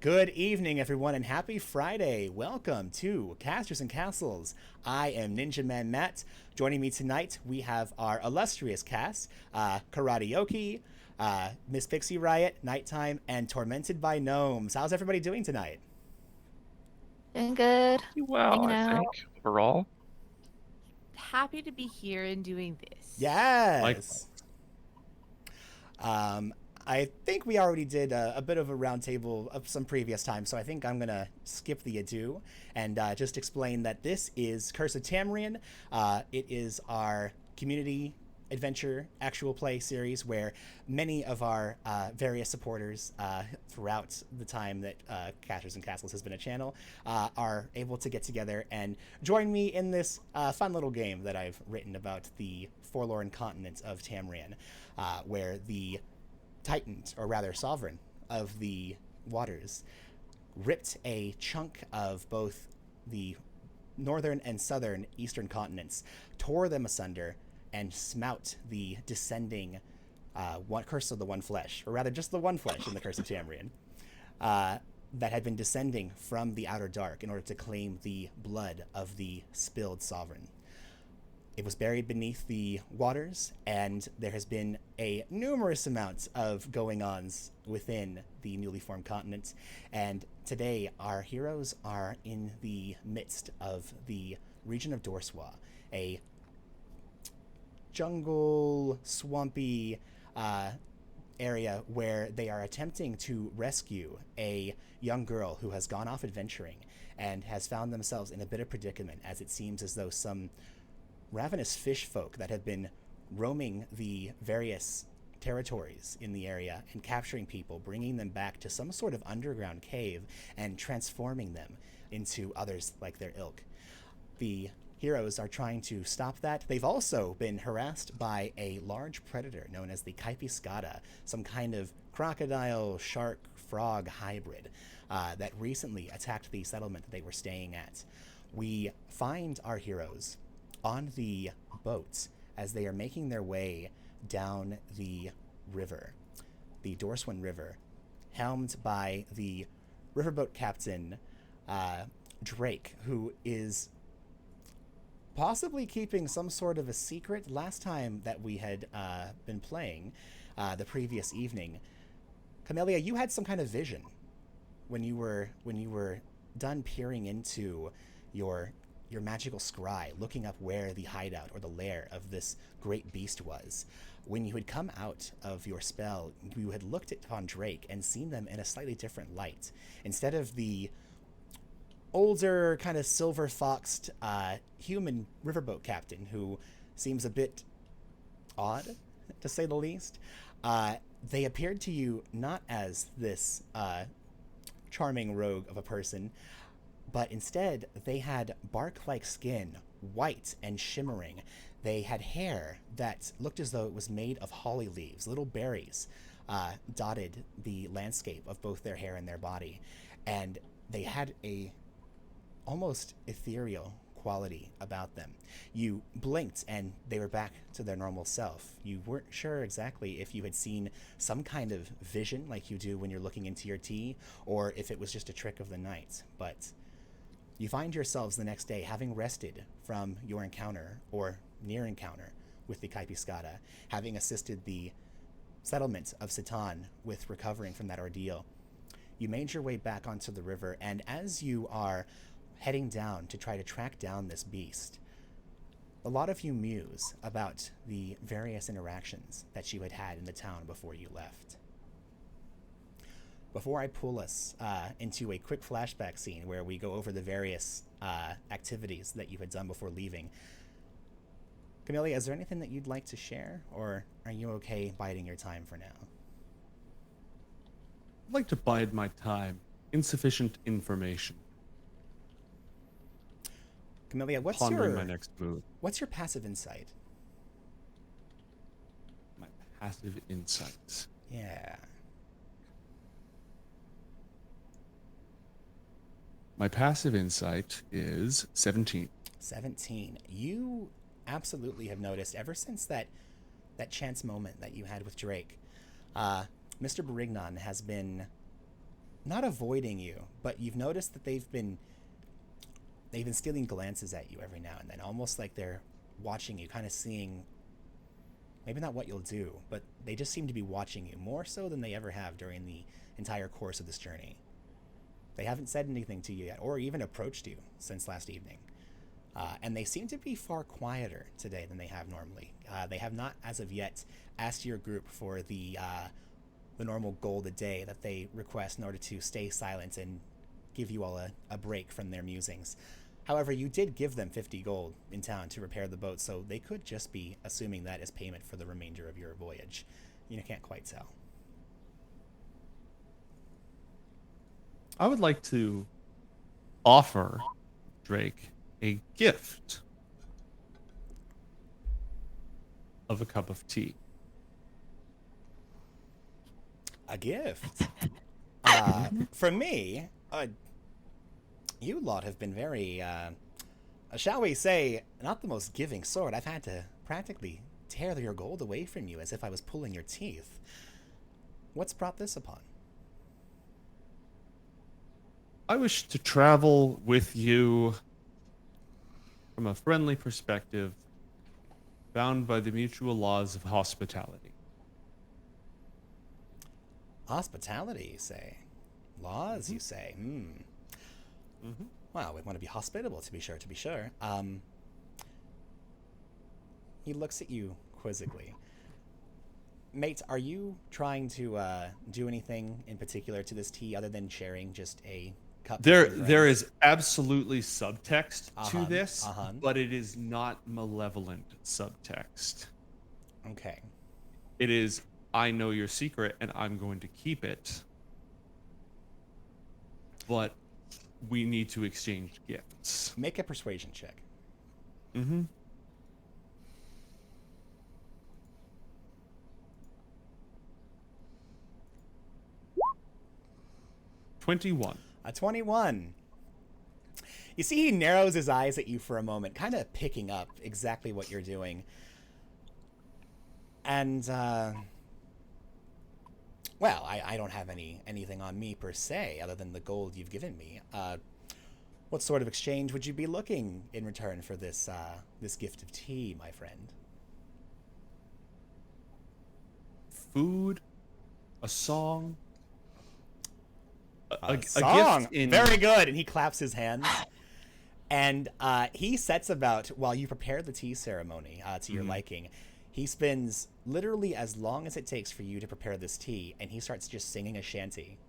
Good evening, everyone, and happy Friday. Welcome to Casters and Castles. I am NinjaManMat. Joining me tonight, we have our illustrious cast, Karateoki, Miss Pixie Riot, Nighttime, and Tormented by Gnomes. How's everybody doing tonight? Doing good. Pretty well, Hanging I out. think, overall. Happy to be here and doing this. Yes. Likewise. Um, I think we already did a bit of a roundtable of some previous time, so I think I'm going to skip the ado and just explain that this is Curse of Tamreon. It is our community adventure actual play series where many of our various supporters throughout the time that Casters and Castles has been a channel are able to get together and join me in this fun little game that I've written about the forlorn continent of Tamreon, where the Titan, or rather sovereign, of the waters ripped a chunk of both the northern and southern eastern continents, tore them asunder, and smout the descending one curse of the one flesh, or rather just the one flesh in the Curse of Tamreon, that had been descending from the outer dark in order to claim the blood of the spilled sovereign. It was buried beneath the waters, and there has been a numerous amounts of going-ons within the newly formed continent. And today, our heroes are in the midst of the region of Dorswa, a jungle, swampy area where they are attempting to rescue a young girl who has gone off adventuring and has found themselves in a bit of predicament, as it seems as though some ravenous fish folk that have been roaming the various territories in the area and capturing people, bringing them back to some sort of underground cave and transforming them into others like their ilk. The heroes are trying to stop that. They've also been harassed by a large predator known as the Caipiscada, some kind of crocodile, shark, frog hybrid that recently attacked the settlement that they were staying at. We find our heroes on the boats as they are making their way down the river, the Dorswan River, helmed by the riverboat captain, Drake, who is possibly keeping some sort of a secret. Last time that we had been playing, the previous evening, Camellia, you had some kind of vision when you were done peering into your magical scry, looking up where the hideout or the lair of this great beast was. When you had come out of your spell, you had looked upon Drake and seen them in a slightly different light. Instead of the older, kind of silver-foxed human riverboat captain who seems a bit odd, to say the least, they appeared to you not as this charming rogue of a person, but instead they had bark-like skin, white and shimmering. They had hair that looked as though it was made of holly leaves. Little berries dotted the landscape of both their hair and their body. And they had a almost ethereal quality about them. You blinked and they were back to their normal self. You weren't sure exactly if you had seen some kind of vision like you do when you're looking into your tea, or if it was just a trick of the night. But you find yourselves the next day having rested from your encounter, or near encounter, with the Caipiscada, having assisted the settlement of Satan with recovering from that ordeal. You made your way back onto the river, and as you are heading down to try to track down this beast, a lot of you muse about the various interactions that you had had in the town before you left. Before I pull us into a quick flashback scene where we go over the various activities that you had done before leaving, Camellia, is there anything that you'd like to share, or are you okay biding your time for now? I'd like to bide my time. Insufficient information. Camellia, Pondering my next move. what's your passive insight? My passive insights. Yeah. My passive insight is 17. 17. You absolutely have noticed ever since that chance moment that you had with Drake, Mr. Berignon has been not avoiding you, but you've noticed that they've been stealing glances at you every now and then, almost like they're watching you, kind of seeing maybe not what you'll do, but they just seem to be watching you more so than they ever have during the entire course of this journey. They haven't said anything to you yet, or even approached you since last evening. And they seem to be far quieter today than they have normally. They have not, as of yet, asked your group for the normal gold a day that they request in order to stay silent and give you all a break from their musings. However, you did give them 50 gold in town to repair the boat, so they could just be assuming that as payment for the remainder of your voyage. You can't quite tell. I would like to offer Drake a gift of a cup of tea. A gift? For me, you lot have been very, shall we say, not the most giving sort. I've had to practically tear your gold away from you as if I was pulling your teeth. What's brought this upon? I wish to travel with you from a friendly perspective, bound by the mutual laws of hospitality. Hospitality, you say? Laws, you say? Well, we want to be hospitable, to be sure. He looks at you quizzically. Mate, are you trying to do anything in particular to this tea other than sharing just a cup? There is absolutely subtext to this, but it is not malevolent subtext. Okay. It is, I know your secret and I'm going to keep it, but we need to exchange gifts. Make a persuasion check. 21. A 21. You see, he narrows his eyes at you for a moment, kind of picking up exactly what you're doing. And, well, I don't have anything on me per se, other than the gold you've given me. What sort of exchange would you be looking in return for this gift of tea, my friend? Food, a song, a song. gift in... Very good. And he claps his hands. And he sets about, while you prepare the tea ceremony to your liking, he spends literally as long as it takes for you to prepare this tea, and he starts just singing a shanty.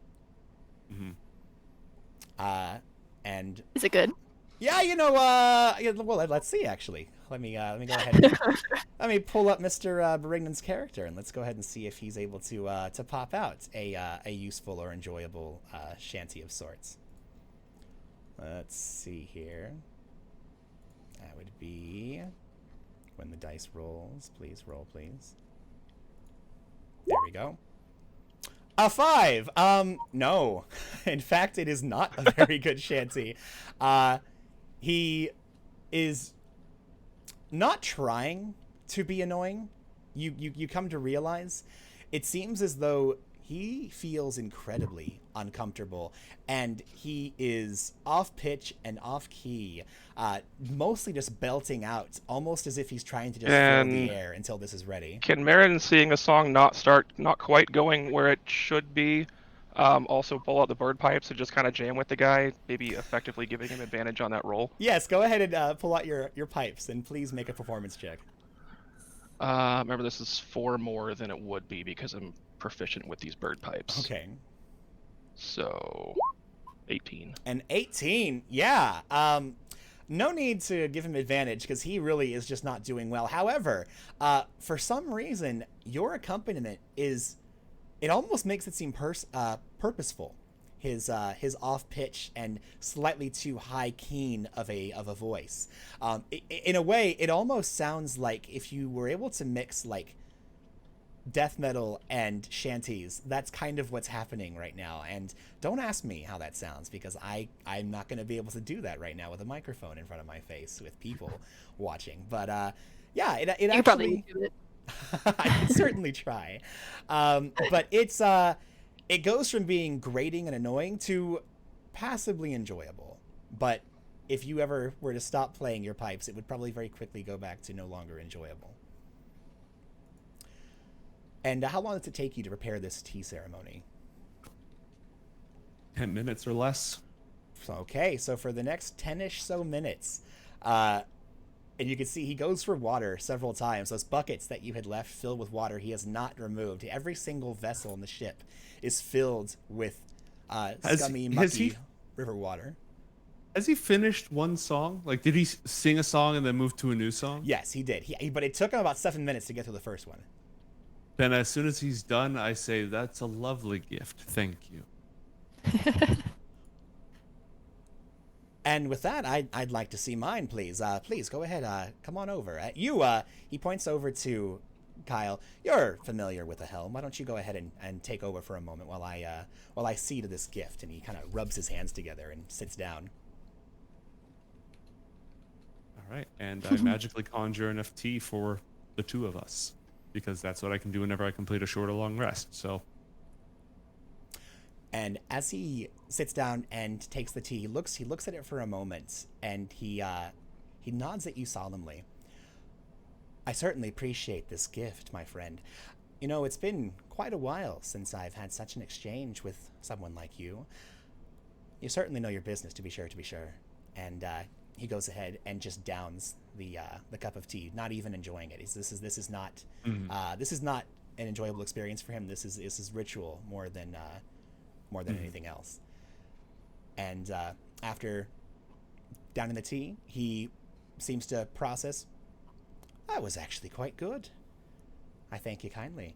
And is it good? yeah, well, let's see. Actually, let me go ahead. Let me pull up Mr. Berignon's character, and let's go ahead and see if he's able to pop out a useful or enjoyable shanty of sorts. Let's see here. That would be when the dice rolls. Please roll, please. There we go. A 5. No. In fact, it is not a very good shanty. He is not trying to be annoying. You come to realize it seems as though he feels incredibly uncomfortable, and he is off pitch and off key, mostly just belting out, almost as if he's trying to just fill the air until this is ready. Can Marin, seeing a song not quite going where it should be, also pull out the bird pipes and just kind of jam with the guy, maybe effectively giving him advantage on that roll? Yes, go ahead and pull out your pipes, and please make a performance check. Remember, this is 4 more than it would be because I'm proficient with these bird pipes. Okay. So, 18. An 18, yeah. No need to give him advantage because he really is just not doing well. However, for some reason, your accompaniment it almost makes it seem purposeful. His off pitch and slightly too high keen of a voice. In a way, it almost sounds like if you were able to mix like death metal and shanties. That's kind of what's happening right now. And don't ask me how that sounds because I'm not going to be able to do that right now with a microphone in front of my face with people watching. But yeah, it You actually probably do it. I can certainly try. But it's it goes from being grating and annoying to passably enjoyable. But if you ever were to stop playing your pipes, it would probably very quickly go back to no longer enjoyable. And how long does it take you to prepare this tea ceremony? 10 minutes or less. Okay, so for the next 10-ish so minutes, and you can see he goes for water several times. Those buckets that you had left filled with water, he has not removed. Every single vessel in the ship is filled with scummy, mucky river water. Has he finished one song? Like, did he sing a song and then move to a new song? Yes, he did. But it took him about 7 minutes to get through the first one. Then as soon as he's done, I say, that's a lovely gift. Thank you. And with that, I'd like to see mine, please. Please, go ahead. Come on over. He points over to Kyle. You're familiar with the helm. Why don't you go ahead and take over for a moment while I see to this gift? And he kind of rubs his hands together and sits down. All right. And I magically conjure enough tea for the two of us, because that's what I can do whenever I complete a short or long rest. So. And as he sits down and takes the tea, he looks at it for a moment, and he nods at you solemnly. I certainly appreciate this gift, my friend. You know, it's been quite a while since I've had such an exchange with someone like you. You certainly know your business, to be sure. And he goes ahead and just downs the cup of tea, not even enjoying it. This is not an enjoyable experience for him. This is ritual more than anything else. And after downing the tea, he seems to process. That was actually quite good. I thank you kindly.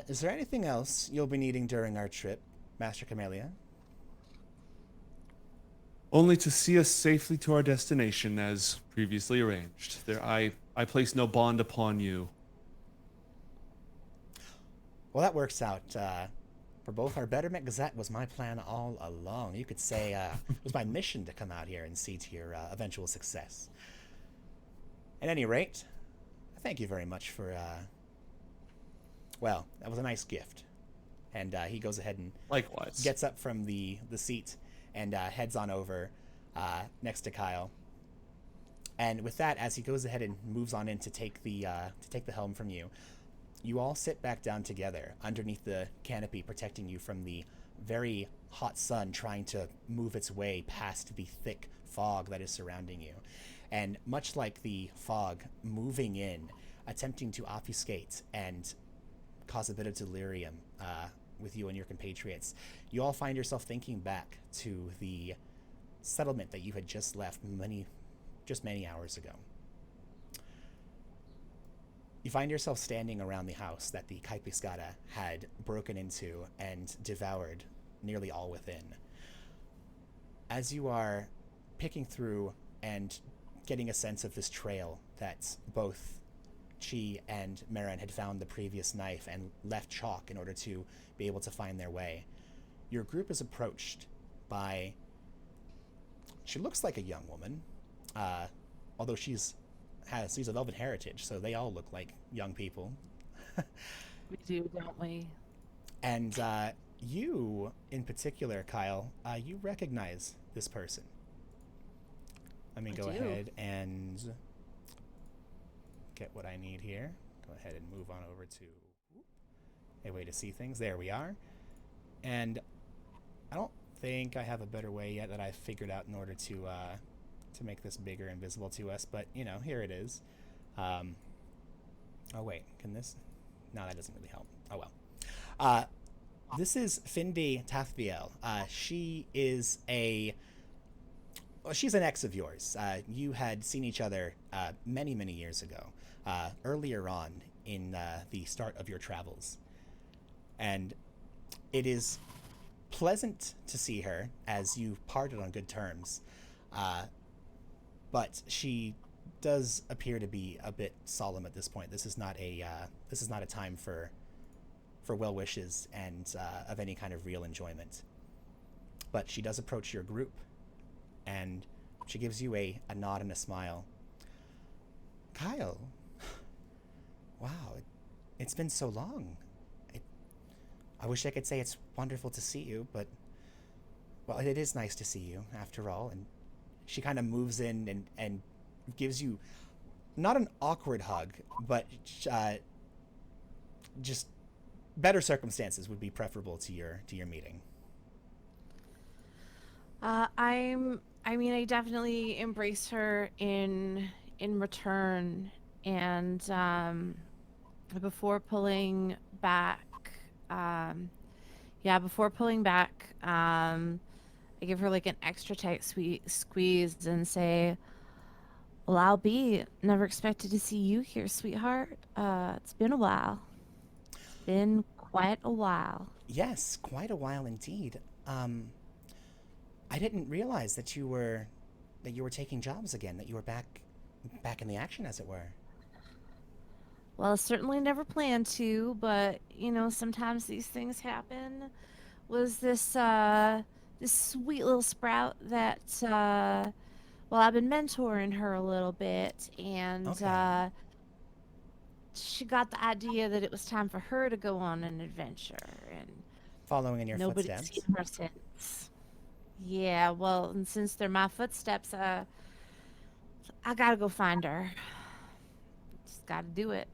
Is there anything else you'll be needing during our trip, Master Camellia? Only to see us safely to our destination, as previously arranged. I place no bond upon you. Well, that works out. For both our betterment, Gazette was my plan all along. You could say it was my mission to come out here and see to your eventual success. At any rate, thank you very much for, well, that was a nice gift. And he goes ahead and Likewise. Gets up from the seat and heads on over next to Kyle. And with that, as he goes ahead and moves on in to take the helm from you, you all sit back down together underneath the canopy, protecting you from the very hot sun trying to move its way past the thick fog that is surrounding you. And much like the fog moving in, attempting to obfuscate and cause a bit of delirium with you and your compatriots, you all find yourself thinking back to the settlement that you had just left many hours ago. You find yourself standing around the house that the Caipiscada had broken into and devoured nearly all within. As you are picking through and getting a sense of this trail that both Chi and Marin had found the previous knife and left chalk in order to be able to find their way, your group is approached by... She looks like a young woman, although she's a velvet heritage, so they all look like young people. We do, don't we? And you, in particular, Kyle, you recognize this person. Let me go ahead and get what I need here. Go ahead and move on over to a way to see things. There we are. And I don't think I have a better way yet that I've figured out in order to make this bigger and visible to us, but you know, here it is. Oh wait, can this? No, that doesn't really help. Oh well. This is Findy Tathviel. She is she's an ex of yours. You had seen each other many years ago, earlier on in the start of your travels, and it is pleasant to see her as you parted on good terms. But she does appear to be a bit solemn at this point. This is not a time for well wishes and of any kind of real enjoyment. But she does approach your group, and she gives you a nod and a smile. Kyle, wow, it's been so long. I wish I could say it's wonderful to see you, but, well, it is nice to see you, after all. And she kind of moves in and gives you, not an awkward hug, but just better circumstances would be preferable to your meeting. I definitely embrace her in return, and before pulling back, I give her like an extra tight squeeze and say, "Well, I'll be. Never expected to see you here, sweetheart. It's been a while. Been quite a while." Yes, quite a while indeed. I didn't realize that you were taking jobs again, that you were back in the action, as it were. Well, certainly never planned to, but sometimes these things happen. Was this this sweet little sprout that I've been mentoring her a little bit, and Okay. she got the idea that it was time for her to go on an adventure, and Following in your nobody's footsteps. seen her since. Yeah, well, and since they're my footsteps, I gotta go find her. Just gotta do it.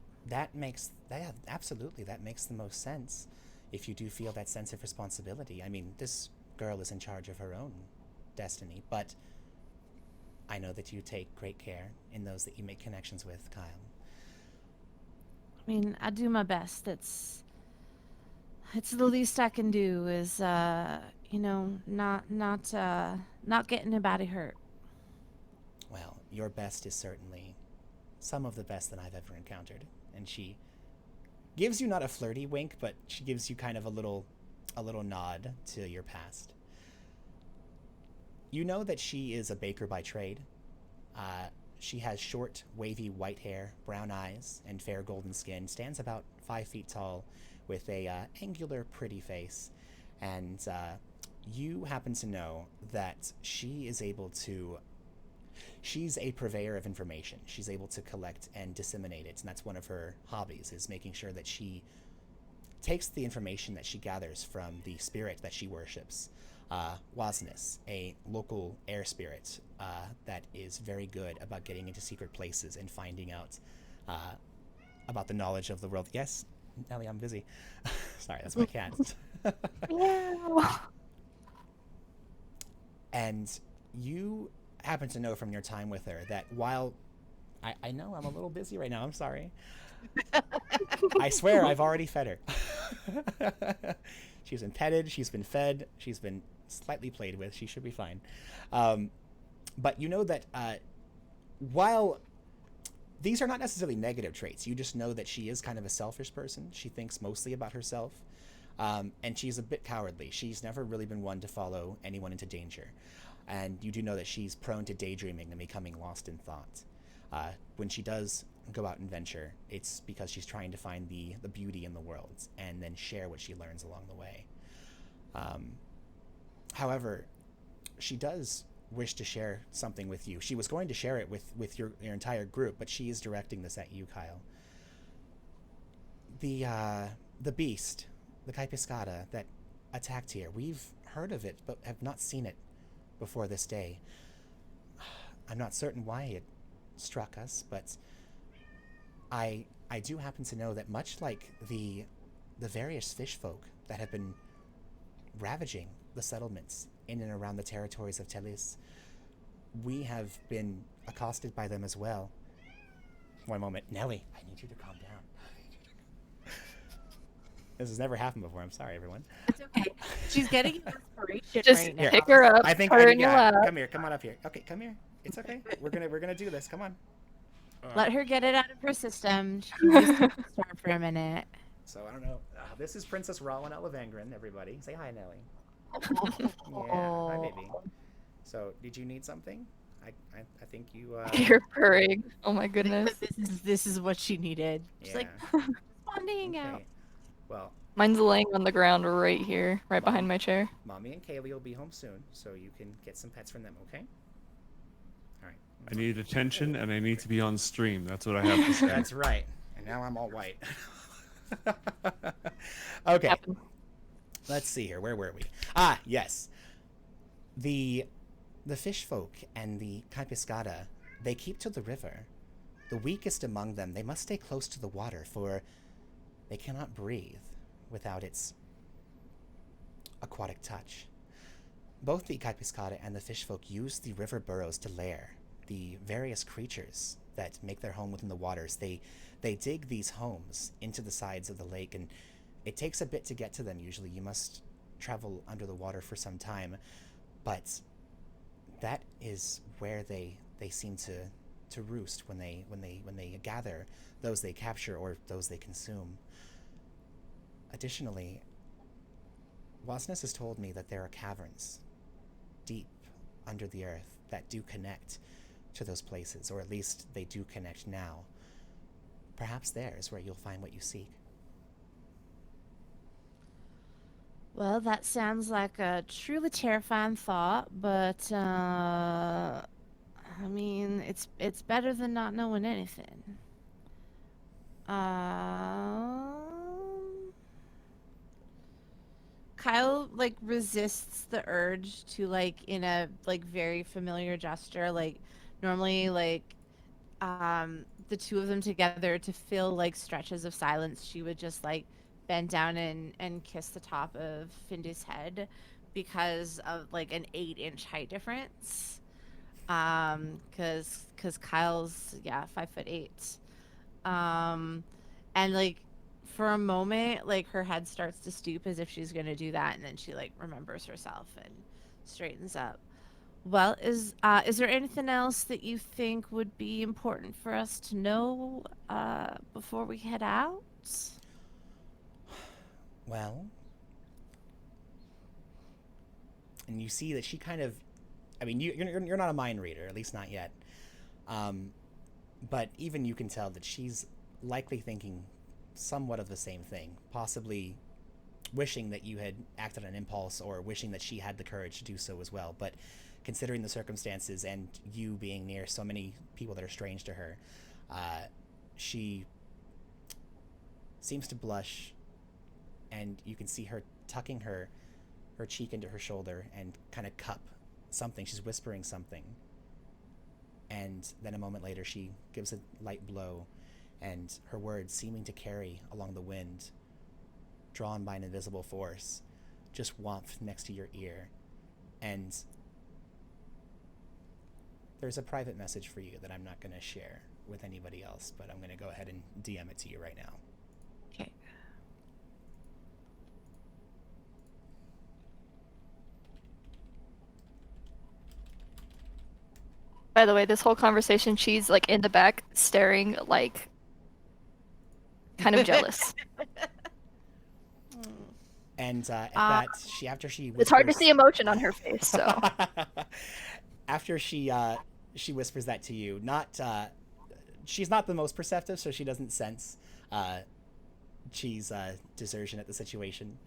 Absolutely, that makes the most sense. If you do feel that sense of responsibility. I mean, this girl is in charge of her own destiny, but I know that you take great care in those that you make connections with, Kyle. I mean, I do my best. It's the least I can do is not get anybody hurt. Well, your best is certainly some of the best that I've ever encountered. And she gives you not a flirty wink, but she gives you kind of a little nod to your past. You know that she is a baker by trade. She has short, wavy white hair, brown eyes, and fair golden skin, stands about 5 feet tall, with a angular, pretty face. And you happen to know that she's a purveyor of information. She's able to collect and disseminate it, and that's one of her hobbies, is making sure that she takes the information that she gathers from the spirit that she worships. Wasness, a local air spirit that is very good about getting into secret places and finding out about the knowledge of the world. Yes, Nelly, I'm busy. Sorry, that's my cat. Yeah. And you happen to know from your time with her that while I know I'm a little busy right now, I'm sorry. I swear I've already fed her. She's been petted, she's been fed, she's been slightly played with. She should be fine. But you know that while these are not necessarily negative traits, you just know that she is kind of a selfish person. She thinks mostly about herself. And she's a bit cowardly. She's never really been one to follow anyone into danger. And you do know that she's prone to daydreaming and becoming lost in thought. When she does go out and venture, it's because she's trying to find the beauty in the world and then share what she learns along the way. However, she does wish to share something with you. She was going to share it with your entire group, but she is directing this at you, Kyle. The beast, the Caipiscada that attacked here, we've heard of it, but have not seen it before this day. I'm not certain why it struck us, but I do happen to know that much like the various fish folk that have been ravaging the settlements in and around the territories of Telis, we have been accosted by them as well. One moment. Nelly, I need you to calm down. This has never happened before. I'm sorry, everyone. It's okay. She's getting inspiration Just right now. pick her up, I think put her in your yeah, lap. come here. Come on up here. Okay, come here. It's okay. We're gonna do this. Come on. Let her get it out of her system. She needs to start for a minute. So I don't know. This is Princess Rowan Elevangren, everybody. Say hi, Nelly. Yeah, hi, baby. So, did you need something? I think you. You're purring. Oh my goodness. This is what she needed. She's like, Yeah. fun to hang out. Okay. Well, Mine's laying on the ground right here, right behind Mom. my chair. Mommy and Kaylee will be home soon, so you can get some pets from them. Okay. All right. I need attention and I need to be on stream. That's what I have to say. That's right. And now I'm all white. Okay. Happens. let's see here. Where were we? Ah, yes. The fish folk and the Caipiscada, they keep to the river. The weakest among them, they must stay close to the water, for they cannot breathe without its aquatic touch. Both the Caipiscada and the fish folk use the river burrows to lair the various creatures that make their home within the waters. They dig these homes into the sides of the lake, and it takes a bit to get to them. Usually you must travel under the water for some time, but that is where they seem to roost when they gather those they capture or those they consume. Additionally, Wasness has told me that there are caverns deep under the earth that do connect to those places, or at least they do connect now. Perhaps there is where you'll find what you seek. Well, that sounds like a truly terrifying thought, but I mean, it's better than not knowing anything. Kyle like resists the urge to like in a like very familiar gesture, like normally like the two of them together to fill like stretches of silence, she would just like bend down and kiss the top of Findu's head because of like an 8-inch height difference. Cause Kyle's 5'8". And like for a moment, like her head starts to stoop as if she's gonna do that, and then she like remembers herself and straightens up. Well, is there anything else that you think would be important for us to know before we head out? Well, and you see that she kind of, I mean, you're not a mind reader, at least not yet. But even you can tell that she's likely thinking somewhat of the same thing, possibly wishing that you had acted on impulse or wishing that she had the courage to do so as well. But considering the circumstances and you being near so many people that are strange to her, she seems to blush, and you can see her tucking her cheek into her shoulder and kind of cup something. She's whispering something. And then a moment later, she gives a light blow, and her words, seeming to carry along the wind, drawn by an invisible force, just waft next to your ear. And there's a private message for you that I'm not going to share with anybody else, but I'm going to go ahead and DM it to you right now. Okay. By the way, this whole conversation, she's like in the back staring like kind of jealous. And at that, after she whispers, It's hard to see emotion on her face, so. After she whispers that to you, she's not the most perceptive, so she doesn't sense Chi's desertion at the situation,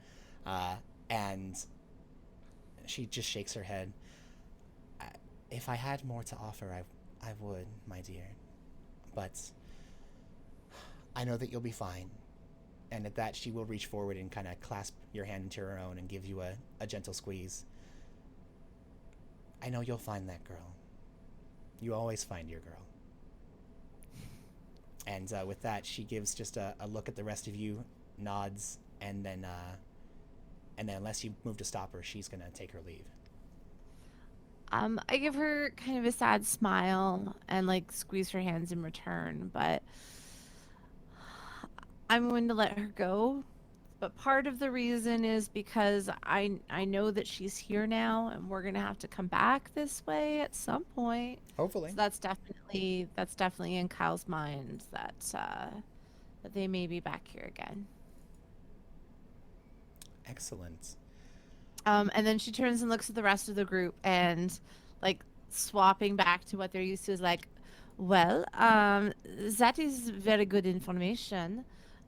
and she just shakes her head. If I had more to offer, I would, my dear, but I know that you'll be fine. And at that, she will reach forward and kind of clasp your hand into her own and give you a gentle squeeze. I know you'll find that girl. You always find your girl. And with that, she gives just a look at the rest of you, nods, and then unless you move to stop her, she's gonna take her leave. I give her kind of a sad smile and like squeeze her hands in return, but I'm going to let her go. But part of the reason is because I know that she's here now, and we're gonna have to come back this way at some point. Hopefully. So that's definitely in Kyle's mind that they may be back here again. Excellent. And then she turns and looks at the rest of the group, and like swapping back to what they're used to is like, well, that is very good information.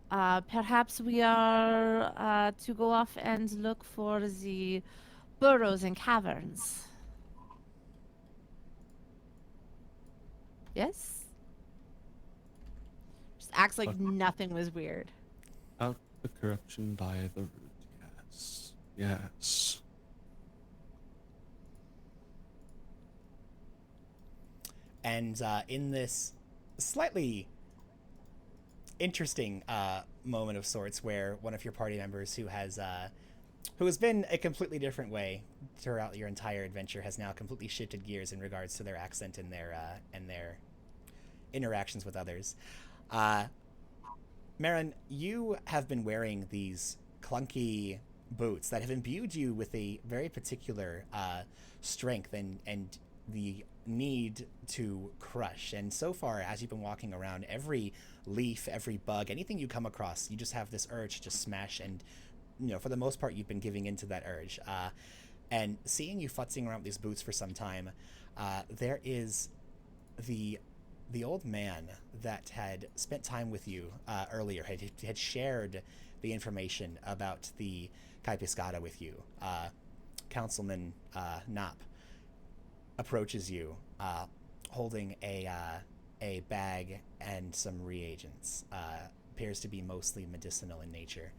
Perhaps we are to go off and look for the burrows and caverns. Yes? Just acts like nothing was weird. Out the corruption by the root, yes. Yes. And in this slightly interesting moment of sorts, where one of your party members who has been a completely different way throughout your entire adventure has now completely shifted gears in regards to their accent and their interactions with others. Marin, you have been wearing these clunky boots that have imbued you with a very particular strength and the need to crush. And so far, as you've been walking around, every leaf, every bug, anything you come across, you just have this urge to just smash. And for the most part, you've been giving into that urge. And seeing you futzing around with these boots for some time, there is the old man that had spent time with you earlier had shared the information about the Caipiscada with you. Councilman Nop approaches you, holding a bag and some reagents. Appears to be mostly medicinal in nature.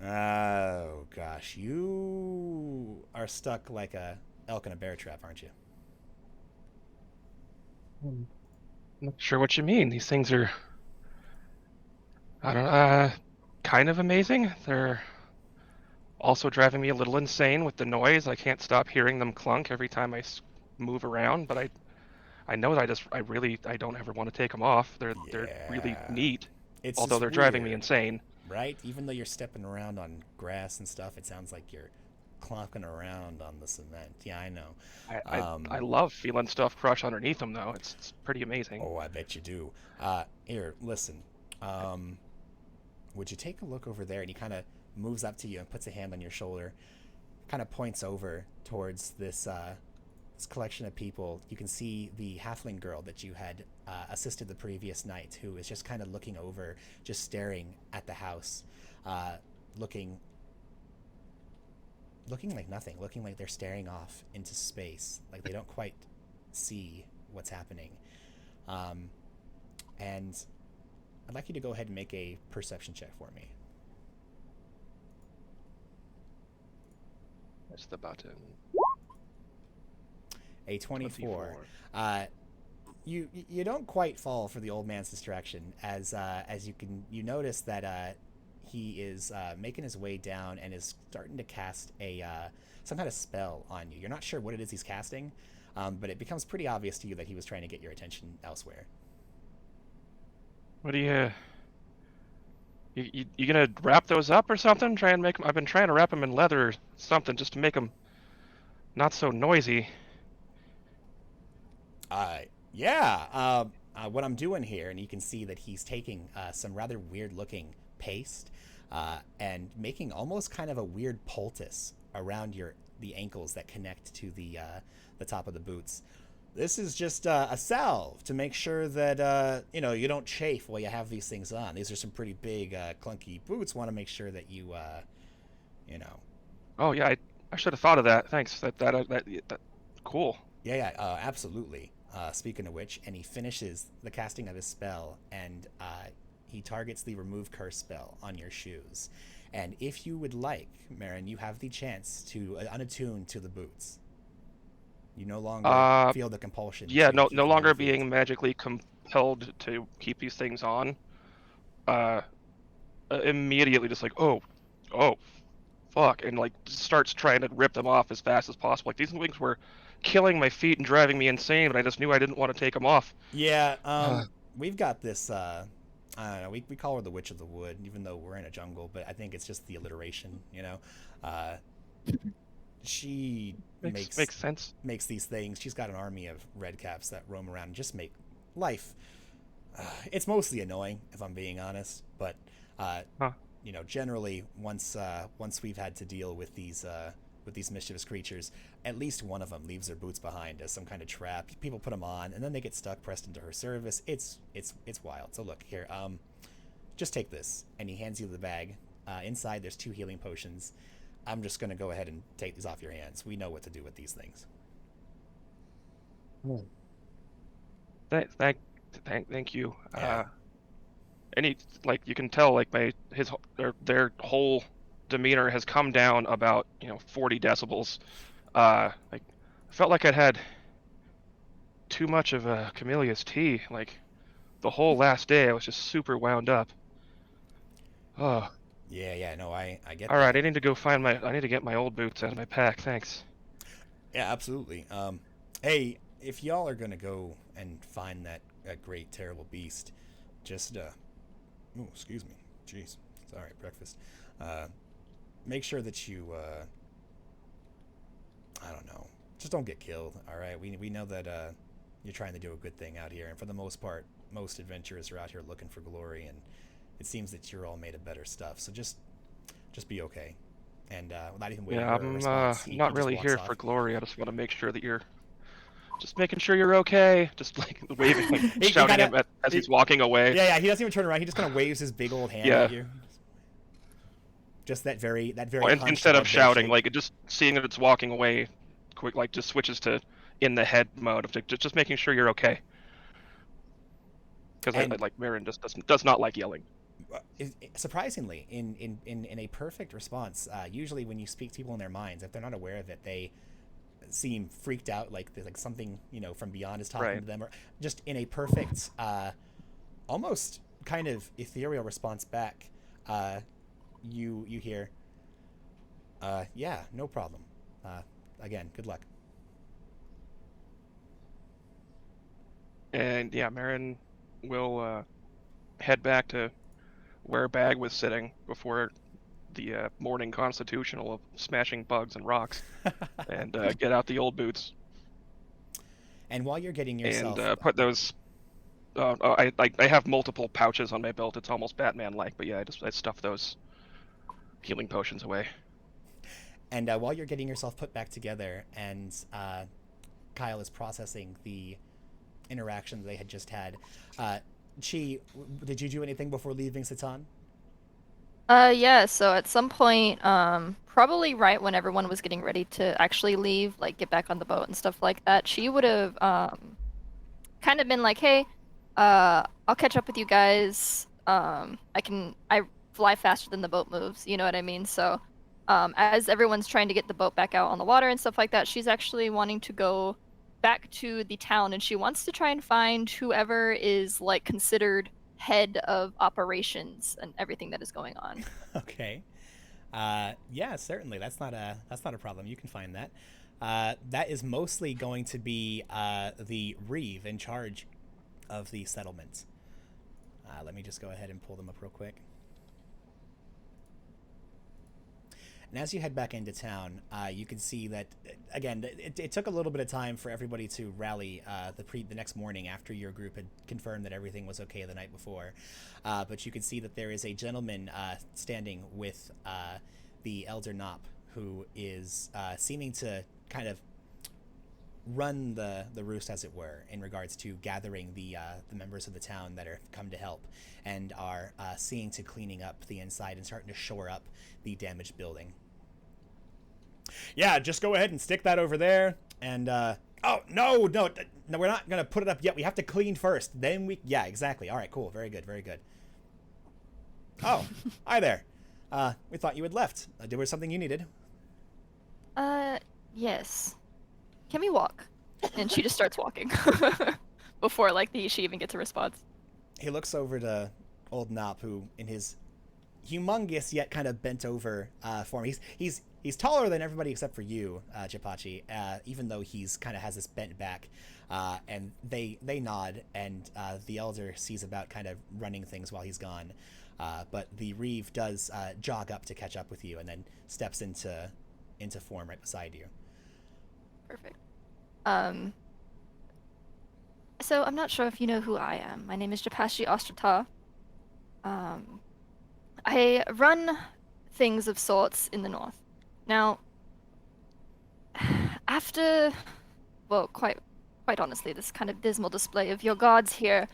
Oh gosh, you are stuck like a elk in a bear trap, aren't you? I'm not sure what you mean. These things are, I don't know, kind of amazing. They're also driving me a little insane with the noise. I can't stop hearing them clunk every time I move around, but I know that I don't ever want to take them off. They're really neat, although they're driving me insane. Right? Even though you're stepping around on grass and stuff, it sounds like you're clonking around on the cement. Yeah, I know. I love feeling stuff crush underneath them, though. It's pretty amazing. Oh, I bet you do. Here, listen. Would you take a look over there? And he kind of moves up to you and puts a hand on your shoulder, kind of points over towards this collection of people. You can see the halfling girl that you had assisted the previous night, who is just kind of looking over, just staring at the house, looking like nothing, looking like they're staring off into space, like they don't quite see what's happening. And I'd like you to go ahead and make a perception check for me. That's the button. A 24. You don't quite fall for the old man's distraction, as you notice that he is making his way down and is starting to cast some kind of spell on you. You're not sure what it is he's casting, but it becomes pretty obvious to you that he was trying to get your attention elsewhere. What do you gonna wrap those up or something? Try and make them. I've been trying to wrap them in leather or something just to make them not so noisy. Yeah. What I'm doing here, and you can see that he's taking some rather weird-looking paste and making almost kind of a weird poultice around the ankles that connect to the top of the boots. This is just a salve to make sure that you don't chafe while you have these things on. These are some pretty big, clunky boots. Want to make sure that you. Oh yeah, I should have thought of that. Thanks. That cool. Yeah, absolutely. Speaking of which, and he finishes the casting of his spell, and he targets the remove curse spell on your shoes. And if you would like, Marin, you have the chance to unattune to the boots. You no longer feel the compulsion. Yeah, no longer being magically compelled to keep these things on. Immediately just like, oh, fuck, and like starts trying to rip them off as fast as possible. Like these things were killing my feet and driving me insane, but I just knew I didn't want to take them off. Yeah, we've got this. I don't know. We call her the Witch of the Wood, even though we're in a jungle. But I think it's just the alliteration. She makes sense. Makes these things. She's got an army of redcaps that roam around and just make life. It's mostly annoying, if I'm being honest. But generally, once we've had to deal with these mischievous creatures, at least one of them leaves their boots behind as some kind of trap. People put them on, and then they get stuck, pressed into her service. It's wild. So look here. Just take this, and he hands you the bag. Inside, there's 2 healing potions. I'm just gonna go ahead and take these off your hands. We know what to do with these things. Thank you. Yeah. You can tell like their whole demeanor has come down about 40 decibels. Like, I felt like I'd had too much of a Camellia's tea. Like, the whole last day I was just super wound up. Oh, Yeah, no, I get all that. right. I need to go find I need to get my old boots out of my pack. Thanks. Yeah, absolutely. Hey, if y'all are gonna go and find that great terrible beast, just oh, excuse me, jeez, sorry, breakfast. Make sure that you I don't know, just don't get killed. All right, we know that you're trying to do a good thing out here, and for the most part, most adventurers are out here looking for glory, and it seems that you're all made of better stuff. So just be okay. And without even waiting Yeah, for a I'm response, he not just really walks here off. for glory. I just want to make sure that you're just making sure you're okay. Just like waving, like He shouting kinda- him as he's walking away. Yeah, he doesn't even turn around. He just kind of waves his big old hand Yeah. at you. Just that very Well, hunched instead of head shouting, shake. like just seeing that it's walking away, quick, like just switches to in the head mode of just making sure you're okay. Because And- like Marin just does not like yelling. Surprisingly, in a perfect response, usually when you speak to people in their minds, if they're not aware of it, they seem freaked out, like something from beyond is talking Right. to them, or just in a perfect, almost kind of ethereal response back. You hear, yeah, no problem. Again, good luck. And yeah, Marin will head back to where Bag was sitting before the morning constitutional of smashing bugs and rocks, and get out the old boots And while you're getting yourself, and put those. I have multiple pouches on my belt. It's almost Batman-like, but yeah, I stuff those healing potions away. and while you're getting yourself put back together, and Kyle is processing the interaction they had just had, Chi, did you do anything before leaving Satan? Yeah, so at some point, probably right when everyone was getting ready to actually leave, like get back on the boat and stuff like that, she would have kind of been like, "Hey, I'll catch up with you guys. I fly faster than the boat moves, you know what I mean?" So, as everyone's trying to get the boat back out on the water and stuff like that, she's actually wanting to go back to the town, and she wants to try and find whoever is like considered head of operations and everything that is going on. Okay. Yeah, certainly. That's not a problem. You can find that. That is mostly going to be the Reeve in charge of the settlement. Let me just go ahead and pull them up real quick. And as you head back into town, you can see that, again, it took a little bit of time for everybody to rally the next morning after your group had confirmed that everything was okay the night before. But you can see that there is a gentleman standing with the Elder Nop, who is seeming to kind of run the roost, as it were, in regards to gathering the members of the town that are come to help, and are seeing to cleaning up the inside and starting to shore up the damaged building. Yeah, just go ahead and stick that over there. And oh no, we're not gonna put it up yet. We have to clean first. Then we. Yeah, exactly. All right, cool. Very good. Very good. Oh, hi there. We thought you had left. There was something you needed. Yes. Can we walk? And she just starts walking before she even gets a response. He looks over to old Nop, who, in his humongous yet kind of bent over form, he's taller than everybody except for you, Gepachi, even though he's kind of has this bent back. And they nod, and the elder sees about kind of running things while he's gone. But the Reeve does jog up to catch up with you, and then steps into form right beside you. Perfect. So I'm not sure if you know who I am. My name is Gepachi Ostrata. I run things of sorts in the north. Now, after, well, quite honestly, this kind of dismal display of your gods here,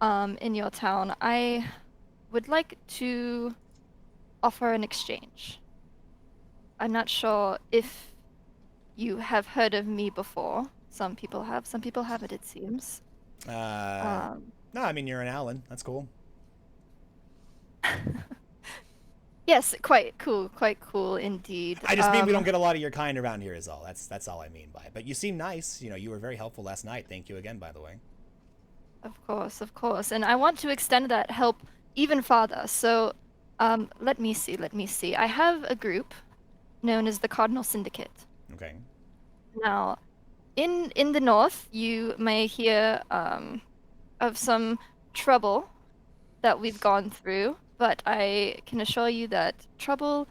in your town, I would like to offer an exchange. I'm not sure if you have heard of me before. Some people have, some people haven't, it seems. No, I mean, you're an Allen. That's cool. Yes, quite cool indeed. I just mean we don't get a lot of your kind around here is all. That's all I mean by it. But you seem nice. You know, you were very helpful last night. Thank you again, by the way. Of course. And I want to extend that help even farther. So, let me see. I have a group known as the Cardinal Syndicate. Okay. Now, in the north, you may hear of some trouble that we've gone through, but I can assure you that trouble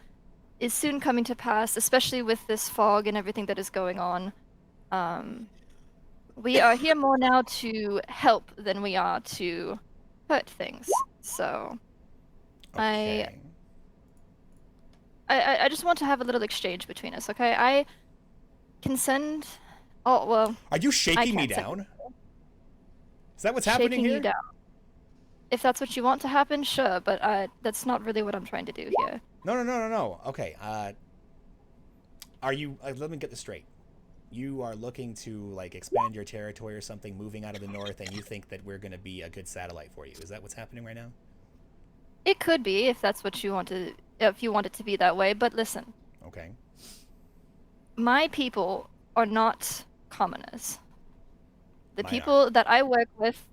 is soon coming to pass, especially with this fog and everything that is going on. We are here more now to help than we are to hurt things. So, Okay. I just want to have a little exchange between us, okay? I can send. Oh well. Are you shaking me can't send down? Is that what's happening shaking here? you down. If that's what you want to happen, sure, but that's not really what I'm trying to do here. No. Okay. Are you? Let me get this straight. You are looking to like expand your territory or something, moving out of the north, and you think that we're going to be a good satellite for you. Is that what's happening right now? It could be if that's what you want to, if you want it to be that way. But listen, Okay. my people are not commoners. The Mine people that I work with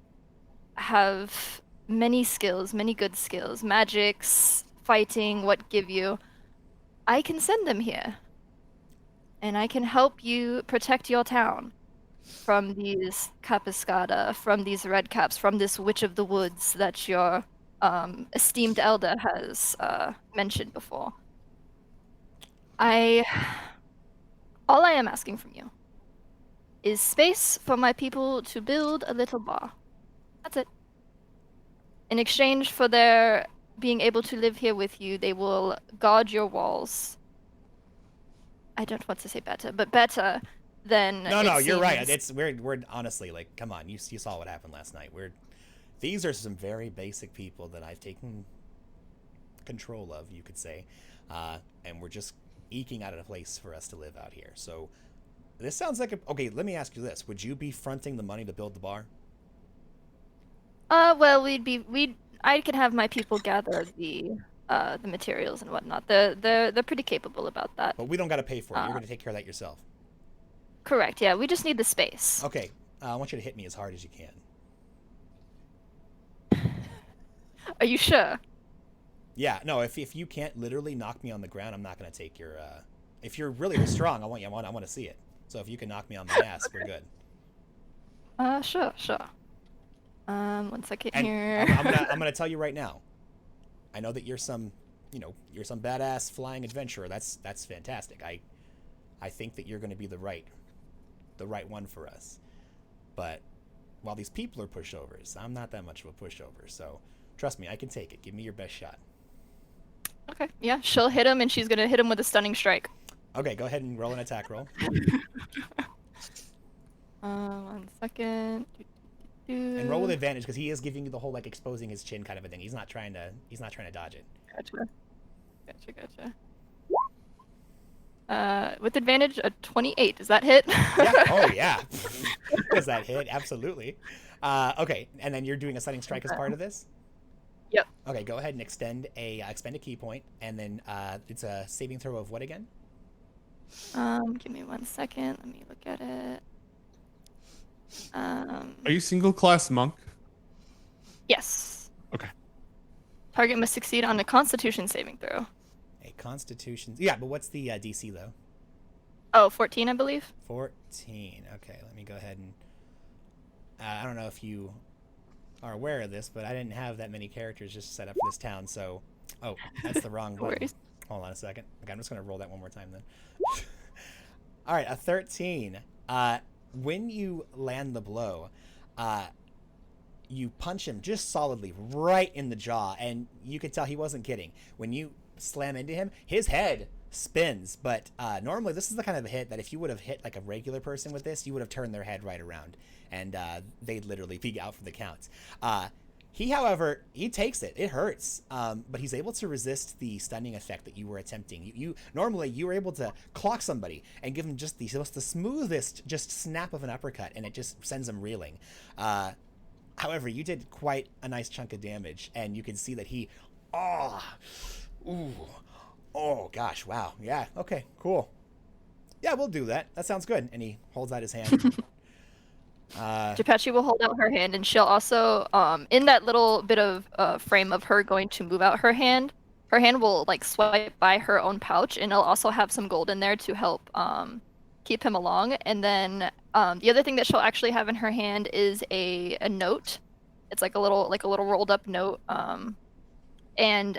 have many skills, many good skills, magics, fighting, what give you. I can send them here. And I can help you protect your town from these Caipiscada, from these redcaps, from this witch of the woods that your esteemed elder has mentioned before. All I am asking from you is space for my people to build a little bar. That's it. In exchange for their being able to live here with you, they will guard your walls. I don't want to say better, but better than. No, it you're right. seems. It's we're honestly like, come on, you saw what happened last night. These are some very basic people that I've taken control of, you could say, and we're just eking out a place for us to live out here. So this sounds like okay. Let me ask you this: would you be fronting the money to build the bar? Well, I can have my people gather the materials and whatnot. They're pretty capable about that. But we don't got to pay for it. You're going to take care of that yourself. Correct. Yeah, we just need the space. Okay. I want you to hit me as hard as you can. Are you sure? Yeah. No. If you can't literally knock me on the ground, I'm not going to take your. If you're really strong, I want to see it. So if you can knock me on my ass, we're good. Sure. 1 second And here. I'm gonna tell you right now. I know that you're some badass flying adventurer. That's fantastic. I think that you're gonna be the right one for us. But while these people are pushovers, I'm not that much of a pushover. So trust me, I can take it. Give me your best shot. Okay. Yeah, she'll hit him, and she's gonna hit him with a stunning strike. Okay, go ahead and roll an attack roll. 1 second. And roll with advantage because he is giving you the whole like exposing his chin kind of a thing. He's not trying to dodge it. Gotcha. With advantage, a 28. Does that hit? Yeah. Oh yeah. Does that hit? Absolutely. Okay, and then you're doing a stunning strike as part of this. Yep. Okay, go ahead and expend a key point, and then it's a saving throw of what again? Give me 1 second. Let me look at it. Are you single class monk? Yes. Okay. Target must succeed on a Constitution saving throw. A Constitution. Yeah, but what's the DC though? Oh, 14, I believe. 14. Okay, let me go ahead and. I don't know if you are aware of this, but I didn't have that many characters just set up for this town, so. Oh, that's the wrong No button. worries. Hold on a second. Okay, I'm just gonna roll that one more time then. All right, a 13. When you land the blow, you punch him just solidly right in the jaw, and you could tell he wasn't kidding. When you slam into him, his head spins, but normally this is the kind of hit that if you would have hit like a regular person with this, you would have turned their head right around, and they'd literally be out for the count. He, however, he takes it. It hurts, but he's able to resist the stunning effect that you were attempting. Normally you were able to clock somebody and give him just the smoothest just snap of an uppercut, and it just sends him reeling. However, you did quite a nice chunk of damage, and you can see that he Ooh. Oh gosh. Wow. Yeah. Okay. Cool. Yeah, we'll do that. That sounds good. And he holds out his hand. Gepachi will hold out her hand, and she'll also, in that little bit of frame of her going to move out her hand will like swipe by her own pouch, and it'll also have some gold in there to help keep him along. And then the other thing that she'll actually have in her hand is a note. It's like a little rolled up note. And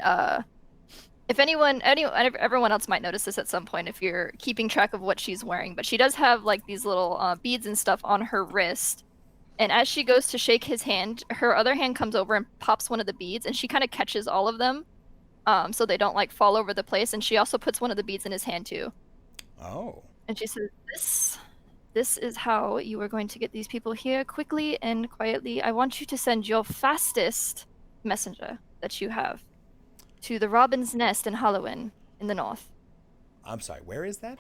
if everyone else might notice this at some point if you're keeping track of what she's wearing, but she does have like these little beads and stuff on her wrist. And as she goes to shake his hand, her other hand comes over and pops one of the beads, and she kind of catches all of them, so they don't like fall over the place. And she also puts one of the beads in his hand too. Oh. And she says, "This is how you are going to get these people here quickly and quietly. I want you to send your fastest messenger that you have to the Robin's Nest in Halloween in the north." I'm sorry. Where is that?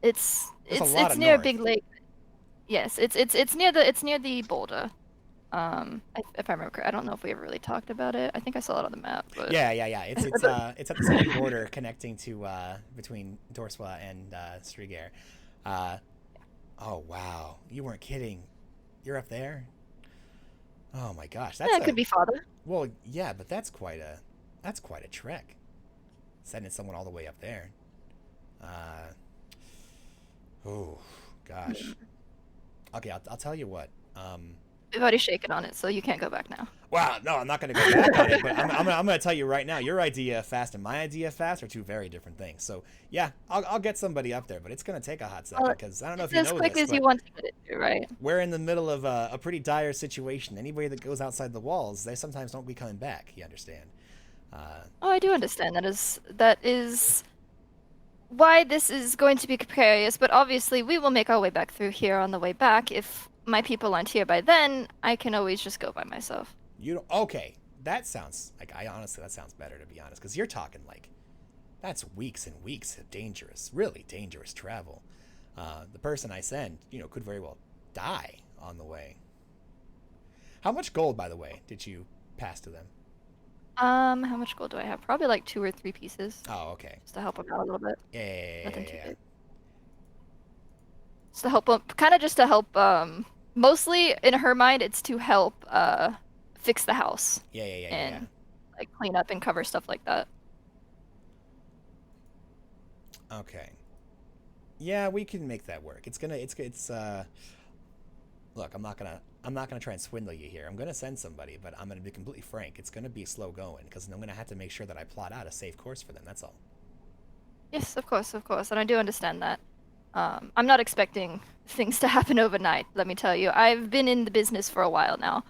It's There's a lot of near north. Big Lake. Yes, it's near the border. If I remember correctly, I don't know if we ever really talked about it. I think I saw it on the map. But... Yeah. It's at the southern border connecting to between Dorswa and Strigair. Oh wow, you weren't kidding. You're up there. Oh my gosh, that's it could be farther. Well, yeah, but that's quite a trek. Sending someone all the way up there. Oh gosh. Okay, I'll tell you what. We've already shaken on it, so you can't go back now. Wow, no, I'm not going to go back on it, but I'm going to tell you right now, your idea of fast and my idea of fast are two very different things. So, yeah, I'll get somebody up there, but it's going to take a hot second because I don't know if you know as quick this, as you but want to get it to, right? we're in the middle of a pretty dire situation. Anybody that goes outside the walls, they sometimes don't be coming back, you understand? Oh, I do understand. That is why this is going to be precarious, but obviously we will make our way back through here on the way back. If my people aren't here by then, I can always just go by myself. You don't, okay, that sounds, like, that sounds better, to be honest, because you're talking, like, that's weeks and weeks of dangerous, really dangerous travel. The person I send, could very well die on the way. How much gold, by the way, did you pass to them? How much gold do I have? Probably like 2 or 3 pieces. Oh, okay. Just to help them out a little bit. Yeah. Nothing too big. Just to help them, kind of just to help, mostly in her mind, it's to help, fix the house. Yeah. And, like, clean up and cover stuff like that. Okay. Yeah, we can make that work. Look, I'm not gonna try and swindle you here. I'm gonna send somebody, but I'm gonna be completely frank. It's gonna be slow going because I'm gonna have to make sure that I plot out a safe course for them. That's all. Yes, of course, and I do understand that. I'm not expecting things to happen overnight, let me tell you. I've been in the business for a while now.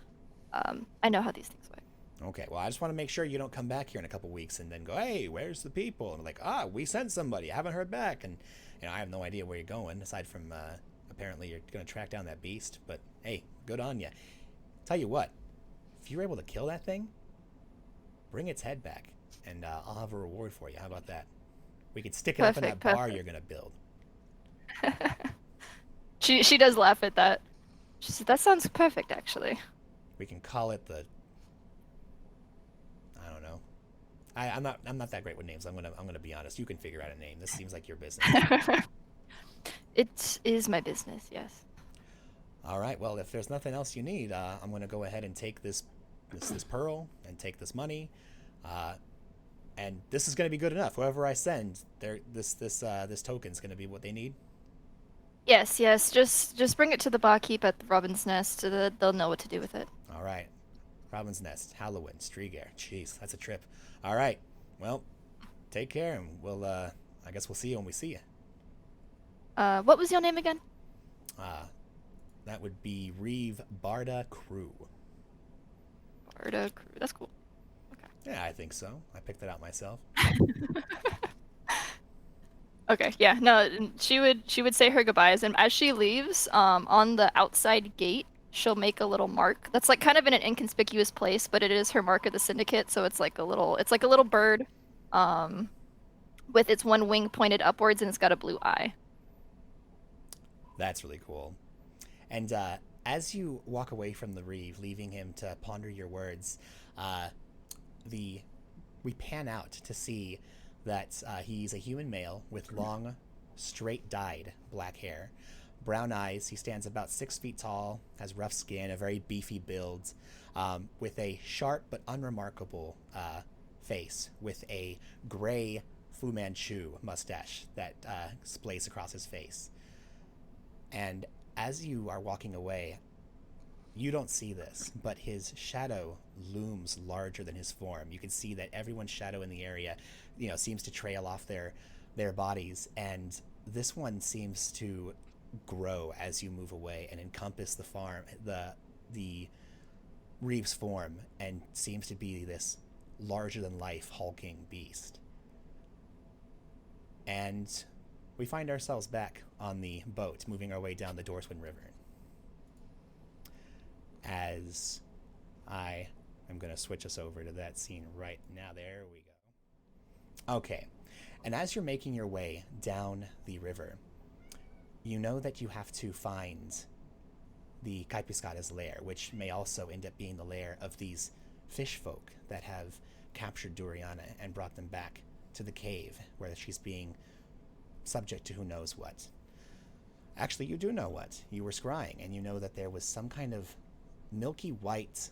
I know how these things work. Okay, well, I just want to make sure you don't come back here in a couple weeks and then go, hey, where's the people? And like, we sent somebody. I haven't heard back. And, I have no idea where you're going, aside from apparently you're going to track down that beast. But, hey, good on you. Tell you what, if you're able to kill that thing, bring its head back, and I'll have a reward for you. How about that? We could stick it up in that bar you're going to build. She does laugh at that. She said, that sounds perfect, actually. We can call it the... I don't know. I'm not that great with names. I'm gonna be honest. You can figure out a name. This seems like your business. It is my business, yes. All right. Well, if there's nothing else you need, I'm gonna go ahead and take this pearl and take this money, and this is gonna be good enough. Whoever I send, this token's gonna be what they need. Yes. Just bring it to the barkeep at the Robin's Nest. So that they'll know what to do with it. All right. Robin's Nest, Halloween, Strigair. Jeez, that's a trip. All right. Well, take care, and we'll, I guess we'll see you when we see you. What was your name again? That would be Reeve Barda Crew. Barda Crew. That's cool. Okay. Yeah, I think so. I picked it out myself. Okay, yeah, no, she would say her goodbyes, and as she leaves, on the outside gate, she'll make a little mark that's like kind of in an inconspicuous place, but it is her mark of the syndicate, so it's like a little bird, with its one wing pointed upwards, and it's got a blue eye. That's really cool. And as you walk away from the Reeve, leaving him to ponder your words, the we pan out to see that he's a human male with long, straight dyed black hair, brown eyes. He stands about 6 feet tall, has rough skin, a very beefy build, with a sharp but unremarkable face, with a gray Fu Manchu mustache that splays across his face. And as you are walking away, you don't see this, but his shadow looms larger than his form. You can see that everyone's shadow in the area, seems to trail off their bodies, and this one seems to grow as you move away and encompass the Reeves form, and seems to be this larger than life hulking beast. And we find ourselves back on the boat, moving our way down the Dorswin River. As I am going to switch us over to that scene right now. There we go. Okay. And as you're making your way down the river, you know that you have to find the Caipiscada's lair, which may also end up being the lair of these fish folk that have captured Duriana and brought them back to the cave, where she's being subject to who knows what. Actually, you do know what. You were scrying, and you know that there was some kind of milky white,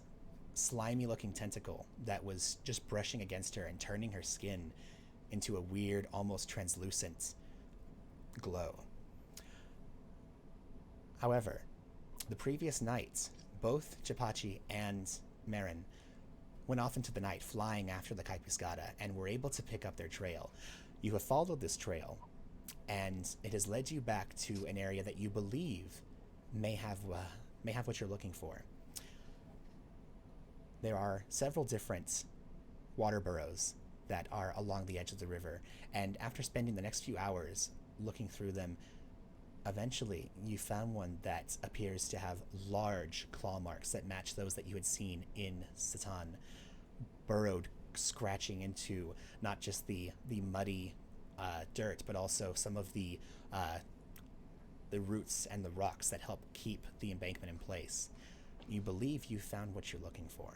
slimy looking tentacle that was just brushing against her and turning her skin into a weird, almost translucent glow. However, the previous night, both Gepachi and Marin went off into the night flying after the Caipiscada and were able to pick up their trail. You have followed this trail, and it has led you back to an area that you believe may have what you're looking for. There are several different water burrows that are along the edge of the river, and after spending the next few hours looking through them, eventually you found one that appears to have large claw marks that match those that you had seen in Satan, burrowed, scratching into not just the muddy dirt, but also some of the roots and the rocks that help keep the embankment in place. You believe you found what you're looking for.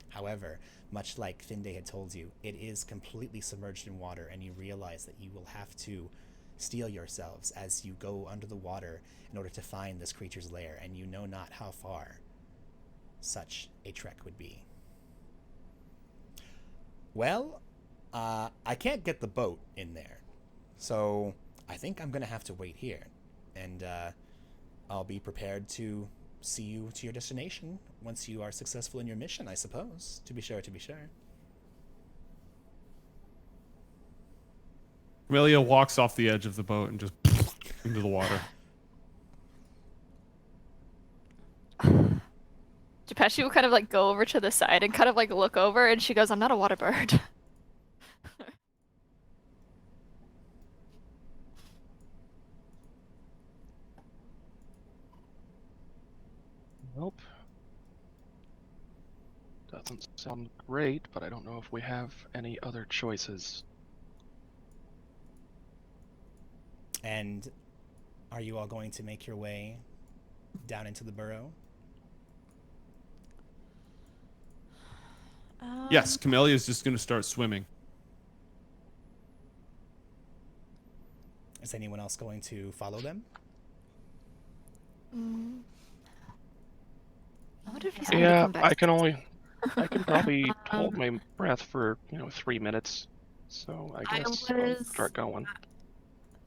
However, much like Finde had told you, it is completely submerged in water, and you realize that you will have to steel yourselves as you go under the water in order to find this creature's lair, and you know not how far such a trek would be. Well, I can't get the boat in there, so I think I'm going to have to wait here, and I'll be prepared to see you to your destination once you are successful in your mission, I suppose. To be sure. Camellia walks off the edge of the boat and just into the water. Gepachi will kind of like go over to the side and kind of like look over, and she goes, "I'm not a water bird." Nope. Doesn't sound great, but I don't know if we have any other choices. And are you all going to make your way down into the burrow? Yes, Camellia is just going to start swimming. Is anyone else going to follow them? I wonder if he's going to Yeah, come back. I can probably hold my breath for 3 minutes, so I guess I'll start going.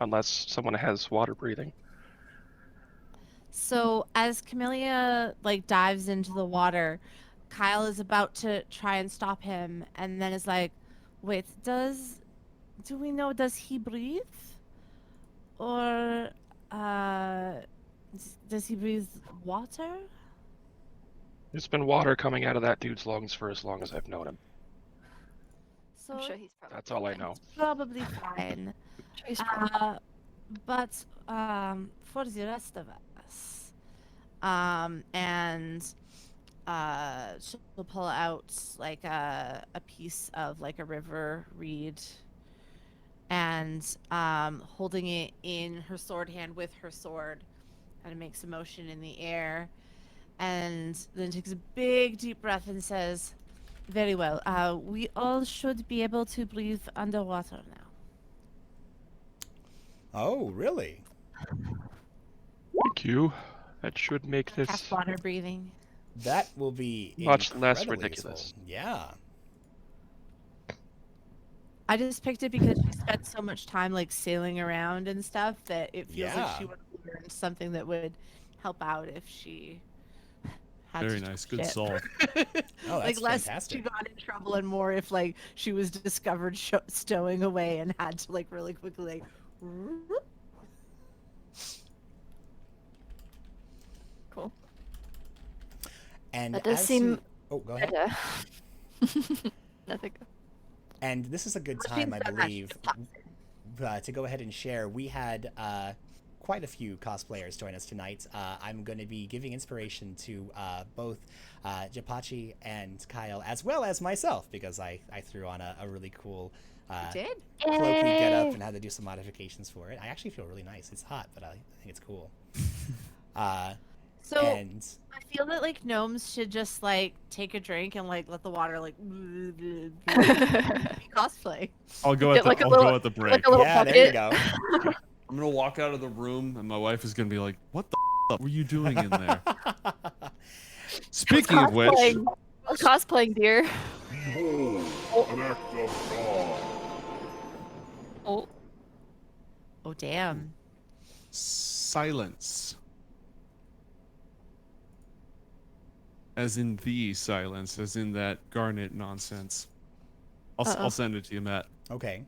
Unless someone has water breathing. So as Camellia like dives into the water, Kyle is about to try and stop him, and then is like, "Wait, do we know, does he breathe, or does he breathe water?" There's been water coming out of that dude's lungs for as long as I've known him. So I'm sure he's probably That's all I know. probably fine. Sure he's probably But for the rest of us, and she'll pull out like a piece of like a river reed, and holding it in her sword hand with her sword, kind of makes a motion in the air, and then takes a big deep breath and says, Very well. We all should be able to breathe underwater now. Oh, really? Thank you. That should make Half this water breathing. That will be much less incredibly ridiculous. useful. Yeah. I just picked it because she spent so much time like sailing around and stuff that it feels like she Yeah. would have learned something that would help out if she had Very to nice. do Good shit. solve. Oh, Like that's less fantastic. she got in trouble and more if like she was discovered stowing away and had to like really quickly like whoop. Cool. And That does as seem. you... Oh, go ahead. Nothing. And this is a good Well, time, I she's done that. She believe, just pops in. to go ahead and share. We had quite a few cosplayers join us tonight. I'm going to be giving inspiration to both Gepachi and Kyle, as well as myself, because I threw on a really cool Did? cloaky get up Yay! and had to do some modifications for it. I actually feel really nice. It's hot, but I think it's cool. So And I feel that like gnomes should just like take a drink and like let the water like be cosplay. I'll go Get at the, like a I'll little- go at the break. like a little yeah, there you bucket. go. I'm gonna walk out of the room, and my wife is gonna be like, "What the f- were you doing in there?" Speaking of which, Cosplaying, dear. Behold, an act of God. Oh, Oh damn. silence. As in the silence, as in that Garnet nonsense. Uh-oh. I'll send it to you, Matt. Okay.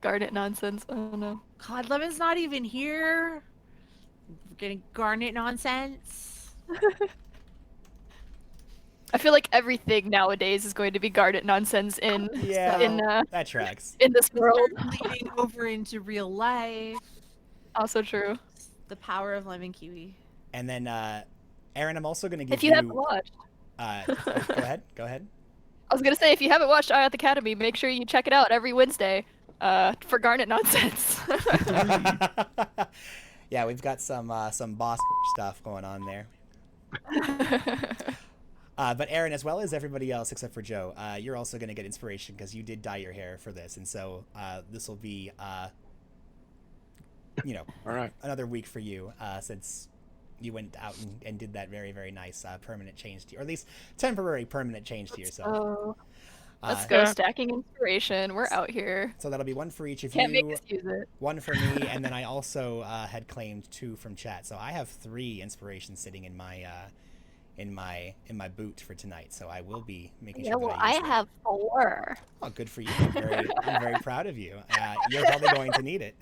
garnet nonsense. Oh no. God, Lemon's not even here. We're getting garnet nonsense. I feel like everything nowadays is going to be garnet nonsense in Yeah, that tracks. in this world. Bleeding over into real life. Also true. The power of lemon kiwi. And then, Aaron, I'm also going to give If you haven't watched, go ahead. Go ahead. I was gonna say if you haven't watched Eye at the Academy, make sure you check it out every Wednesday for garnet nonsense. Yeah, we've got some boss stuff going on there. But Aaron, as well as everybody else except for Joe, you're also going to get inspiration because you did dye your hair for this, and so this will be, All right. another week for you since you went out and did that very, very nice permanent change to, or at least temporary permanent change to yourself. Oh, let's Uh, go Yeah. stacking inspiration. We're out here. So that'll be one for each of Can't make you, us use it. one for me, and then I also had claimed 2 from chat. So I have 3 inspirations sitting in my boot for tonight. So I will be making Yeah, sure well, that I I use them. have 4. Oh, good for you. I'm very proud of you. You're probably going to need it.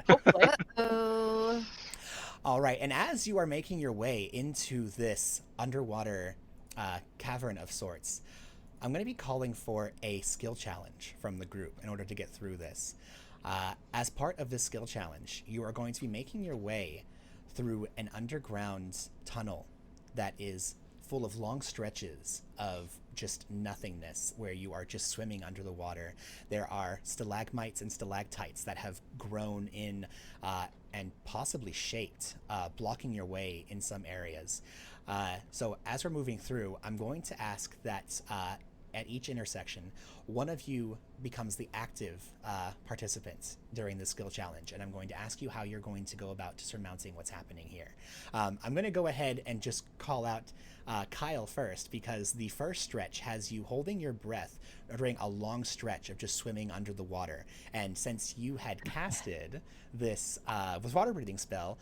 Hopefully. Oh. All right, and as you are making your way into this underwater cavern of sorts, I'm going to be calling for a skill challenge from the group in order to get through this. As part of this skill challenge, you are going to be making your way through an underground tunnel that is full of long stretches of just nothingness where you are just swimming under the water. There are stalagmites and stalactites that have grown in and possibly shaped, blocking your way in some areas. So as we're moving through, I'm going to ask that at each intersection, one of you becomes the active participant during the skill challenge, and I'm going to ask you how you're going to go about surmounting what's happening here. I'm going to go ahead and just call out Kyle first, because the first stretch has you holding your breath during a long stretch of just swimming under the water. And since you had casted this water breathing spell,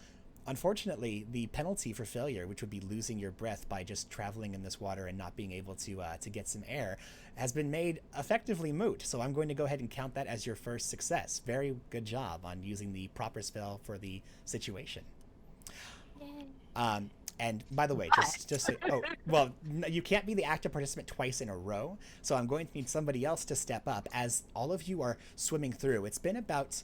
unfortunately, the penalty for failure, which would be losing your breath by just traveling in this water and not being able to get some air, has been made effectively moot. So I'm going to go ahead and count that as your first success. Very good job on using the proper spell for the situation. And by the way, you can't be the active participant twice in a row. So I'm going to need somebody else to step up as all of you are swimming through. It's been about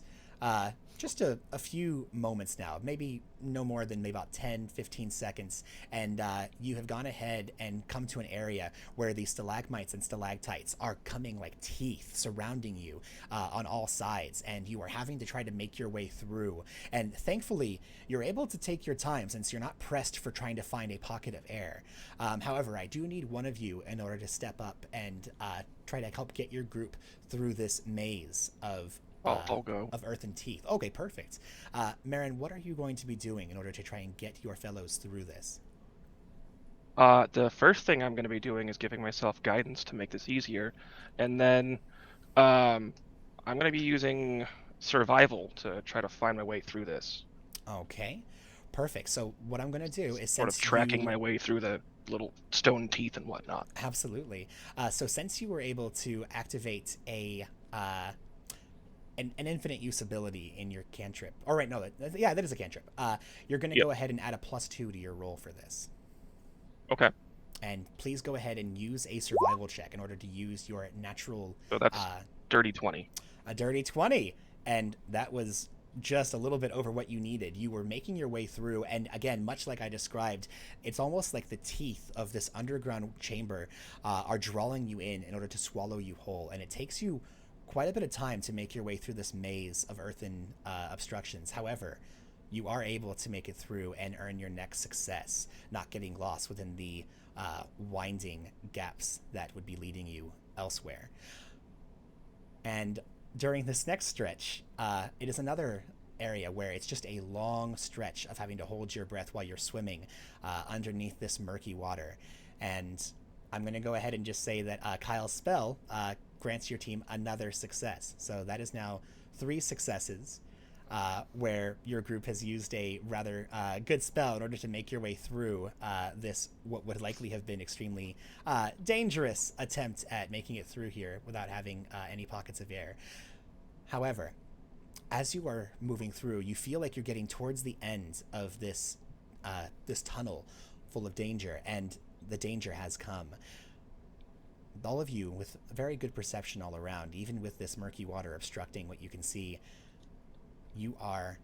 just a few moments now, maybe no more than maybe about 10, 15 seconds, and you have gone ahead and come to an area where the stalagmites and stalactites are coming like teeth surrounding you on all sides, and you are having to try to make your way through. And thankfully, you're able to take your time since you're not pressed for trying to find a pocket of air. However, I do need one of you in order to step up and try to help get your group through this maze of I'll go. of earth and teeth. Okay, perfect. Marin, what are you going to be doing in order to try and get your fellows through this? The first thing I'm going to be doing is giving myself guidance to make this easier, and then I'm going to be using survival to try to find my way through this. Okay, perfect. So what I'm going to do is Sort of tracking my way through the little stone teeth and whatnot. Absolutely. So since you were able to activate an infinite use ability in your cantrip. All right, no, that is a cantrip. You're going to go ahead and add a +2 to your roll for this. Okay. And please go ahead and use a survival check in order to use your natural... So that's dirty 20. A dirty 20. And that was just a little bit over what you needed. You were making your way through, and again, much like I described, it's almost like the teeth of this underground chamber are drawing you in order to swallow you whole. And it takes you quite a bit of time to make your way through this maze of earthen obstructions. However, you are able to make it through and earn your next success, not getting lost within the winding gaps that would be leading you elsewhere. And during this next stretch, it is another area where it's just a long stretch of having to hold your breath while you're swimming underneath this murky water. And I'm going to go ahead and just say that Kyle's spell grants your team another success. So that is now 3 successes where your group has used a rather good spell in order to make your way through this, what would likely have been extremely dangerous attempt at making it through here without having any pockets of air. However, as you are moving through, you feel like you're getting towards the end of this tunnel full of danger, and the danger has come. All of you with very good perception all around, even with this murky water obstructing what you can see, you are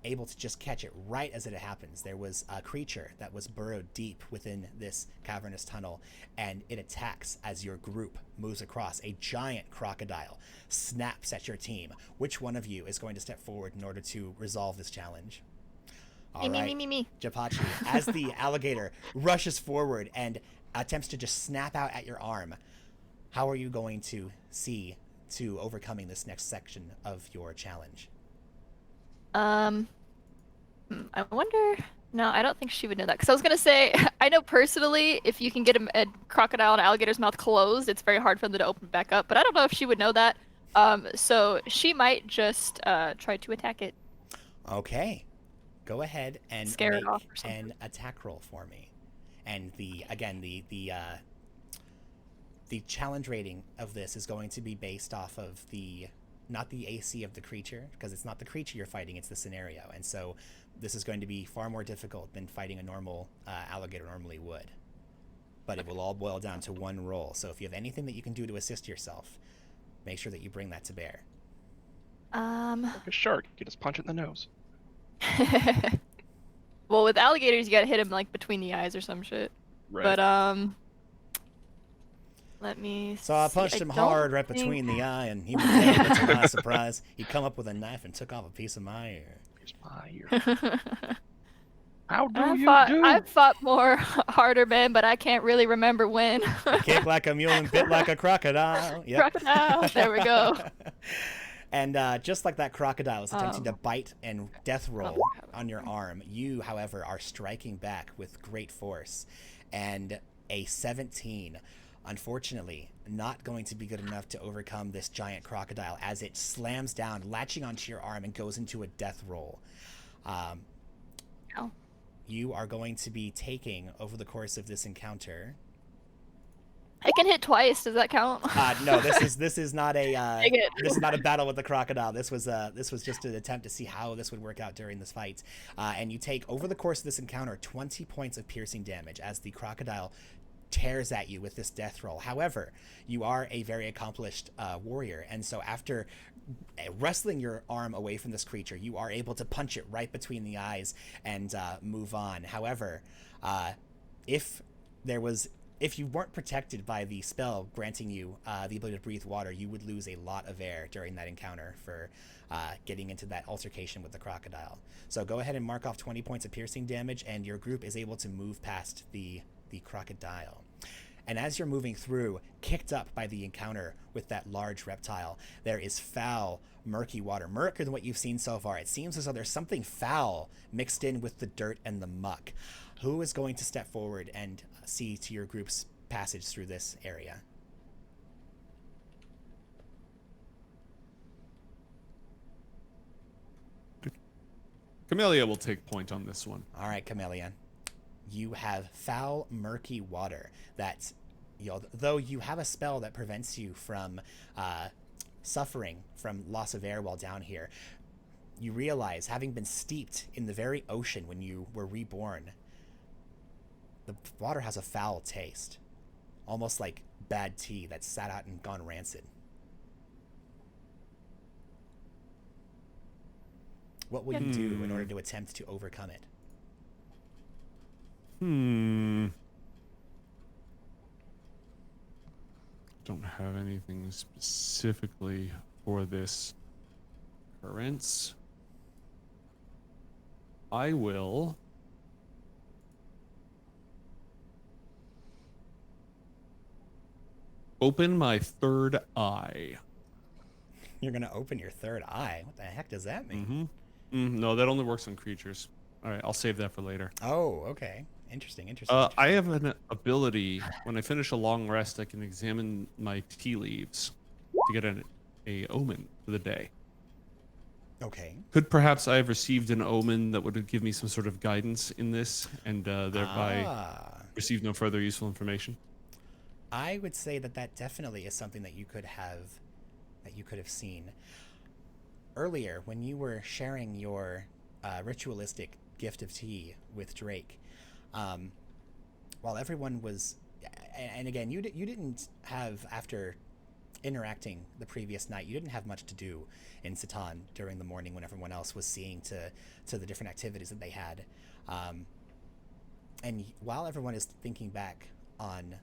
able to just catch it right as it happens. There was a creature that was burrowed deep within this cavernous tunnel, and it attacks as your group moves across. A giant crocodile snaps at your team. Which one of you is going to step forward in order to resolve this challenge? All right, Me. Gepachi, as the alligator rushes forward and attempts to just snap out at your arm, how are you going to see to overcoming this next section of your challenge? I wonder... No, I don't think she would know that. Because I was going to say, I know personally, if you can get a crocodile and alligator's mouth closed, it's very hard for them to open back up. But I don't know if she would know that. So she might just try to attack it. Okay. Go ahead and Scare it make off or something. an attack roll for me. And the challenge rating of this is going to be based off of not the AC of the creature, because it's not the creature you're fighting, it's the scenario. And so this is going to be far more difficult than fighting a normal alligator normally would. But it will all boil down to one roll. So if you have anything that you can do to assist yourself, make sure that you bring that to bear. Like a shark, you just punch it in the nose. Well, with alligators, you gotta hit him like between the eyes or some shit. Right. But let me. So I punched him hard right between the eye, and he was dead, but to my surprise, he come up with a knife and took off a piece of my ear. Here's my ear. How do you do? I've fought more harder men, but I can't really remember when. Kicked like a mule and bit like a crocodile. Yep. Crocodile. There we go. And just like that crocodile was attempting to bite and death roll on your arm, you, however, are striking back with great force. And a 17, unfortunately, not going to be good enough to overcome this giant crocodile as it slams down, latching onto your arm and goes into a death roll. You are going to be taking, over the course of this encounter... I can hit twice. Does that count? No, this is not a this is not a battle with the crocodile. This was just an attempt to see how this would work out during this fight. And you take, over the course of this encounter, 20 points of piercing damage as the crocodile tears at you with this death roll. However, you are a very accomplished warrior, and so after wrestling your arm away from this creature, you are able to punch it right between the eyes and move on. However, if you weren't protected by the spell granting you the ability to breathe water, you would lose a lot of air during that encounter for getting into that altercation with the crocodile. So go ahead and mark off 20 points of piercing damage, and your group is able to move past the crocodile. And as you're moving through, kicked up by the encounter with that large reptile, there is foul, murky water, murkier than what you've seen so far. It seems as though there's something foul mixed in with the dirt and the muck. Who is going to step forward and see to your group's passage through this area? Camellia will take point on this one. All right, Camellia. You have foul, murky water that, though you have a spell that prevents you from suffering from loss of air while down here, you realize, having been steeped in the very ocean when you were reborn, the water has a foul taste, almost like bad tea that's sat out and gone rancid. What will you do in order to attempt to overcome it? Don't have anything specifically for this occurrence. I will open my third eye. You're going to open your third eye? What the heck does that mean? No, that only works on creatures. All right, I'll save that for later. Oh, okay. Interesting. I have an ability. When I finish a long rest, I can examine my tea leaves to get a omen for the day. Okay. Could perhaps I have received an omen that would give me some sort of guidance in this, and thereby receive no further useful information? I would say that definitely is something that you could have seen earlier when you were sharing your ritualistic gift of tea with Drake. While everyone was, and again, you didn't have, after interacting the previous night, you didn't have much to do in Satan during the morning when everyone else was seeing to the different activities that they had. And while everyone is thinking back on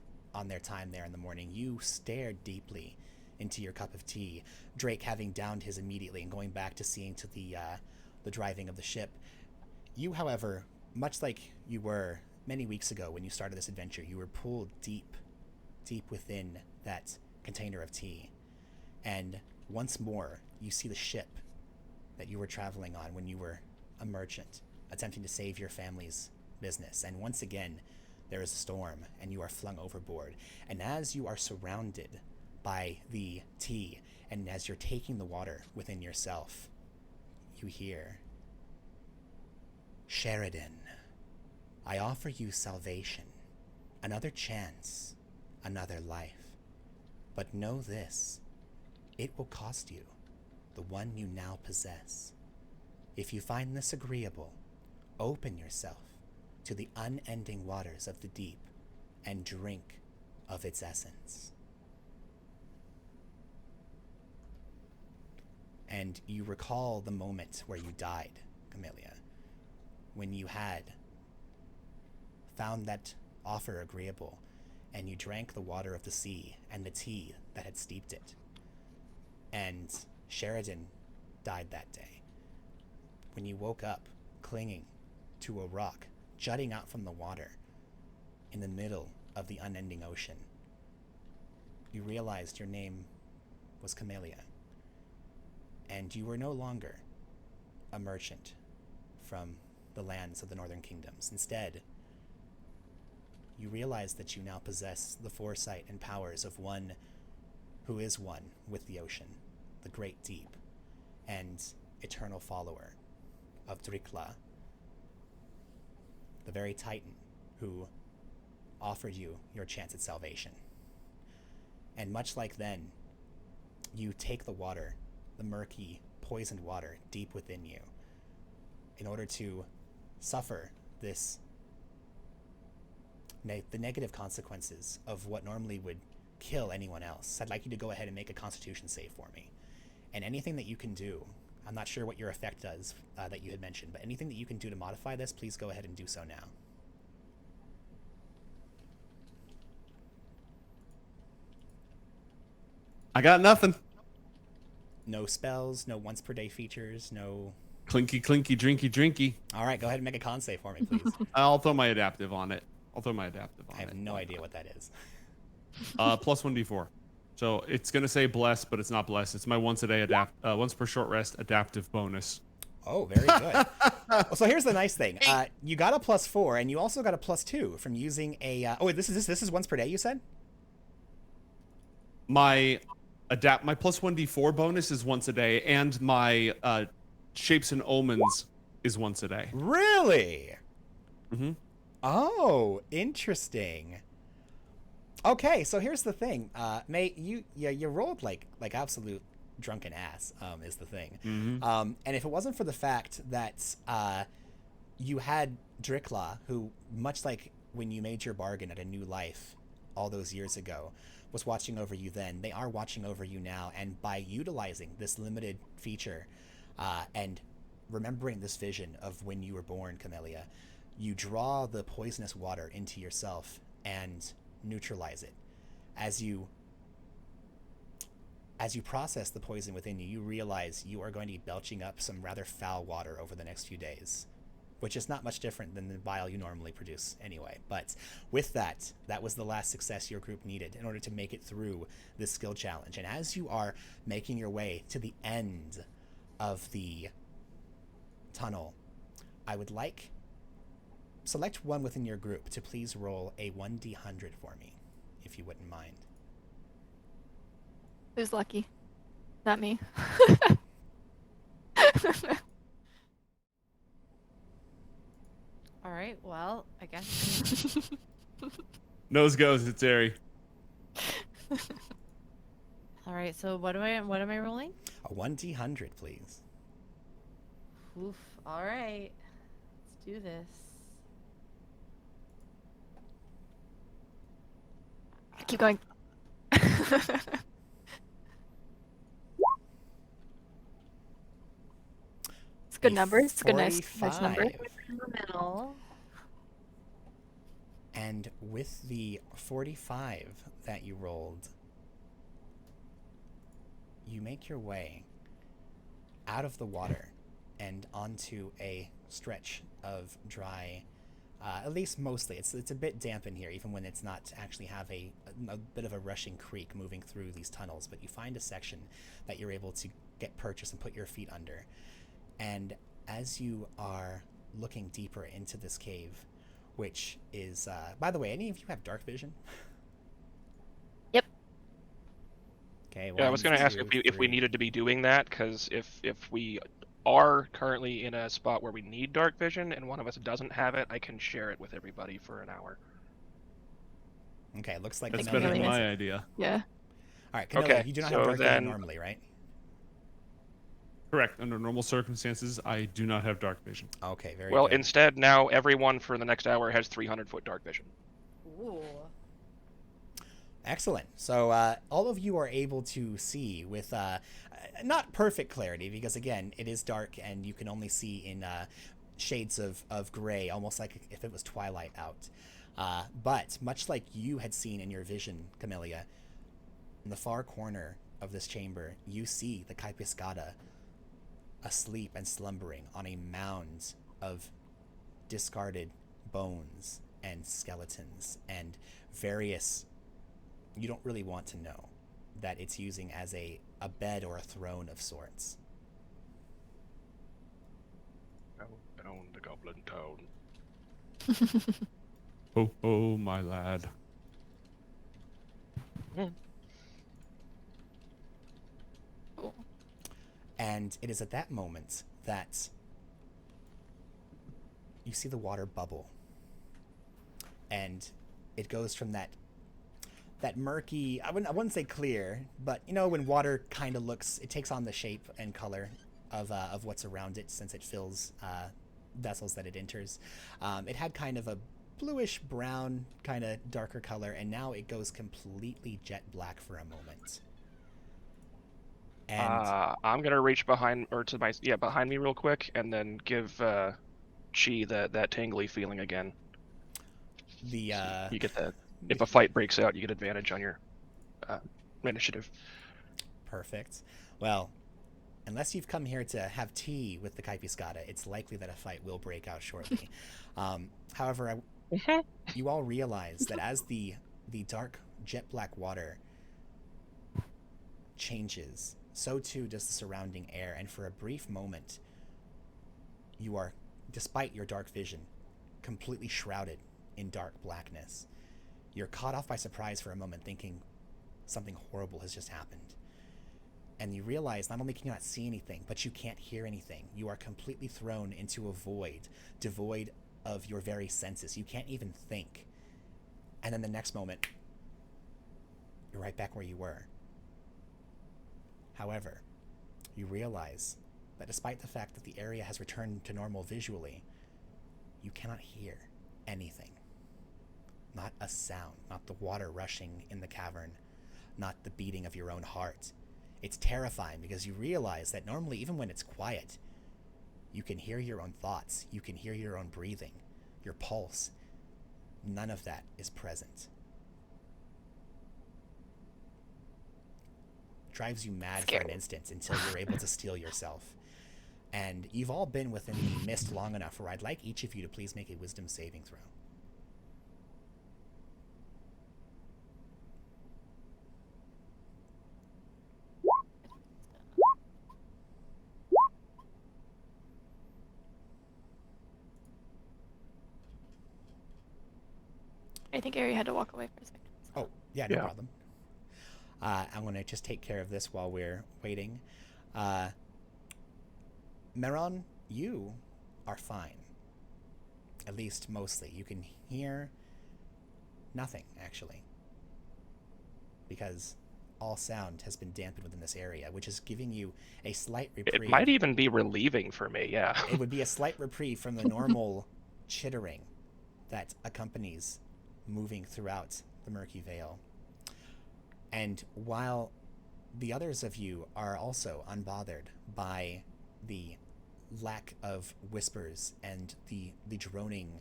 their time there in the morning, you stared deeply into your cup of tea, Drake having downed his immediately and going back to seeing to the driving of the ship. You, however, much like you were many weeks ago when you started this adventure, you were pulled deep within that container of tea. And once more, you see the ship that you were traveling on when you were a merchant, attempting to save your family's business. And once again, there is a storm, and you are flung overboard. And as you are surrounded by the tea, and as you're taking the water within yourself, you hear, "Sheridan, I offer you salvation, another chance, another life. But know this, it will cost you the one you now possess. If you find this agreeable, open yourself to the unending waters of the deep and drink of its essence." And you recall the moment where you died, Camellia, when you had found that offer agreeable, and you drank the water of the sea and the tea that had steeped it. And Sheridan died that day. When you woke up, clinging to a rock, jutting out from the water, in the middle of the unending ocean, you realized your name was Camellia. And you were no longer a merchant from the lands of the Northern Kingdoms. Instead, you realize that you now possess the foresight and powers of one who is one with the ocean, the great deep, and eternal follower of Drikla, the very titan who offered you your chance at salvation. And much like then, you take the water, the murky, poisoned water deep within you, in order to suffer this the negative consequences of what normally would kill anyone else, I'd like you to go ahead and make a Constitution save for me. And anything that you can do, I'm not sure what your effect does that you had mentioned, but anything that you can do to modify this, please go ahead and do so now. I got nothing. No spells, no once per day features, no... Clinky, clinky, drinky, drinky. All right, go ahead and make a con save for me, please. I'll throw my adaptive on it. I have no idea what that is. Plus 1d4. So it's gonna say bless, but it's not bless. It's my once per short rest adaptive bonus. Oh, very good. Well, so here's the nice thing. You got a +4, and you also got a +2 from using a... oh, wait, this is once per day, you said? My plus 1d4 bonus is once a day, and my shapes and omens is once a day. Really? Mm-hmm. Oh, interesting. Okay, so here's the thing. May, you rolled like absolute drunken ass, is the thing. Mm-hmm. And if it wasn't for the fact that you had Dricklaw, who, much like when you made your bargain at a new life all those years ago, was watching over you then, they are watching over you now. And by utilizing this limited feature and remembering this vision of when you were born, Camellia, you draw the poisonous water into yourself and neutralize it. As you process the poison within you, you realize you are going to be belching up some rather foul water over the next few days, which is not much different than the bile you normally produce anyway. But with that was the last success your group needed in order to make it through this skill challenge. And as you are making your way to the end of the tunnel, I would like select one within your group to please roll a 1d100 for me, if you wouldn't mind. Who's lucky? Not me. All right. Well, I guess. Nose goes. It's Ari. All right. So what am I rolling? A 1d100, please. Oof. All right. Let's do this. Keep going. It's a good number. It's a good, nice number. 45. In the middle. And with the 45 that you rolled, you make your way out of the water and onto a stretch of dry, at least mostly. It's a bit damp in here, even when it's not actually have a bit of a rushing creek moving through these tunnels. But you find a section that you're able to get purchased and put your feet under. And as you are looking deeper into this cave, which is, by the way, any of you have dark vision? Yep. Okay. Yeah, I was going to ask if we needed to be doing that, because if we are currently in a spot where we need dark vision and one of us doesn't have it, I can share it with everybody for an hour. Okay, looks like That's Camellia better than has my it. idea. Yeah. All right, Camellia, Okay, you do not so have dark vision then- normally, right? Correct. Under normal circumstances, I do not have dark vision. Okay, very Well, good. instead, now everyone for the next hour has 300-foot dark vision. Ooh. Excellent. So all of you are able to see with not perfect clarity, because again, it is dark and you can only see in shades of gray, almost like if it was twilight out. But much like you had seen in your vision, Camellia, in the far corner of this chamber, you see the Caipiscada asleep and slumbering on a mound of discarded bones and skeletons and various... You don't really want to know that it's using as a bed or a throne of sorts. Down the goblin town. Oh, oh, my lad. And it is at that moment that you see the water bubble. And it goes from that murky, I wouldn't say clear, but you know when water kind of looks, it takes on the shape and color of what's around it since it fills vessels that it enters. It had kind of a bluish brown, kind of darker color, and now it goes completely jet black for a moment. And I'm gonna reach behind behind me real quick, and then give Chi that tingly feeling again. the You get that. If a fight breaks out, you get advantage on your initiative. perfect. Well, unless you've come here to have tea with the Caipiscada, it's likely that a fight will break out shortly. However, you all realize that as the dark jet black water changes, so too does the surrounding air, and for a brief moment, you are, despite your dark vision, completely shrouded in dark blackness. You're caught off by surprise for a moment, thinking something horrible has just happened. And you realize not only can you not see anything, but you can't hear anything. You are completely thrown into a void, devoid of your very senses. You can't even think. And then the next moment, you're right back where you were. However, you realize that despite the fact that the area has returned to normal visually, you cannot hear anything. Not a sound, not the water rushing in the cavern, not the beating of your own heart. It's terrifying because you realize that normally, even when it's quiet, you can hear your own thoughts, you can hear your own breathing, your pulse. None of that is present. Drives you mad for an instant until you're able to steel yourself. And you've all been within the mist long enough where I'd like each of you to please make a wisdom saving throw. I think Ari had to walk away for a second. Oh, yeah, no Yeah. problem. I'm going to just take care of this while we're waiting. Meron, you are fine. At least mostly. You can hear nothing, actually. Because all sound has been dampened within this area, which is giving you a slight reprieve. It might even be relieving for me, yeah. It would be a slight reprieve from the normal chittering that accompanies moving throughout the murky veil. And while the others of you are also unbothered by the lack of whispers and the droning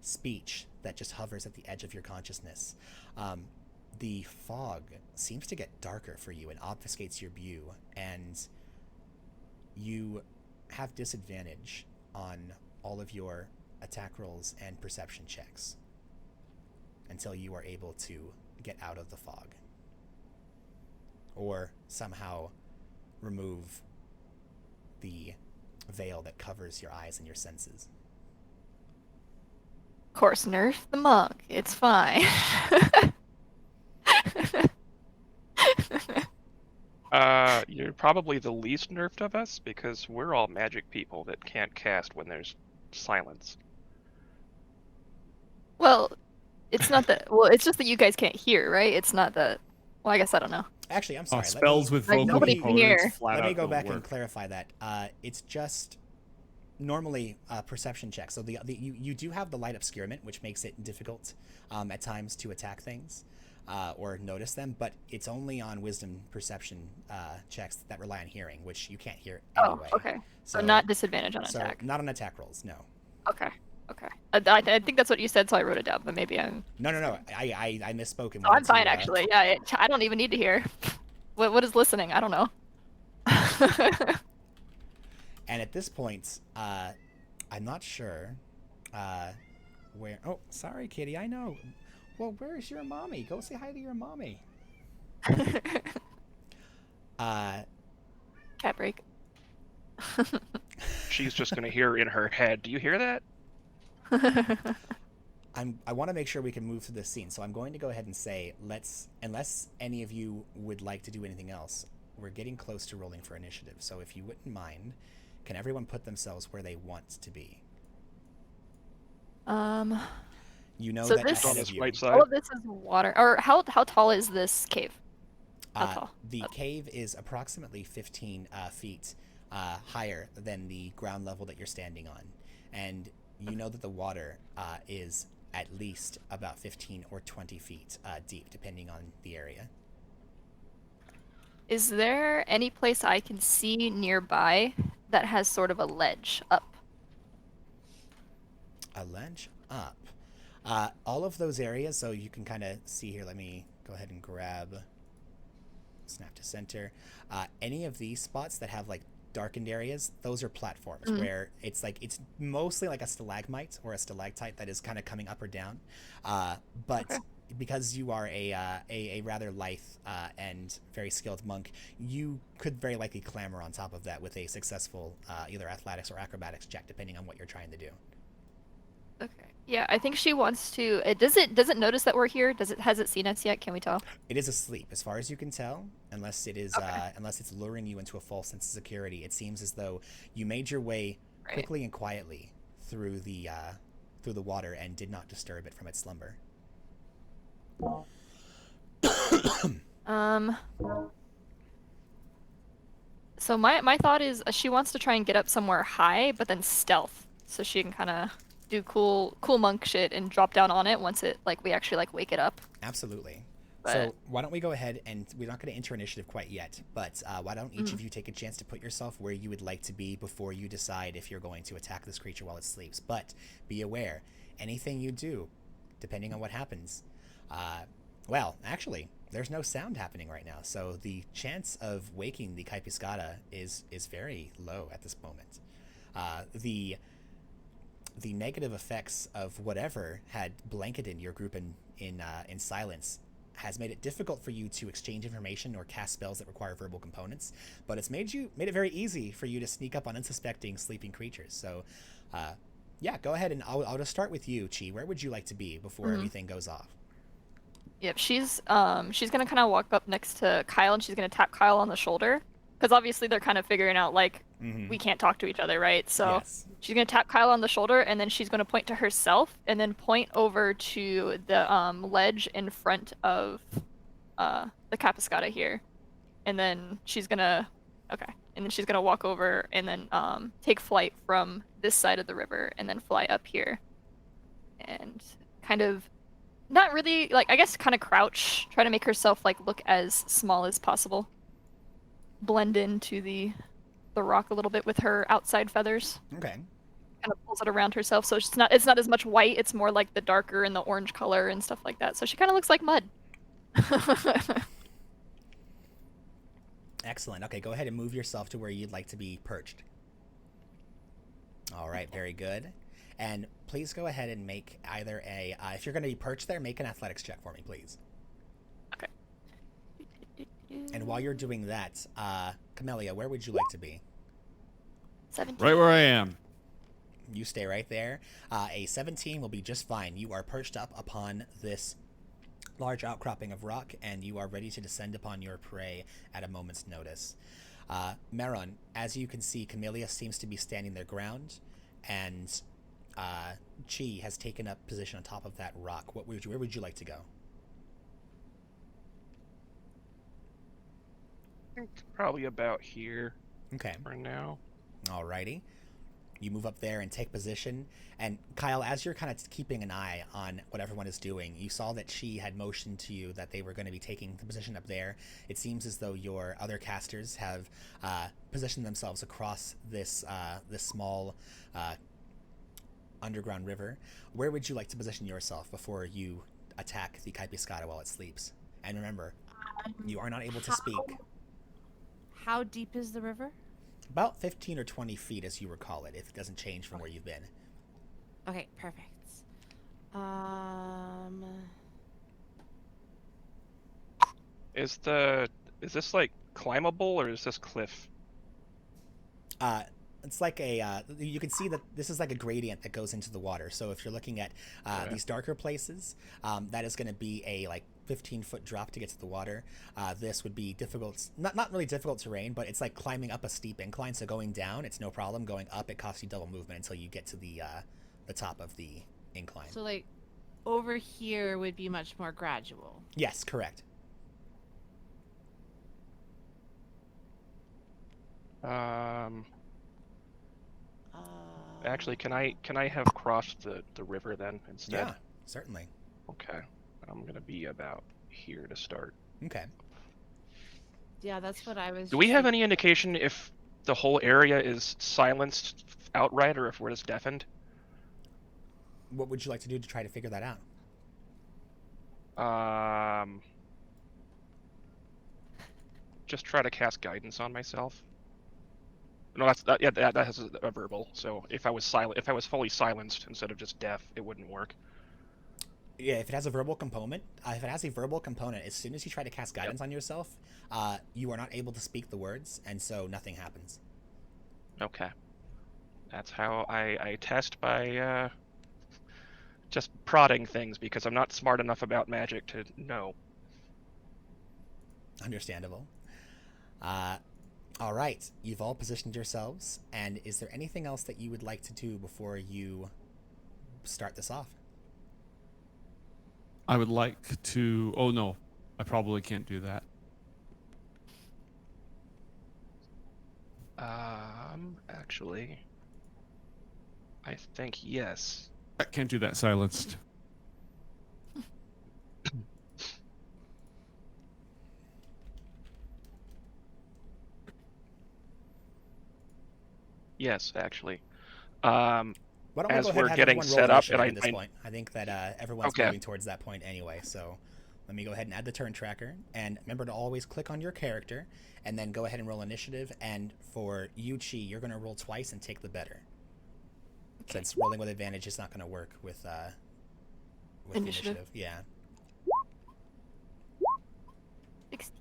speech that just hovers at the edge of your consciousness, the fog seems to get darker for you and obfuscates your view, and you have disadvantage on all of your attack rolls and perception checks until you are able to get out of the fog or somehow remove the veil that covers your eyes and your senses. Of course, nerf the monk. It's fine. You're probably the least nerfed of us because we're all magic people that can't cast when there's silence. Well, it's not that. Well, it's just that you guys can't hear, right? It's not that. Well, I guess I don't know. Actually, I'm sorry. Spells with Like, vocal nobody can components hear. flat Let me out go don't back work. and clarify that. It's just normally perception checks. So you do have the light obscurement, which makes it difficult at times to attack things or notice them, but it's only on wisdom perception checks that rely on hearing, which you can't hear anyway. Oh, okay. So not disadvantage on So attack. not on attack rolls, no. Okay. Okay. I think that's what you said, so I wrote it down. But maybe I'm. No. I misspoke. And Oh, I'm wanted to, fine actually. Yeah. I don't even need to hear. What is listening? I don't know. And at this point, I'm not sure where. Oh, sorry, Kitty. I know. Well, where is your mommy? Go say hi to your mommy. Cat break. She's just gonna hear in her head, do you hear that? I want to make sure we can move through this scene, so I'm going to go ahead and say, unless any of you would like to do anything else, we're getting close to rolling for initiative. So if you wouldn't mind, can everyone put themselves where they want to be? You know So that this- On ahead of this you, right side? All of this is water. Or how tall is this cave? How tall? the cave is approximately 15 feet higher than the ground level that you're standing on, and you know that the water is at least about 15 or 20 feet deep, depending on the area. Is there any place I can see nearby that has sort of a ledge up? A ledge up. All of those areas, so you can kind of see here. Let me go ahead and grab, snap to center. Any of these spots that have like darkened areas, those are platforms where it's mostly like a stalagmite or a stalactite that is kind of coming up or down. But Okay. because you are a rather lithe and very skilled monk, you could very likely clamber on top of that with a successful either athletics or acrobatics check, depending on what you're trying to do. Okay. Yeah, I think she wants to. Does it notice that we're here? Has it seen us yet? Can we tell? It is asleep, as far as you can tell, unless it is unless it's luring you into a false sense of security. It seems as though you made your way Right. quickly and quietly through the water and did not disturb it from its slumber. So my thought is she wants to try and get up somewhere high, but then stealth, so she can kind of do cool monk shit and drop down on it once we actually wake it up. Absolutely. But- So why don't we go ahead, and we're not going to enter initiative quite yet, but why don't each of you take a chance to put yourself where you would like to be before you decide if you're going to attack this creature while it sleeps. But be aware, anything you do, depending on what happens, well, actually, there's no sound happening right now, so the chance of waking the Caipiscada is very low at this moment. The negative effects of whatever had blanketed your group in silence has made it difficult for you to exchange information or cast spells that require verbal components, but it's made it very easy for you to sneak up on unsuspecting sleeping creatures. So, yeah, go ahead, and I'll just start with you, Chi. Where would you like to be before everything goes off? Yep, she's gonna kind of walk up next to Kyle and she's gonna tap Kyle on the shoulder, because obviously they're kind of figuring out we can't talk to each other, right? So Yes. she's gonna tap Kyle on the shoulder and then she's gonna point to herself and then point over to the ledge in front of the Caipiscada here, and then she's gonna walk over and then take flight from this side of the river and then fly up here and kind of. Not really, I guess kind of crouch, try to make herself, look as small as possible. Blend into the rock a little bit with her outside feathers. Okay. Kind of pulls it around herself, so it's not as much white, it's more like the darker and the orange color and stuff like that. So she kind of looks like mud. Excellent. Okay, go ahead and move yourself to where you'd like to be perched. All right, very good. And please go ahead and make either if you're going to be perched there, make an athletics check for me, please. Okay. And while you're doing that, Camellia, where would you like to be? 17. Right where I am. You stay right there. A 17 will be just fine. You are perched up upon this large outcropping of rock, and you are ready to descend upon your prey at a moment's notice. Meron, as you can see, Camellia seems to be standing their ground, and Chi has taken up position on top of that rock. Where would you like to go? I think probably about here Okay. for now. Alrighty. You move up there and take position. And Kyle, as you're kind of keeping an eye on what everyone is doing, you saw that she had motioned to you that they were going to be taking the position up there. It seems as though your other casters have positioned themselves across this small underground river. Where would you like to position yourself before you attack the Caipiscada while it sleeps? And remember, you are not able to speak. How deep is the river? About 15 or 20 feet, as you recall it, if it doesn't change from where you've been. Okay, perfect. Is this climbable or is this cliff? It's like you can see that this is like a gradient that goes into the water. So if you're looking at these darker places, that is going to be a 15-foot drop to get to the water. This would be difficult, not really difficult terrain, but it's like climbing up a steep incline. So going down, it's no problem. Going up, it costs you double movement until you get to the top of the incline. So over here would be much more gradual. Yes, correct. Actually, can I have crossed the river then instead? Yeah. Certainly. Okay. I'm gonna be about here to start. Okay. Yeah, that's what I was. Do we just have thinking. any indication if the whole area is silenced outright or if we're just deafened? What would you like to do to try to figure that out? Just try to cast guidance on myself. No, that has a verbal. So if I was fully silenced instead of just deaf, it wouldn't work. Yeah, if it has a verbal component, as soon as you try to cast guidance on yourself, you are not able to speak the words, and so nothing happens. Okay. That's how I test by just prodding things because I'm not smart enough about magic to know. Understandable. All right, you've all positioned yourselves, and is there anything else that you would like to do before you start this off? I would like to. Oh no, I probably can't do that. Actually, I think yes. I can't do that silenced. Yes, actually. Why don't we As go ahead we're and have getting everyone set roll up, and initiative at this point? I think that everyone's Okay. moving towards that point anyway, so let me go ahead and add the turn tracker. And remember to always click on your character, and then go ahead and roll initiative. And for you, Chi, you're going to roll twice and take the better. Since rolling with advantage is not going to work with Initiative. initiative. Yeah. 60.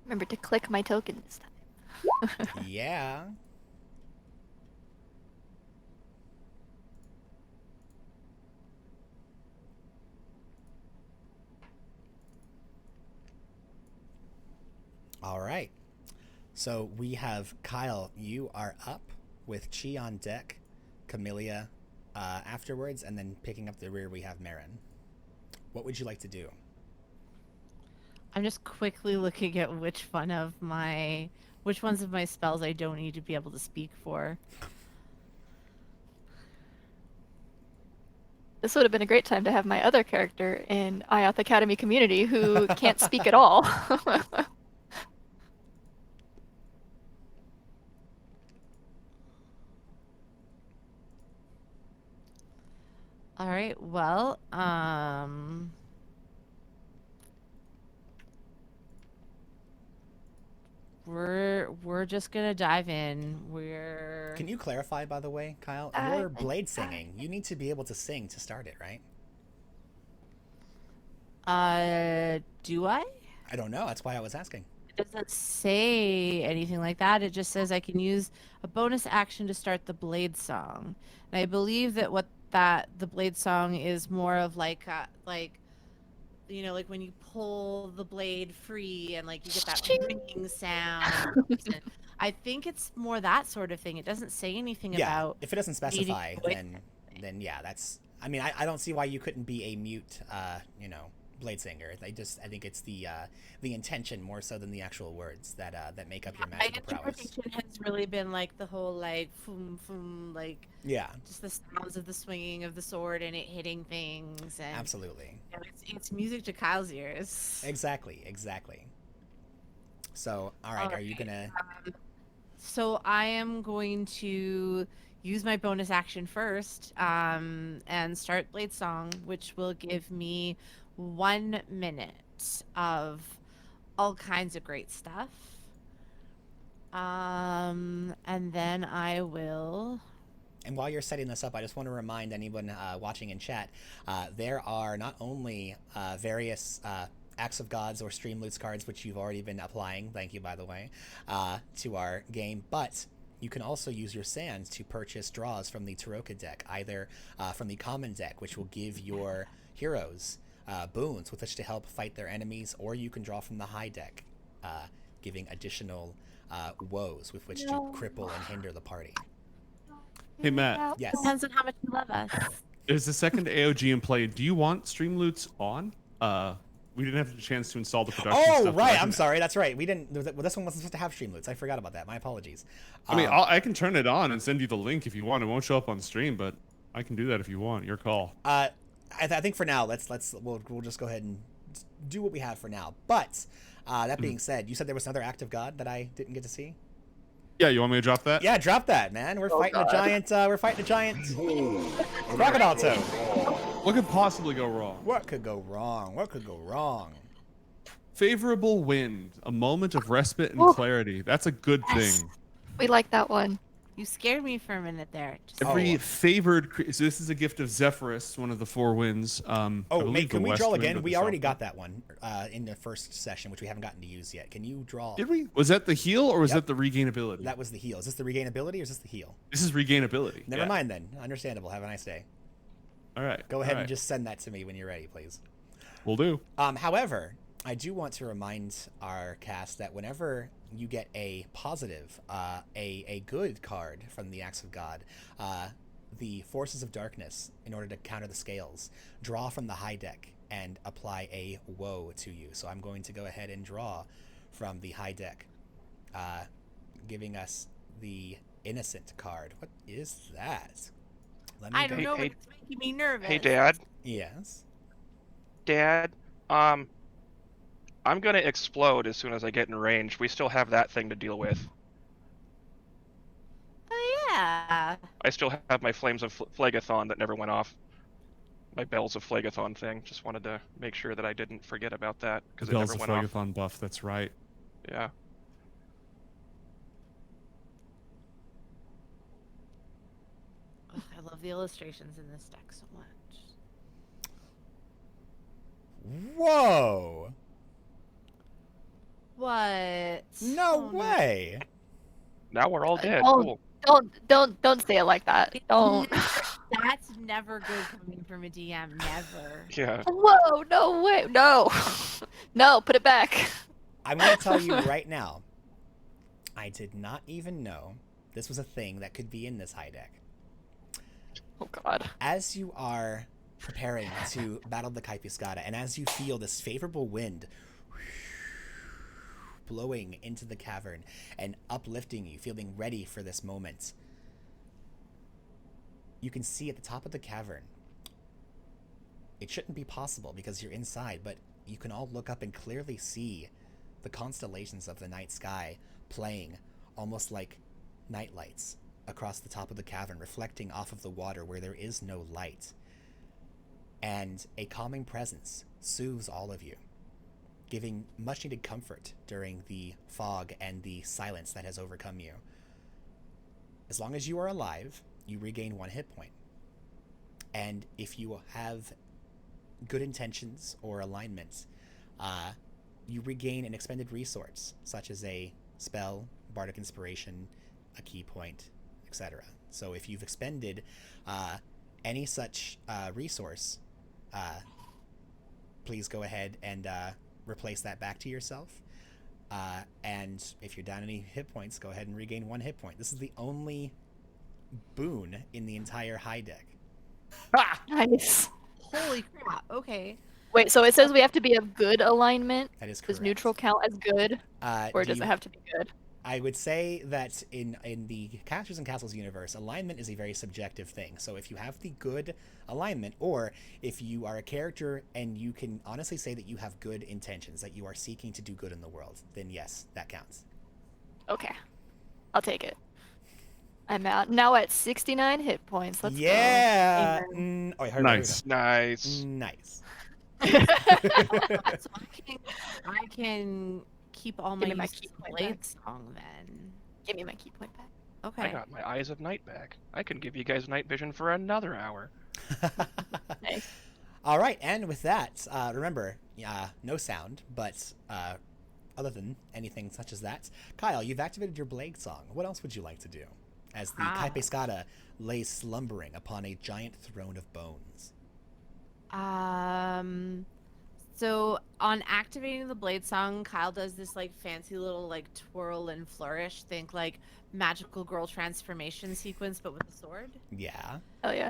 Remember to click my token this time. Yeah. All right. So we have Kyle, you are up with Chi on deck, Camellia afterwards, and then picking up the rear we have Marin. What would you like to do? I'm just quickly looking at which ones of my spells I don't need to be able to speak for. This would have been a great time to have my other character in Ioth Academy community who can't speak at all. All right. Well, we're just gonna dive in. Can you clarify, by the way, Kyle? You're blade singing. You need to be able to sing to start it, right? Do I? I don't know. That's why I was asking. It doesn't say anything like that. It just says I can use a bonus action to start the blade song. And I believe that the blade song is more of like you know, like when you pull the blade free and like you get that ringing sound. And I think it's more that sort of thing. It doesn't say anything about. If it doesn't specify, needing then yeah, that's. I mean, I don't see why you couldn't be a mute, blade singer. I think it's the intention more so than the actual words that make up your magical My prowess. interpretation has really been like the whole like foom foom, like Yeah, just the sounds of the swinging of the sword and it hitting things. And absolutely. you know, it's music to Kyle's ears. Exactly. So, all right, are you gonna? So I am going to use my bonus action first, and start Blade Song, which will give me 1 minute of all kinds of great stuff. And then I will. And while you're setting this up, I just want to remind anyone watching in chat, there are not only various Acts of Gods or Stream Loots cards, which you've already been applying, thank you by the way, to our game, but you can also use your sands to purchase draws from the Taroka deck, either from the common deck, which will give your heroes boons with which to help fight their enemies, or you can draw from the high deck, giving additional woes with which to cripple and hinder the party. Hey Matt, Yes. Depends on how much you love us. there's the second AOG in play. Do you want Streamloots on? we didn't have a chance to install the production Oh, stuff. but I right. can- I'm sorry. That's right. We didn't. Well, this one wasn't supposed to have Streamloots. I forgot about that. My apologies. I mean, I can turn it on and send you the link if you want. It won't show up on stream, but I can do that if you want. Your call. I think for now, we'll just go ahead and do what we have for now. But that being said, you said there was another act of God that I didn't get to see. Yeah, you want me to drop that? Yeah, drop that, man. We're fighting a giant. We're fighting a giant crocodile toad. What could possibly go wrong? What could go wrong? What could go wrong? Favorable wind, a moment of respite and Ooh. clarity. That's a good Yes. thing. We like that one. You scared me for a minute there. Just Every Oh. favored. So this is a gift of Zephyrus, one of the 4 winds. I Oh, believe mate, can the we west draw wind again? or We the already south got that one in the first session, which we haven't gotten to use yet. Can you draw? wind. Did we? Was that the heal or was Yep. that the regain ability? That was the heal. Is this the regain ability or is this the heal? This is regain ability. Never yeah. mind then. Understandable. Have a nice day. All right. Go ahead all and right. just send that to me when you're ready, please. We'll do. However, I do want to remind our cast that whenever you get a positive, a good card from the Axe of God, the Forces of Darkness, in order to counter the scales, draw from the high deck and apply a woe to you. So I'm going to go ahead and draw from the high deck, giving us the Innocent card. What is that? Let me I go- don't know, Hey, but it's making me nervous. Hey, Dad. Yes. Dad. I'm gonna explode as soon as I get in range. We still have that thing to deal with. Oh yeah. I still have my Flames of Phlegathon that never went off. My Bells of Phlegathon thing. Just wanted to make sure that I didn't forget about that because it Bells never of went off. Phlegathon buff. That's right. Yeah. Ugh, I love the illustrations in this deck so much. Whoa! What? No Oh, way! Now we're all dead. Oh. Cool. Don't say it like that. Don't. That's never good coming from a DM. Never. Yeah. Whoa! No way! No! No! Put it back. I'm going to tell you right now, I did not even know this was a thing that could be in this high deck. Oh God. As you are preparing to battle the Caipiscada, and as you feel this favorable wind blowing into the cavern and uplifting you, feeling ready for this moment, you can see at the top of the cavern, it shouldn't be possible because you're inside, but you can all look up and clearly see the constellations of the night sky playing almost like night lights across the top of the cavern, reflecting off of the water where there is no light. And a calming presence soothes all of you, giving much needed comfort during the fog and the silence that has overcome you. As long as you are alive, you regain 1 hit point. And if you have good intentions or alignments, you regain an expended resource, such as a spell, bardic inspiration, a key point, etc. So if you've expended any such resource, please go ahead and replace that back to yourself. And if you're down any hit points, go ahead and regain 1 hit point. This is the only boon in the entire high deck. Nice. Holy crap. Okay. Wait, so it says we have to be of good alignment. That is Does correct. neutral count as good, or Do does you- it have to be good? I would say that in the Casters and Castles universe, alignment is a very subjective thing. So if you have the good alignment, or if you are a character and you can honestly say that you have good intentions, that you are seeking to do good in the world, then yes, that counts. Okay, I'll take it. I'm out now at 69 hit points. Let's Yeah. go. Amen. Oh, I heard Nice. Nice. Nice. So I can keep all Give my me my use key of point blade back. song then. Give me my key point back. Okay. I got my Eyes of Night back. I can give you guys night vision for another hour. Nice. All right, and with that, remember, no sound, but other than anything such as that, Kyle, you've activated your blade song. What else would you like to do as the Caipiscada lays slumbering upon a giant throne of bones? So on activating the blade song, Kyle does this like fancy little like twirl and flourish. Think like magical girl transformation sequence, but with a sword. Yeah. Hell yeah.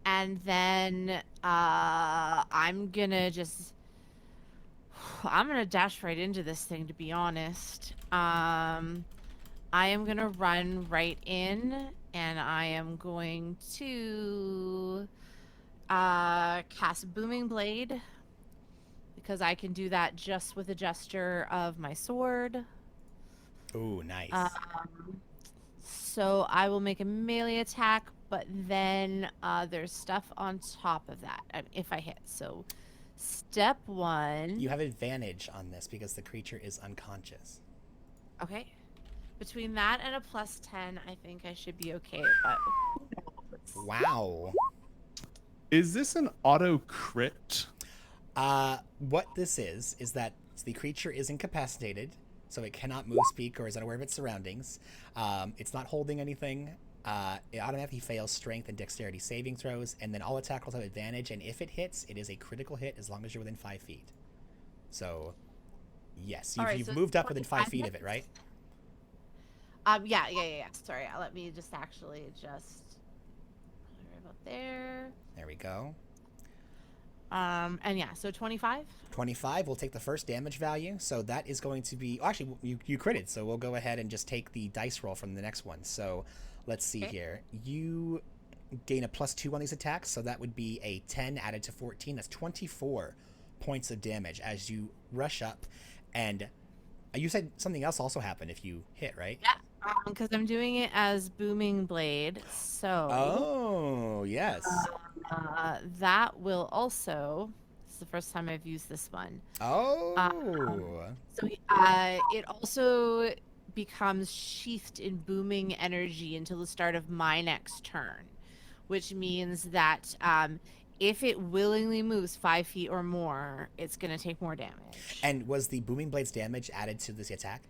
And then I'm gonna just I'm gonna dash right into this thing, to be honest. I am gonna run right in, and I am going to cast Booming Blade, because I can do that just with a gesture of my sword. Ooh, nice. So I will make a melee attack, but then there's stuff on top of that if I hit. So step 1. You have advantage on this because the creature is unconscious. Okay. Between that and a +10, I think I should be okay. But Wow. Is this an auto crit? What this is that the creature is incapacitated, so it cannot move, speak, or is unaware of its surroundings. It's not holding anything. It automatically fails strength and dexterity saving throws, and then all attack rolls have advantage, and if it hits, it is a critical hit as long as you're within 5 feet. So, yes, you've moved up within 5 feet of it, right? Yeah. Sorry, let me just actually adjust right about there. There we go. And yeah, so 25. 25 will take the first damage value, so that is going to be... Oh, actually, you critted, so we'll go ahead and just take the dice roll from the next one. So, let's see here. You gain a +2 on these attacks, so that would be a 10 added to 14. That's 24 points of damage as you rush up, and you said something else also happened if you hit, right? Yeah, because I'm doing it as Booming Blade, so... Oh, yes. That will also... This is the first time I've used this one. Oh. So it also becomes sheathed in booming energy until the start of my next turn, which means that if it willingly moves 5 feet or more, it's going to take more damage. And was the Booming Blade's damage added to this attack?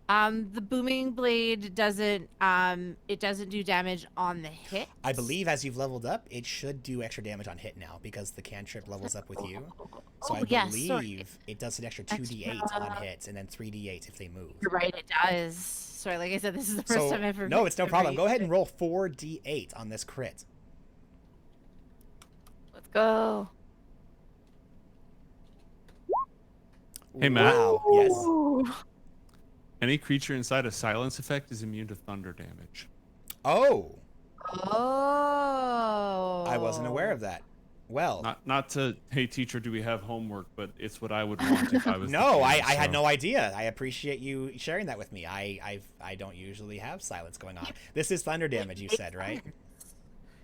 The Booming Blade doesn't do damage on the hit. I believe as you've leveled up, it should do extra damage on hit now because the cantrip levels up with you. So I believe it does an extra 2d8 on hits and then 3d8 if they move. You're right, it does. Sorry, like I said, this is the first time I've ever... No, it's no problem. Go ahead and roll 4d8 on this crit. Let's go. Hey, Matt. Wow, yes. Ooh. Any creature inside a silence effect is immune to thunder damage. Oh, Oh. I wasn't aware of that. Well, Not to, hey teacher, do we have homework? But it's what I would want if I was. the no, kid, I had so. no idea. I appreciate you sharing that with me. I don't usually have silence going on. This is thunder damage, you said, right?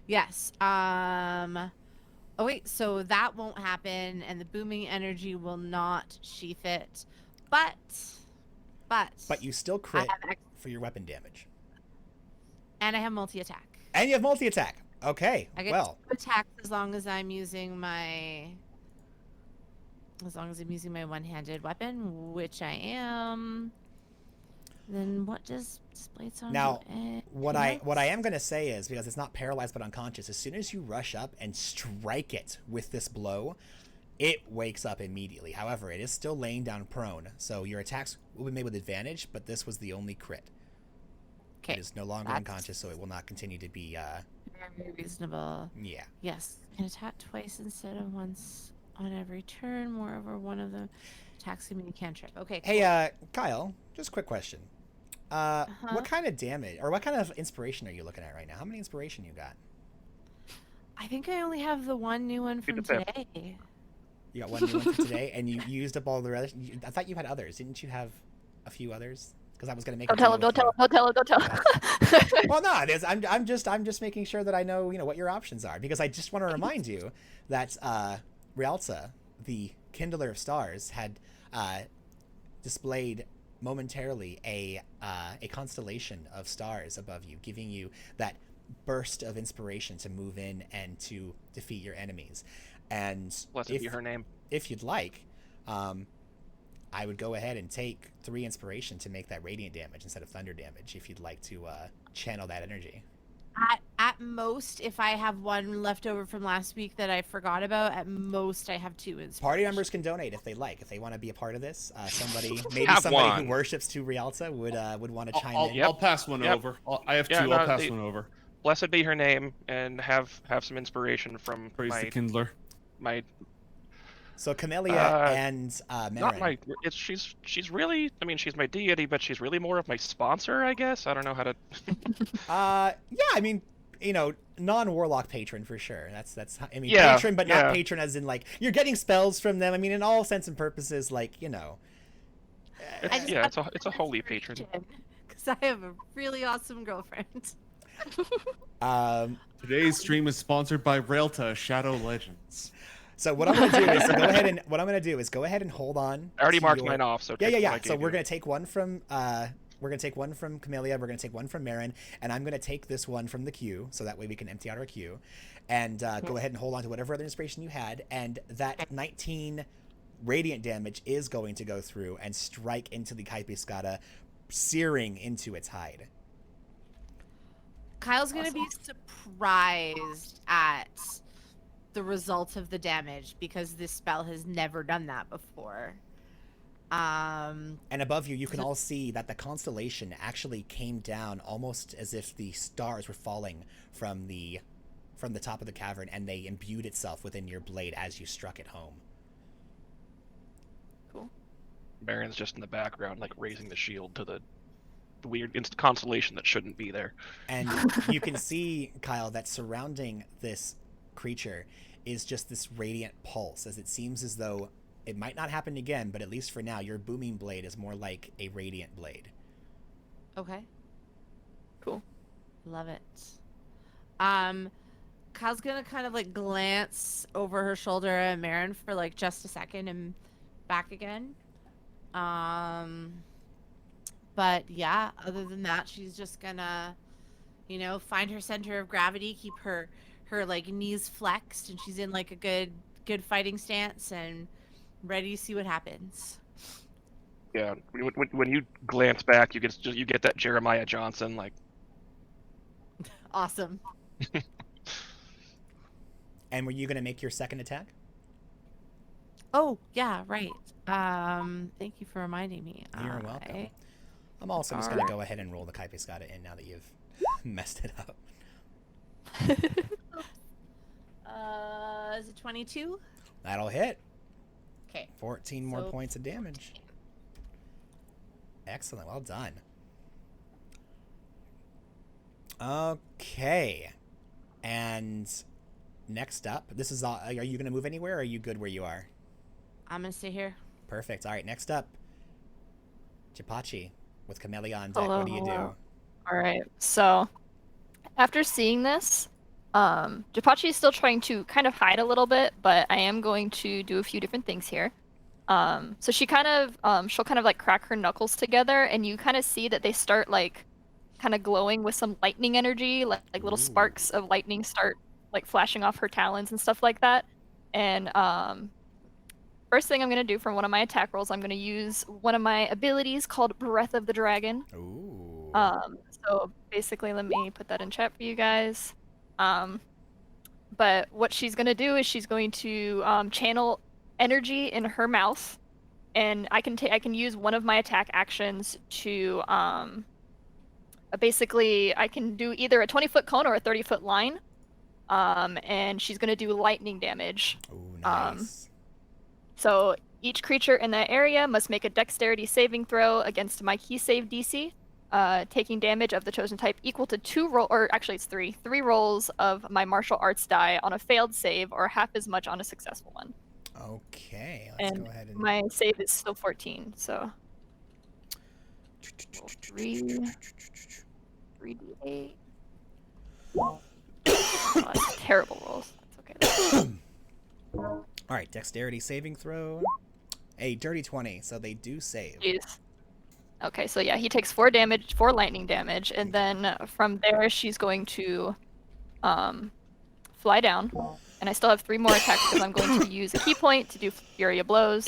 Yes. Oh wait, so that won't happen, and the booming energy will not sheath it, but But you still crit I have for your weapon damage. and I have multi-attack. And you have multi-attack. Okay, I get well. 2 attacks as long as I'm using my one-handed weapon, which I am. Then what does display on? Now, what I am going to say is, because it's not paralyzed but unconscious, as soon as you rush up and strike it with this blow, it wakes up immediately. However, it is still laying down prone, so your attacks will be made with advantage, but this was the only crit. Okay, It is no longer unconscious, so it will not continue to be, very reasonable. yeah. Yes, can attack twice instead of once on every turn. Moreover, one of them attacks a mini cantrip. Okay. Cool. Hey, Kyle, just a quick question. What kind of damage, or what kind of inspiration are you looking at right now? How many inspiration you got? I think I only have the one new one from today. You got one new one for today, and you used up all the rest. I thought you had others. Didn't you have a few others? Because I was gonna make. Don't tell him. Don't tell him. Don't tell him. Don't tell him. Well, no, I'm just making sure that I know what your options are, because I just want to remind you that Rialza, the Kindler of Stars, had displayed momentarily a constellation of stars above you, giving you that burst of inspiration to move in and to defeat your enemies. And Blessed be her name. if you'd like, I would go ahead and take 3 inspiration to make that radiant damage instead of thunder damage, if you'd like to channel that energy. At most, if I have one left over from last week that I forgot about, at most I have 2 inspiration. Party members can donate if they like. If they want to be a part of this, somebody Have who one. worships to Rialza would want to chime in. I'll pass one over. I have 2. Yeah, I'll pass one over. Blessed be her name, and have some inspiration from Praise the Kindler. my So Camellia and Not Marin. my. It's she's really. I mean, she's my deity, but she's really more of my sponsor, I guess. I don't know how to. Yeah, I mean, non-warlock patron for sure. That's I mean, Yeah, patron, but yeah. not patron as in like you're getting spells from them. I mean, in all sense and purposes, like It's a holy patron. Because I have a really awesome girlfriend. Today's stream is sponsored by Railta Shadow Legends. So what I'm gonna do is go ahead and hold on. I already to marked your- mine off. So Yeah, take yeah, what I yeah. So gave we're you. gonna take one from Camellia, we're gonna take one from Marin, and I'm gonna take this one from the queue, so that way we can empty out our queue, and go ahead and hold on to whatever other inspiration you had, and that 19 radiant damage is going to go through and strike into the Caipiscada, searing into its hide. Kyle's gonna be surprised at the result of the damage because this spell has never done that before. And above you can all see that the constellation actually came down almost as if the stars were falling from the top of the cavern, and they imbued itself within your blade as you struck it home. Cool. Marin's just in the background, like raising the shield to the weird constellation that shouldn't be there. And you can see, Kyle, that surrounding this creature is just this radiant pulse, as it seems as though it might not happen again, but at least for now, your booming blade is more like a radiant blade. Okay. Cool. Love it. Kyle's gonna kind of like glance over her shoulder at Marin for like just a second and back again. But yeah, other than that, she's just gonna, find her center of gravity, keep her like knees flexed, and she's in like a good fighting stance and ready to see what happens. Yeah, when you glance back, you get that Jeremiah Johnson like. Awesome. And were you going to make your second attack? Oh yeah, right. Thank you for reminding me. You're welcome. I'm also just going to go ahead and roll the Caipiscada in now that you've messed it up. Is it 22? That'll hit. Okay. 14 more So- points of damage. Excellent. Well done. Okay. And next up, this is are you going to move anywhere, or are you good where you are? I'm gonna stay here. Perfect. All right, next up, Gepachi with Camellia on deck. What do you do? All right. So after seeing this, Gepachi is still trying to kind of hide a little bit, but I am going to do a few different things here. So she'll kind of like crack her knuckles together, and you kind of see that they start like kind of glowing with some lightning energy, like little sparks of lightning start like flashing off her talons and stuff like that. And first thing I'm going to do from one of my attack rolls, I'm going to use one of my abilities called Breath of the Dragon. Ooh. So basically, let me put that in chat for you guys. But what she's going to do is she's going to channel energy in her mouth, and I can use one of my attack actions to basically I can do either a 20-foot cone or a 30-foot line. And she's going to do lightning damage. Ooh, nice. So each creature in that area must make a dexterity saving throw against my key save DC, taking damage of the chosen type equal to 3 rolls of my martial arts die on a failed save, or half as much on a successful one. Okay, let's And go ahead and... my save is still 14, so 3d8. Oh, that's terrible rolls. That's okay. All right, dexterity saving throw. A dirty 20, so they do save. Jeez. Okay, so yeah, he takes 4 lightning damage, and then from there she's going to fly down, and I still have 3 more attacks because I'm going to use a key point to do Fury of Blows.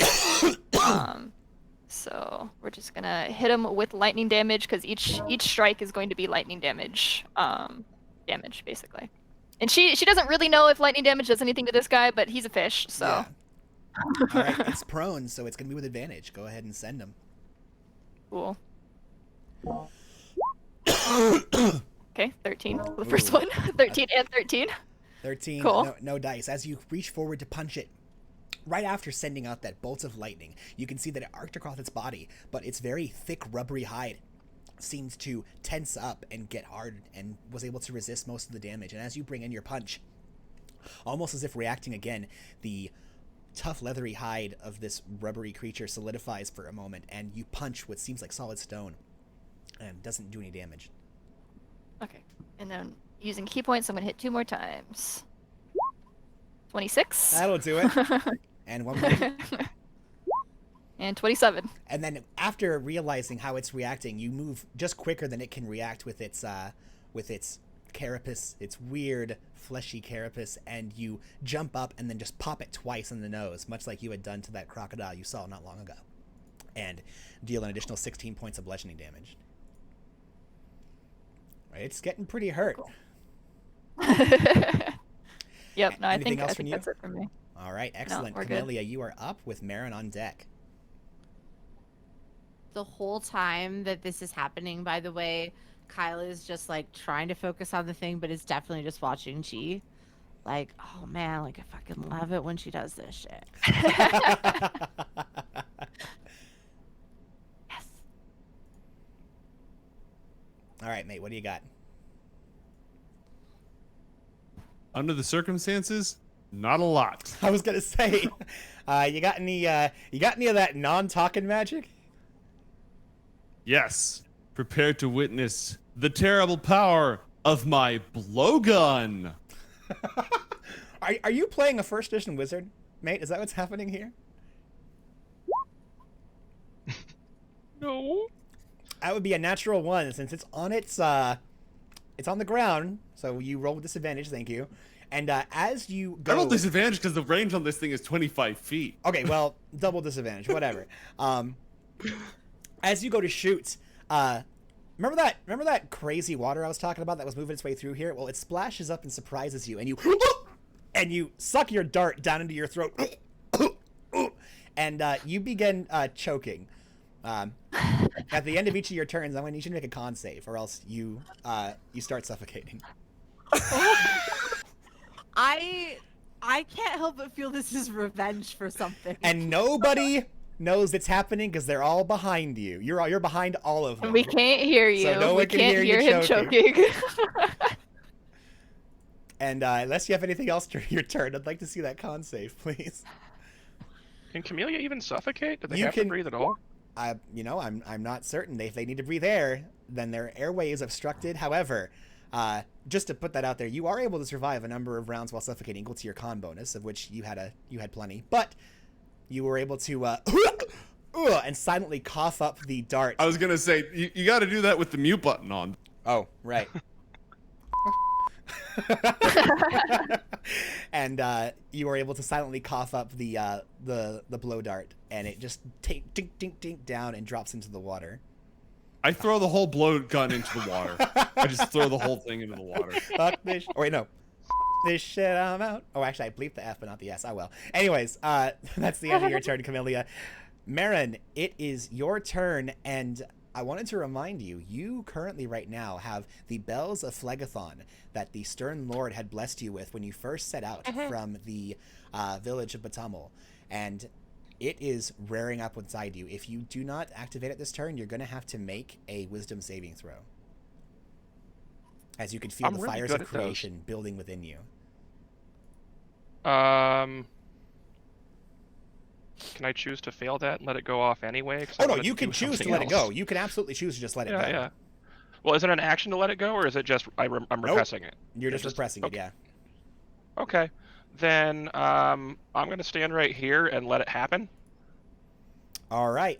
So we're just gonna hit him with lightning damage because each strike is going to be lightning damage, basically. And she doesn't really know if lightning damage does anything to this guy, but he's a fish, so. Yeah. All right, it's prone, so it's going to be with advantage. Go ahead and send him. Cool. Okay, 13 for the first one. 13 and 13. 13, Cool. no dice. As you reach forward to punch it, right after sending out that bolt of lightning, you can see that it arced across its body, but its very thick, rubbery hide seemed to tense up and get hard and was able to resist most of the damage. And as you bring in your punch, almost as if reacting again, the tough, leathery hide of this rubbery creature solidifies for a moment, and you punch what seems like solid stone and doesn't do any damage. Okay. And then using key points, I'm going to hit 2 more times. 26. That'll do it. And one more. And 27. And then after realizing how it's reacting, you move just quicker than it can react with its carapace, its weird fleshy carapace, and you jump up and then just pop it twice in the nose, much like you had done to that crocodile you saw not long ago, and deal an additional 16 points of bludgeoning damage. It's getting pretty hurt. Cool. Yep, no, I think that's it for me. All right, excellent. No, Camellia, you are up with Marin on deck. The whole time that this is happening, by the way, Kyle is just like trying to focus on the thing, but is definitely just watching Chi. Like, oh man, like I fucking love it when she does this shit. Yes. All right, mate, what do you got? Under the circumstances, not a lot. I was gonna say, you got any of that non-talking magic? Yes, prepare to witness the terrible power of my blowgun. Are you playing a first edition wizard, mate? Is that what's happening here? No. That would be a natural 1 since it's on it's on the ground. So you roll with disadvantage. Thank you. And as you go, I roll disadvantage because the range on this thing is 25 feet. Okay, well, double disadvantage, whatever. As you go to shoot, remember that crazy water I was talking about that was moving its way through here? Well, it splashes up and surprises you, and you suck your dart down into your throat, and you begin choking. At the end of each of your turns, I'm going to need you to make a con save, or else you start suffocating. I can't help but feel this is revenge for something. And nobody knows it's happening because they're all behind you. You're behind all of them. And we can't hear you. So no we one can can't hear you him choking. And unless you have anything else during your turn, I'd like to see that con save, please. Can Camellia even suffocate? Do they You have can- to breathe at all? I'm not certain. If they need to breathe air, then their airway is obstructed. However, just to put that out there, you are able to survive a number of rounds while suffocating, equal to your con bonus, of which you had plenty. But you were able to and silently cough up the dart. I was gonna say you got to do that with the mute button on. Oh, right. And you were able to silently cough up the blow dart, and it just tink tink tink tink down and drops into the water. I throw the whole blow gun into the water. I just throw the whole thing into the water. Fuck this. Oh wait, no. This shit, I'm out. Oh, actually, I bleeped the F, but not the S. I will. Anyways, that's the end of your turn, Camellia. Marin, it is your turn, and I wanted to remind you, you currently right now have the Bells of Phlegethon that the Stern Lord had blessed you with when you first set out from the village of Batamel, and it is rearing up inside you. If you do not activate it this turn, you're going to have to make a Wisdom saving throw, as you can feel I'm the really fires good of at those. creation building within you. Can I choose to fail that and let it go off anyway? 'Cause I Oh no, wanted you to can do choose to something let it else. go. You can absolutely choose to just let it go. Yeah, yeah. Well, is it an action to let it go, or is it just I'm repressing it? You're just It's repressing it, okay. yeah. Okay, then I'm gonna stand right here and let it happen. All right.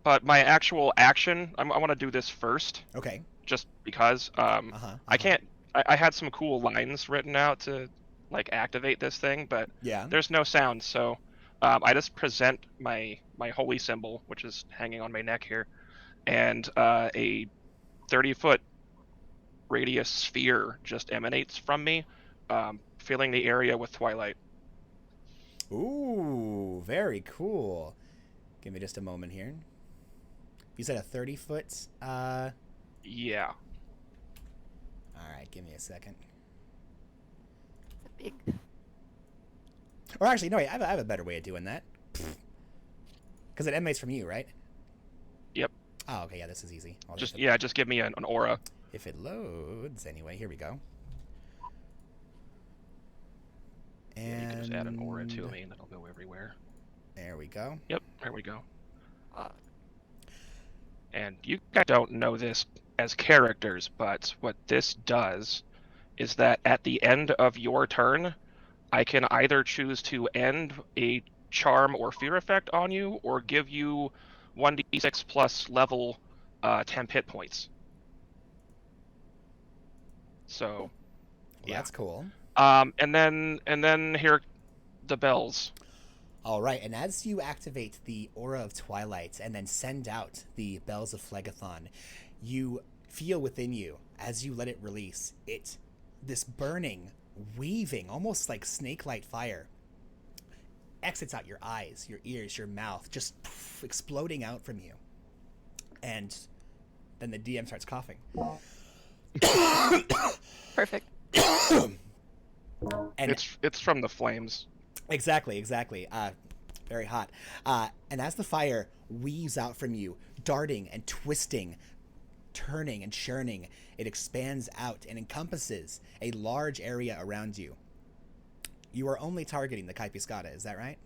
But my actual action, I want to do this first, Okay. just because. I can't. I had some cool lines written out to like activate this thing, but Yeah. there's no sound, so I just present my holy symbol, which is hanging on my neck here, and a 30-foot radius sphere just emanates from me, filling the area with twilight. Ooh, very cool. Give me just a moment here. You said a 30-foot. Yeah. All right, give me a second. Big. Or actually, no, wait, I have a better way of doing that. Because it emanates from you, right? Yep. Oh, okay, yeah, this is easy. Just give me an aura. If it loads, anyway, here we go. And you can just add an aura to me, and it'll go everywhere. There we go. Yep, there we go. And you guys don't know this as characters, but what this does is that at the end of your turn, I can either choose to end a charm or fear effect on you, or give you 1d6 plus level 10 hit points. So, Well, yeah. that's cool. And then here are the bells. All right, and as you activate the Aura of Twilight and then send out the Bells of Phlegethon, you feel within you, as you let it release, this burning, weaving, almost like snake-like fire, exits out your eyes, your ears, your mouth, just exploding out from you. And then the DM starts coughing. Perfect. And It's from the flames. Exactly. Very hot. And as the fire weaves out from you, darting and twisting, turning and churning, it expands out and encompasses a large area around you. You are only targeting the Caipiscada, is that right?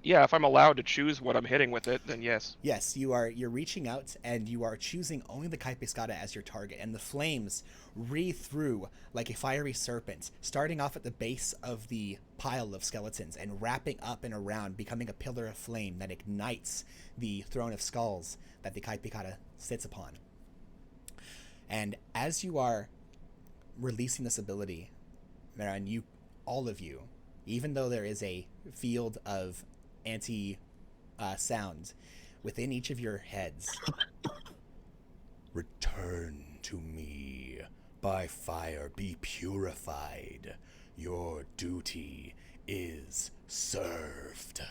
Yeah, if I'm allowed to choose what I'm hitting with it, then yes. Yes, you're reaching out and you are choosing only the Caipiscada as your target, and the flames wreathe through like a fiery serpent, starting off at the base of the pile of skeletons and wrapping up and around, becoming a pillar of flame that ignites the throne of skulls that the Caipiscada sits upon. And as you are releasing this ability, Marin, all of you, even though there is a field of anti-sound within each of your heads, return to me. By fire be purified. Your duty is served.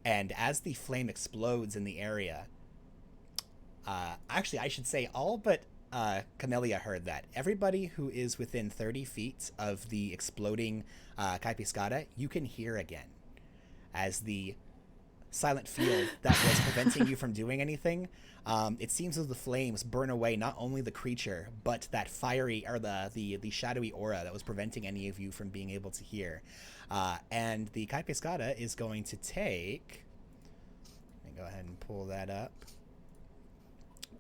And as the flame explodes in the area, actually, I should say all but Camellia heard that. Everybody who is within 30 feet of the exploding Caipiscada, you can hear again. As the silent field that was preventing you from doing anything, it seems as the flames burn away not only the creature, but that fiery, or the shadowy aura that was preventing any of you from being able to hear. And the Caipiscada is going to take... Let me go ahead and pull that up.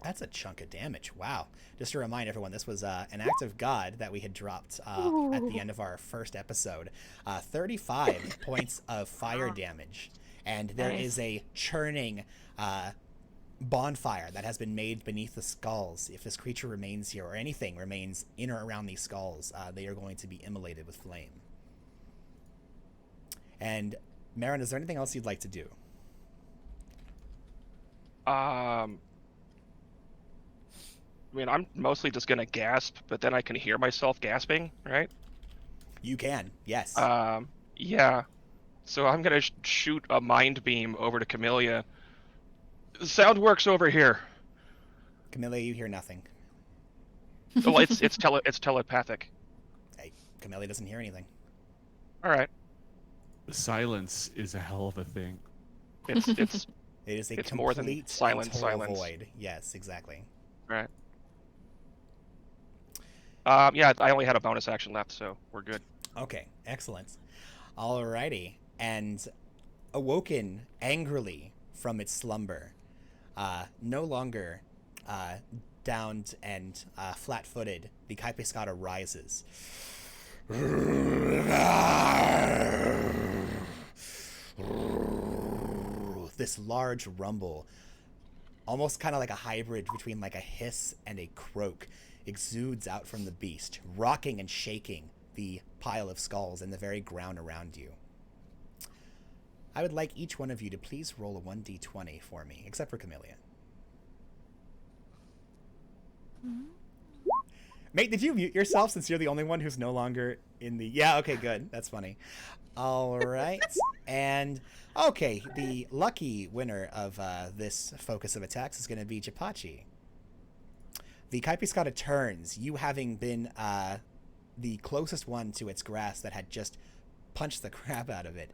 That's a chunk of damage. Wow. Just to remind everyone, this was an act of God that we had dropped at the end of our first episode. 35 points of fire damage. And there is a churning bonfire that has been made beneath the skulls. If this creature remains here, or anything remains in or around these skulls, they are going to be immolated with flame. And, Marin, is there anything else you'd like to do? I mean, I'm mostly just gonna gasp, but then I can hear myself gasping, right? You can, yes. Yeah. So I'm gonna shoot a mind beam over to Camellia. Sound works over here. Camellia, you hear nothing. Well, it's telepathic. Hey, Camellia doesn't hear anything. All right. Silence is a hell of a thing. It's It is a It's complete more than silent and total silence. void. Yes, exactly. right. Yeah, I only had a bonus action left, so we're good. Okay, excellent. Alrighty. And awoken angrily from its slumber, no longer downed and flat-footed, the Caipiscada rises. This large rumble, almost kind of like a hybrid between like a hiss and a croak, exudes out from the beast, rocking and shaking the pile of skulls and the very ground around you. I would like each one of you to please roll a 1d20 for me, except for Camellia. Mate, did you mute yourself since you're the only one who's no longer in the... Yeah, okay, good. That's funny. All right. And, okay, the lucky winner of this focus of attacks is going to be Gepachi. The Caipiscada turns, you having been the closest one to its grasp that had just punched the crap out of it,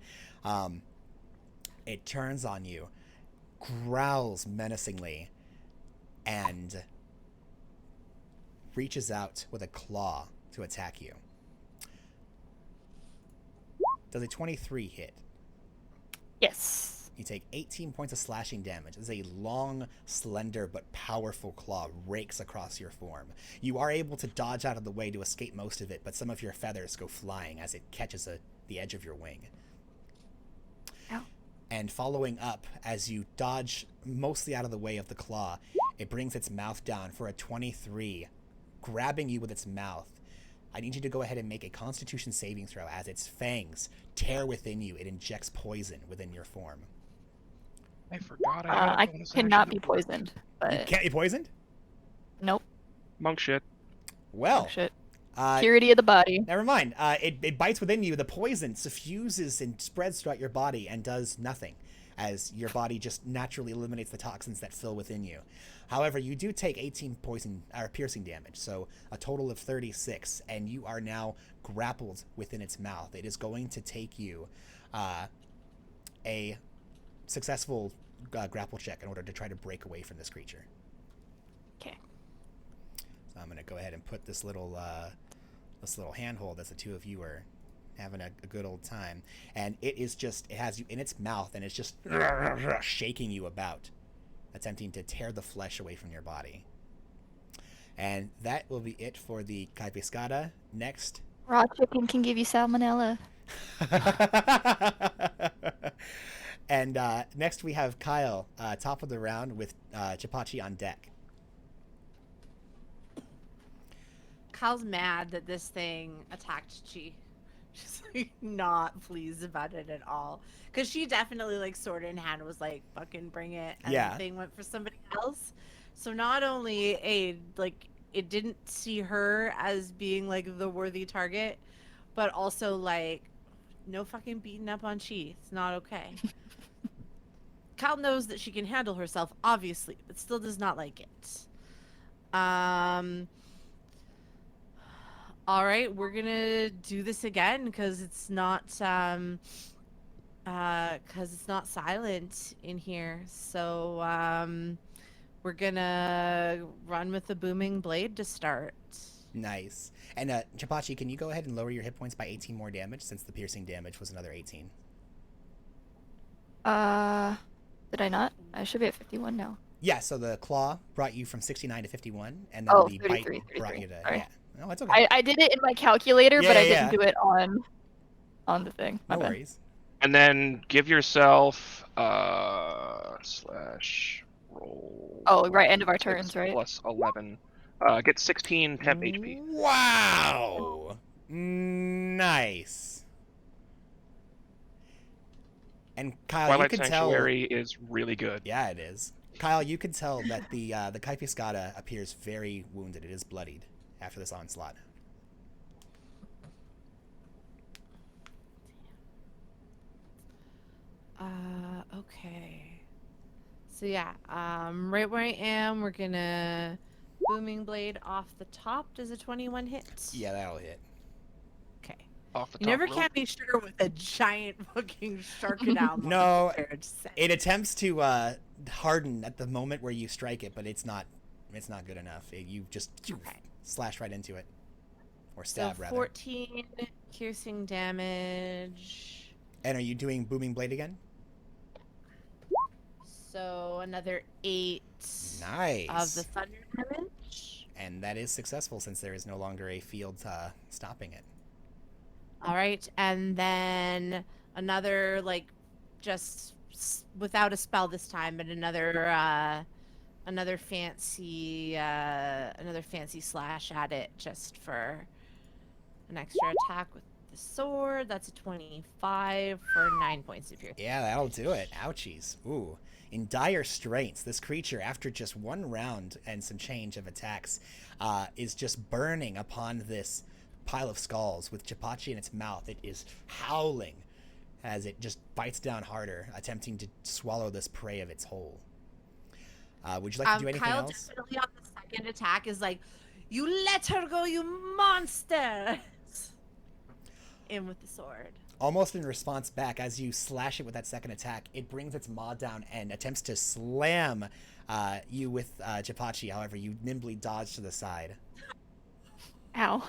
it turns on you, growls menacingly, and reaches out with a claw to attack you. Does a 23 hit? Yes. You take 18 points of slashing damage as a long, slender, but powerful claw rakes across your form. You are able to dodge out of the way to escape most of it, but some of your feathers go flying as it catches the edge of your wing. Ow. And following up, as you dodge mostly out of the way of the claw, it brings its mouth down for a 23, grabbing you with its mouth. I need you to go ahead and make a Constitution saving throw as its fangs tear within you. It injects poison within your form. I forgot. I cannot be poisoned, You but can't be poisoned? nope. Monk shit. Well, Oh, shit. uh, Purity of the body. never mind. It bites within you. The poison suffuses and spreads throughout your body and does nothing, as your body just naturally eliminates the toxins that fill within you. However, you do take 18 piercing damage, so a total of 36, and you are now grappled within its mouth. It is going to take you a successful grapple check in order to try to break away from this creature. Okay. So I'm going to go ahead and put this little handhold as the two of you are having a good old time. And it has you in its mouth, and it's just shaking you about, attempting to tear the flesh away from your body. And that will be it for the Caipiscada. Next. Raw chicken can give you salmonella. And next we have Kyle, top of the round with Gepachi on deck. Kyle's mad that this thing attacked Chi. She's like not pleased about it at all. Because she definitely like sword in hand was like, fucking bring it. And Yeah. the thing went for somebody else. So not only it didn't see her as being like the worthy target, but also like no fucking beating up on Chi. It's not okay. Kyle knows that she can handle herself, obviously, but still does not like it. All right, we're gonna do this again because it's not silent in here. So we're gonna run with the booming blade to start. Nice. And Gepachi, can you go ahead and lower your hit points by 18 more damage, since the piercing damage was another 18? Did I not? I should be at 51 now. Yeah, so the claw brought you from 69 to 51, and then Oh, the 33, bite brought you to... sorry. Yeah. No, it's okay. I did it in my calculator, Yeah, but I yeah, didn't do it on the thing. My No bad. worries. And then give yourself slash roll. Oh, right, end of our 6 turns, right? Plus 11. Get 16 temp HP. Wow! Nice. And Kyle, Twilight you can Sanctuary is really good. tell... Yeah, it is. Kyle, you can tell that the Caipiscada appears very wounded. It is bloodied after this onslaught. Okay. So yeah, right where I am, we're gonna booming blade off the top. Does a 21 hit? Yeah, that'll hit. Okay. Off the You top never rope. can be sure with a giant fucking sharkadile. No, monster, just saying. it attempts to harden at the moment where you strike it, but it's not good enough. You just Okay. slash right into it, or So stab rather. 14 piercing damage. And are you doing booming blade again? So another 8 Nice. of the thunder damage. And that is successful, since there is no longer a field stopping it. All right, and then another like without a spell this time, but another fancy slash at it just for an extra attack with the sword. That's a 25 for 9 points of piercing. Yeah, that'll do it. Ouchies. Ooh. In dire straits, this creature, after just one round and some change of attacks, is just burning upon this pile of skulls. With Gepachi in its mouth, it is howling as it just bites down harder, attempting to swallow this prey of its whole. Would you like to do anything Kyle else? definitely on the second attack is like, "You let her go, you monster!" in with the sword. Almost in response back, as you slash it with that second attack, it brings its maw down and attempts to slam you with Gepachi. However, you nimbly dodge to the side. Ow.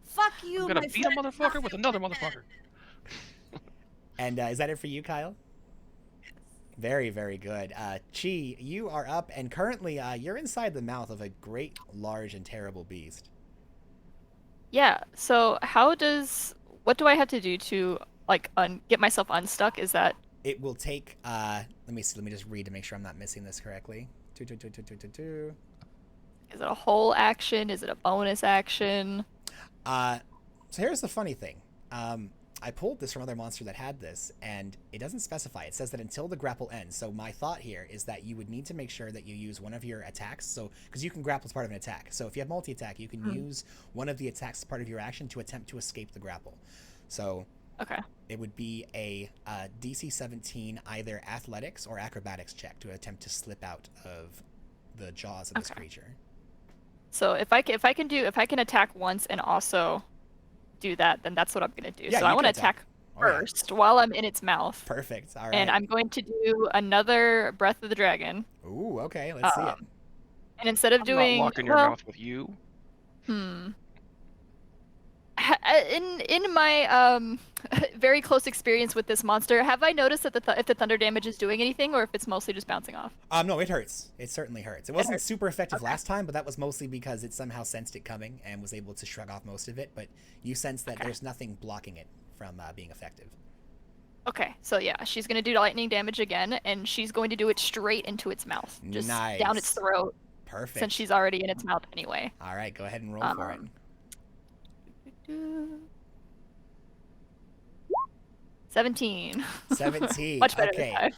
Fuck you, I'm gonna my beat a friend. motherfucker with another motherfucker. And is that it for you, Kyle? Very, very good. Chi, you are up, and currently you're inside the mouth of a great, large, and terrible beast. Yeah, so what do I have to do to, like, get myself unstuck? Is that... It will take, let me see, let me just read to make sure I'm not missing this correctly. Is Is it a whole action? Is it a bonus action? So here's the funny thing. I pulled this from another monster that had this, and it doesn't specify. It says that until the grapple ends. So my thought here is that you would need to make sure that you use one of your attacks. So, because you can grapple as part of an attack. So if you have multi-attack, you can use one of the attacks as part of your action to attempt to escape the grapple. So Okay. it would be a DC 17 either athletics or acrobatics check to attempt to slip out of the jaws of this creature. So if I can attack once and also do that, then that's what I'm gonna do. Yeah, so you I want to can attack. attack Oh, yeah. first while I'm in its mouth. Perfect. All right. And I'm going to do another Breath of the Dragon. Ooh, okay. Let's see it. And instead of I'm doing not locking your mouth with you. In my very close experience with this monster, have I noticed that if the thunder damage is doing anything, or if it's mostly just bouncing off? No, it hurts. It certainly hurts. It wasn't super effective last time, but that was mostly because it somehow sensed it coming and was able to shrug off most of it. But you sense that there's nothing blocking it from being effective. Okay, so yeah, she's gonna do lightning damage again, and she's going to do it straight into its mouth, just down its throat. Perfect. Since she's already in its mouth anyway. All right, go ahead and roll for it. 17. 17. Much better okay. this time.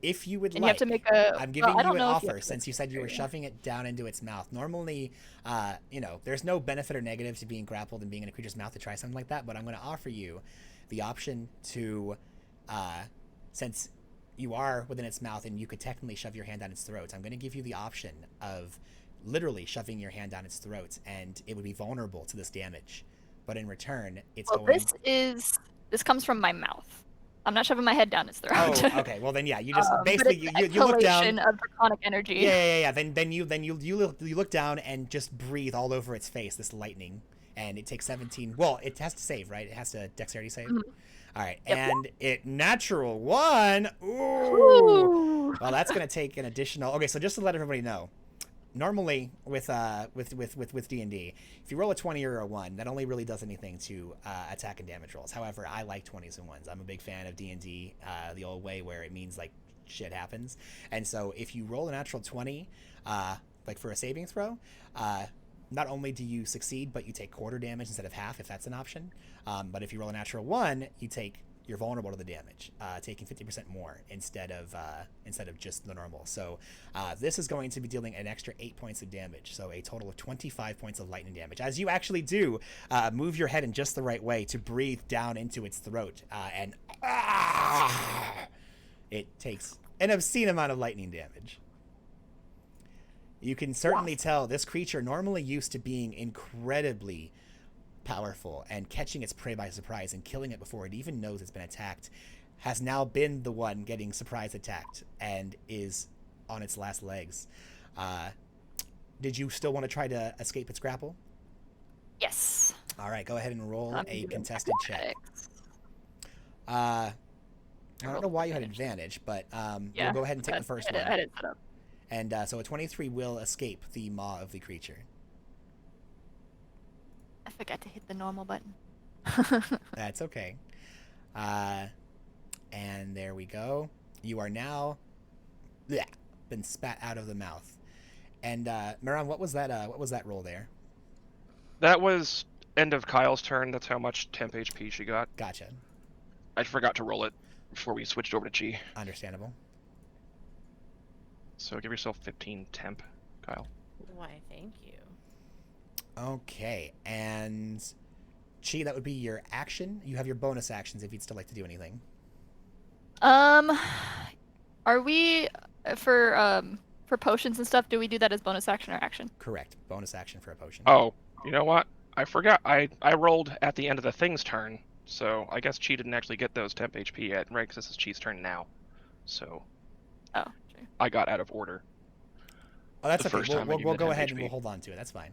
If you would And like, you have to make a. I'm giving I you don't an know if you offer have to since you said you were shoving it down into its mouth. Normally, there's no benefit or negative to being grappled and being in a creature's mouth to try something like that, but I'm going to offer you the option to, since you are within its mouth and you could technically shove your hand down its throat, I'm going to give you the option of literally shoving your hand down its throat, and it would be vulnerable to this damage. But in return, it's going... This comes from my mouth. I'm not shoving my head down its throat. Oh, okay. Well, then, yeah, you just basically you look down. Of draconic energy. Yeah. Then you look down and just breathe all over its face this lightning, and it takes 17. Well, it has to save, right? It has to dexterity save. Mm-hmm. All right, Yep. and it natural 1. Ooh. Well, that's gonna take an additional. Okay, so just to let everybody know, normally with D&D, if you roll a 20 or a 1, that only really does anything to attack and damage rolls. However, I like 20s and 1s. I'm a big fan of D&D the old way, where it means like shit happens. And so if you roll a natural 20, like for a saving throw, not only do you succeed, but you take quarter damage instead of half, if that's an option. But if you roll a natural 1, you're vulnerable to the damage, taking 50% more instead of just the normal. So this is going to be dealing an extra 8 points of damage, so a total of 25 points of lightning damage. As you actually do move your head in just the right way to breathe down into its throat, and it takes an obscene amount of lightning damage. You can certainly tell this creature, normally used to being incredibly powerful and catching its prey by surprise and killing it before it even knows it's been attacked, has now been the one getting surprise attacked and is on its last legs. Did you still want to try to escape its grapple? Yes. All right, go ahead and roll a contested check. I don't know why you had advantage, but we'll go ahead and take the first one. I had it set up. And so a 23 will escape the maw of the creature. I forgot to hit the normal button. That's okay. And there we go. You are now been spat out of the mouth. And Maran, what was that roll there? That was end of Kyle's turn. That's how much temp HP she got. Gotcha. I forgot to roll it before we switched over to Chi. Understandable. So give yourself 15 temp, Kyle. Why, thank you. Okay, and Chi, that would be your action. You have your bonus actions if you'd still like to do anything. Are we for potions and stuff? Do we do that as bonus action or action? Correct. Bonus action for a potion. Oh, you know what? I forgot. I rolled at the end of the thing's turn, so I guess Chi didn't actually get those temp HP yet, right? Because this is Chi's turn now. So Oh, true. I got out of order. Oh, that's The okay. first time I We'll gave the go 10 ahead and HP. we'll hold on to it. That's fine.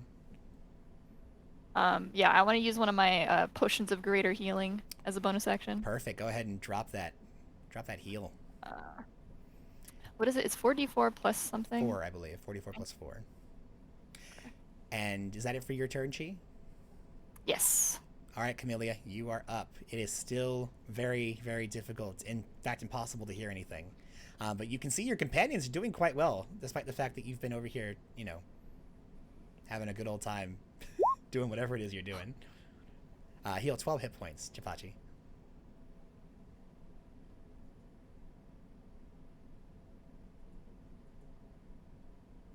Yeah, I want to use one of my potions of greater healing as a bonus action. Perfect. Go ahead and drop that heal. What is it? It's 4d4 plus something. 4, I believe. 44 plus 4. And is that it for your turn, Chi? Yes. All right, Camellia, you are up. It is still very, very difficult, in fact, impossible to hear anything. But you can see your companions are doing quite well, despite the fact that you've been over here, you know, having a good old time doing whatever it is you're doing. Heal 12 hit points, Gepachi.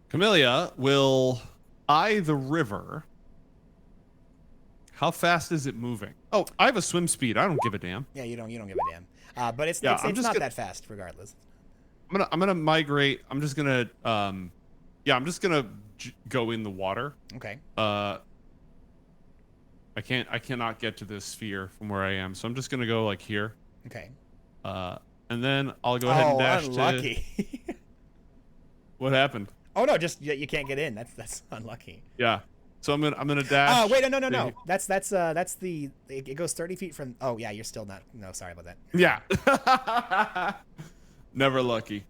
Camellia will eye the river. How fast is it moving? Oh, I have a swim speed. I don't give a damn. Yeah, you don't give a damn. But it's Yeah, I'm it's just not gonna- that fast, regardless. I'm gonna migrate. I'm just gonna go in the water. Okay. I cannot get to this sphere from where I am, so I'm just gonna go like here. Okay. And then I'll go ahead and dash unlucky. to. What happened? Oh no, just you can't get in. That's unlucky. Yeah. So I'm gonna dash. Oh wait, no. That's the it goes 30 feet from. Oh yeah, you're still not. No, sorry about that. Yeah. Never lucky.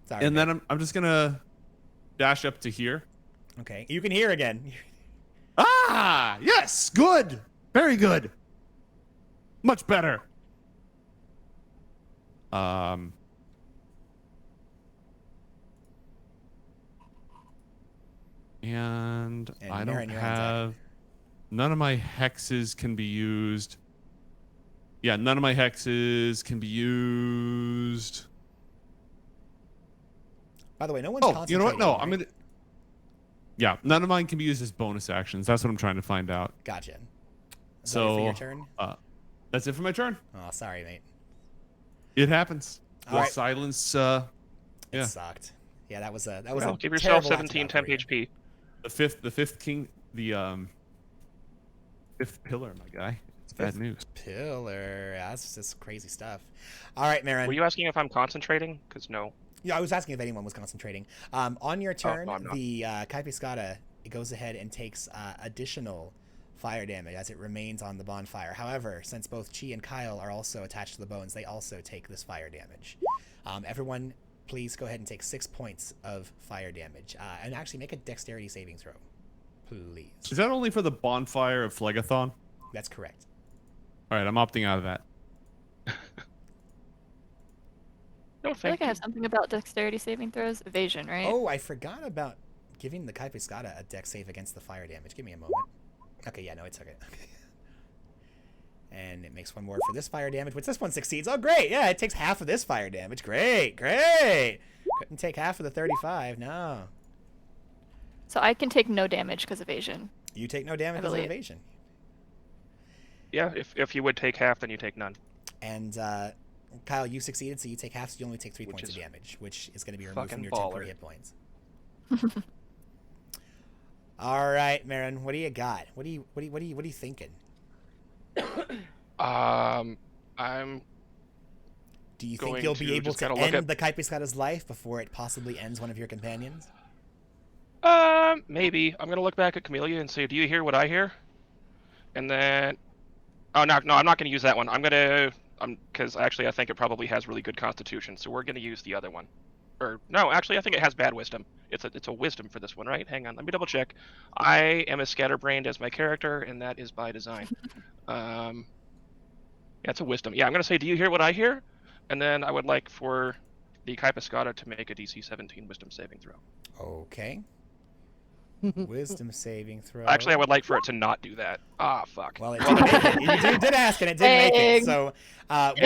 Sorry. And man. then I'm just gonna dash up to here. Okay, you can hear again. Ah, yes, good, very good, much better. And I don't Marin, you're on deck. have. None of my hexes can be used. Yeah, none of my hexes can be used. By the way, no one's Oh, concentrating. you know what? No, right? I'm gonna. Yeah, none of mine can be used as bonus actions. That's what I'm trying to find out. Gotcha. Is that it So, for your turn? That's it for my turn. Oh, sorry, mate. It happens. All Well, right. silence. It Yeah. sucked. Yeah, that was a Well, give terrible yourself accident 17 for temp you. HP. The fifth king. The fifth pillar, my guy. It's bad news. Pillar. That's just crazy stuff. All right, Marin. Were you asking if I'm concentrating? Because no. Yeah, I was asking if anyone was concentrating. On your turn, no, I'm not. the Caipiscada goes ahead and takes additional fire damage as it remains on the bonfire. However, since both Chi and Kyle are also attached to the bones, they also take this fire damage. Everyone, please go ahead and take 6 points of fire damage. And actually make a dexterity saving throw. Please. Is that only for the bonfire of Phlegathon? That's correct. All right, I'm opting out of that. No, I feel like thank I you. have something about dexterity saving throws. Evasion, right? Oh, I forgot about giving the Caipiscada a dex save against the fire damage. Give me a moment. Okay, yeah, no, it took it. And it makes one more for this fire damage, which this one succeeds. Oh, great. Yeah, it takes half of this fire damage. Great. Couldn't take half of the 35. No. So I can take no damage because evasion. You take no damage I because of believe. evasion. Yeah, if you would take half, then you take none. And Kyle, you succeeded, so you take half, so you only take 3 Which points of is damage, which is going to be removed from fucking your baller. temporary hit points. All right, Marin, what do you got? What are you thinking? I'm Do you think Going you'll be to able just to gotta look end at- the Caipiscada's life before it possibly ends one of your companions? maybe. I'm gonna look back at Camellia and say, "Do you hear what I hear?" And then, oh no, I'm not gonna use that one. Because actually I think it probably has really good constitution, so we're gonna use the other one. Or no, actually I think it has bad wisdom. It's a wisdom for this one, right? Hang on, let me double check. I am as scatterbrained as my character, and that is by design. Yeah, it's a wisdom. Yeah, I'm gonna say, "Do you hear what I hear?" And then I would like for the Caipiscada to make a DC 17 wisdom saving throw. Okay. Wisdom saving throw. Actually, I would like for it to not do that. Ah, fuck. Well, it didn't make it. You did ask, and it did make it. Dang. So, what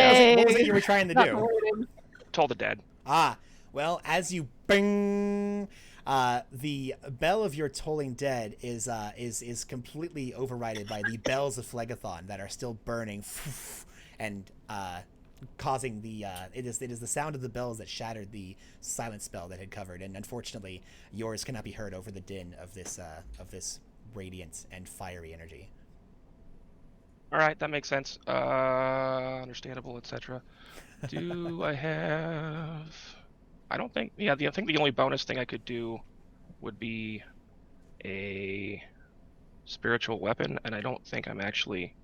was it you were trying to do? Told the dead. Well, as you bing, the bell of your tolling dead is completely overridden by the bells of Phlegathon that are still burning, and causing the it is the sound of the bells that shattered the silent spell that had covered, and unfortunately, yours cannot be heard over the din of this radiant and fiery energy. All right, that makes sense. Understandable, etc. Do I have? I don't think. Yeah, I think the only bonus thing I could do would be a spiritual weapon, and I don't think I'm actually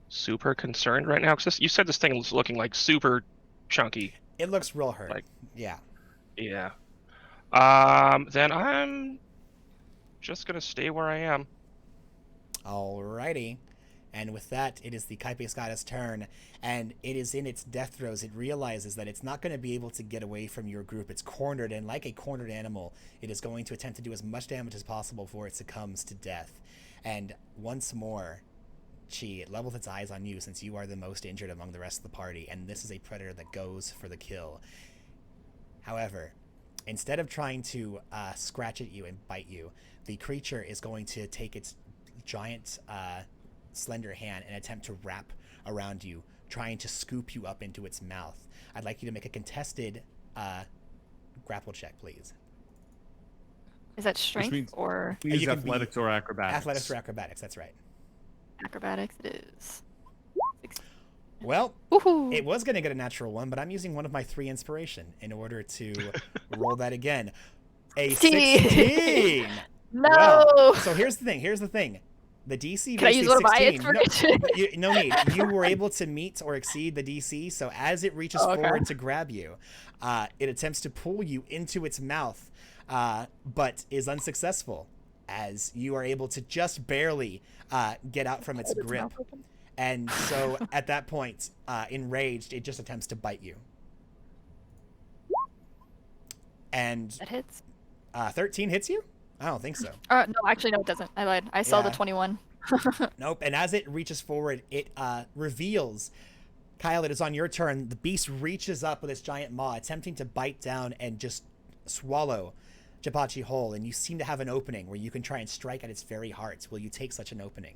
super concerned right now because you said this thing was looking like super chunky. It looks real hurt. Like, yeah. yeah. Then I'm just gonna stay where I am. Alrighty. And with that, it is the Caipiscada's turn, and it is in its death throes. It realizes that it's not going to be able to get away from your group. It's cornered, and like a cornered animal, it is going to attempt to do as much damage as possible before it succumbs to death. And once more, Chi, it levels its eyes on you since you are the most injured among the rest of the party, and this is a predator that goes for the kill. However, instead of trying to scratch at you and bite you, the creature is going to take its giant slender hand and attempt to wrap around you, trying to scoop you up into its mouth. I'd like you to make a contested grapple check, please. Is that strength means- or Use You can be athletics or acrobatics. Athletics or acrobatics, that's right. acrobatics? It is. Well, Woohoo! it was going to get a natural one, but I'm using one of my 3 inspiration in order to roll that again. A 16! No! Well, so here's the thing. The DC Can I versus use one of my 16. inspiration? No need. You were able to meet or exceed the DC, so as it reaches forward to grab you, it attempts to pull you into its mouth, but is unsuccessful, as you are able to just barely get out from its grip. And so at that point, enraged, it just attempts to bite you. And That hits. 13 hits you? I don't think so. No, actually, no, it doesn't. I lied. I saw the Yeah. 21. Nope. And as it reaches forward, it reveals. Kyle, it is on your turn. The beast reaches up with its giant maw, attempting to bite down and just swallow Gepachi whole. And you seem to have an opening where you can try and strike at its very heart. Will you take such an opening?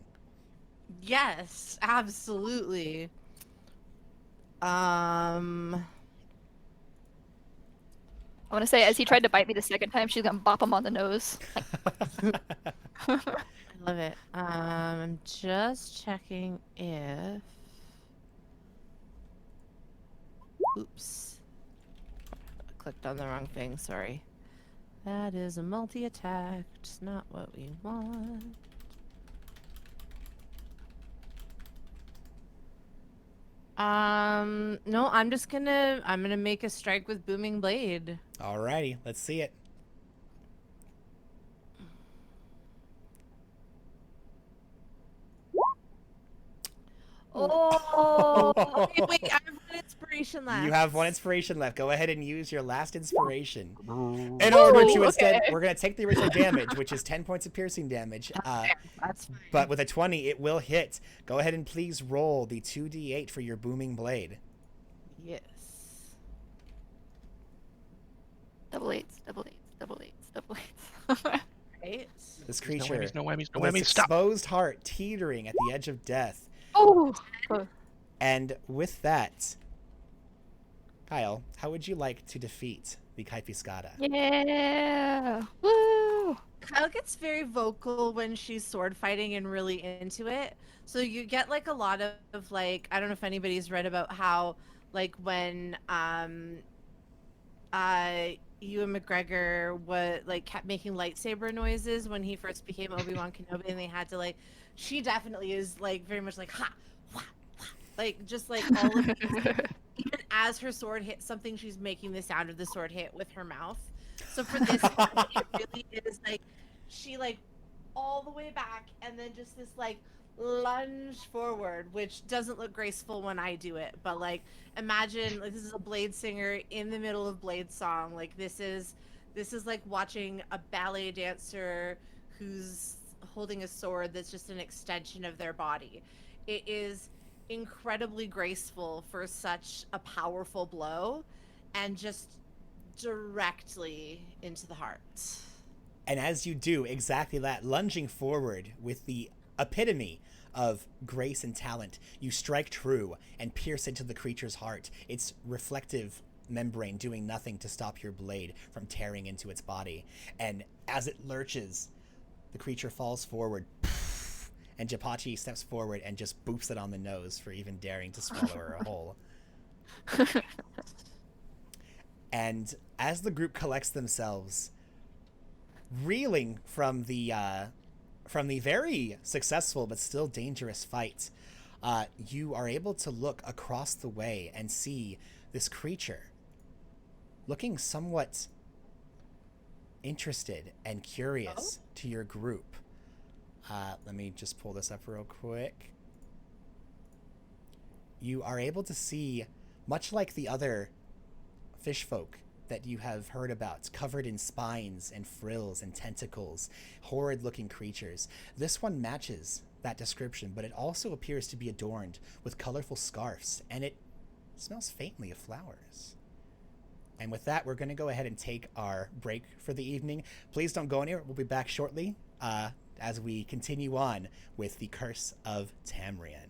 Yes, absolutely. I want to say, as he tried to bite me the second time, she's gonna bop him on the nose. Like, I love it. I'm just checking if. Oops. I clicked on the wrong thing, sorry. That is a multi-attack. It's not what we want. No, I'm gonna make a strike with Booming Blade. Alrighty, let's see it. Oh, wait, I have one inspiration left. You have 1 inspiration left. Go ahead and use your last inspiration. In order to instead, we're going to take the original damage, which is 10 points of piercing damage. That's fine. But with a 20, it will hit. Go ahead and please roll the 2d8 for your booming blade. Yes. double eights, double eights, double eights, double eights. Right. This No creature, whammies, no whammies, no with whammies. its Stop. exposed heart teetering at the edge of death. Oh! And with that, Kyle, how would you like to defeat the Caipiscada? Yeah! Woo! Kyle gets very vocal when she's sword fighting and really into it. So you get like a lot of like, I don't know if anybody's read about how like when Ewan McGregor was like kept making lightsaber noises when he first became Obi-Wan Kenobi, and they had to like, she definitely is like very much like ha wah, wah, like just like all of these, even as her sword hits something, she's making the sound of the sword hit with her mouth. So for this one, it really is like she like all the way back and then just this like lunge forward, which doesn't look graceful when I do it, but like imagine like this is a Blade singer in the middle of Blade song. Like this is like watching a ballet dancer who's holding a sword that's just an extension of their body. It is incredibly graceful for such a powerful blow and just directly into the heart. And as you do exactly that, lunging forward with the epitome of grace and talent, you strike true and pierce into the creature's heart, its reflective membrane doing nothing to stop your blade from tearing into its body. And as it lurches, The creature falls forward, and Gepachi steps forward and just boops it on the nose for even daring to swallow her whole. And as the group collects themselves, reeling from the very successful but still dangerous fight, you are able to look across the way and see this creature looking somewhat interested and curious to your group. Let me just pull this up real quick. You are able to see, much like the other fish folk that you have heard about, covered in spines and frills and tentacles, horrid-looking creatures. This one matches that description, but it also appears to be adorned with colorful scarves, and it smells faintly of flowers. And with that, we're going to go ahead and take our break for the evening. Please don't go anywhere. We'll be back shortly as we continue on with the Curse of Tamreon.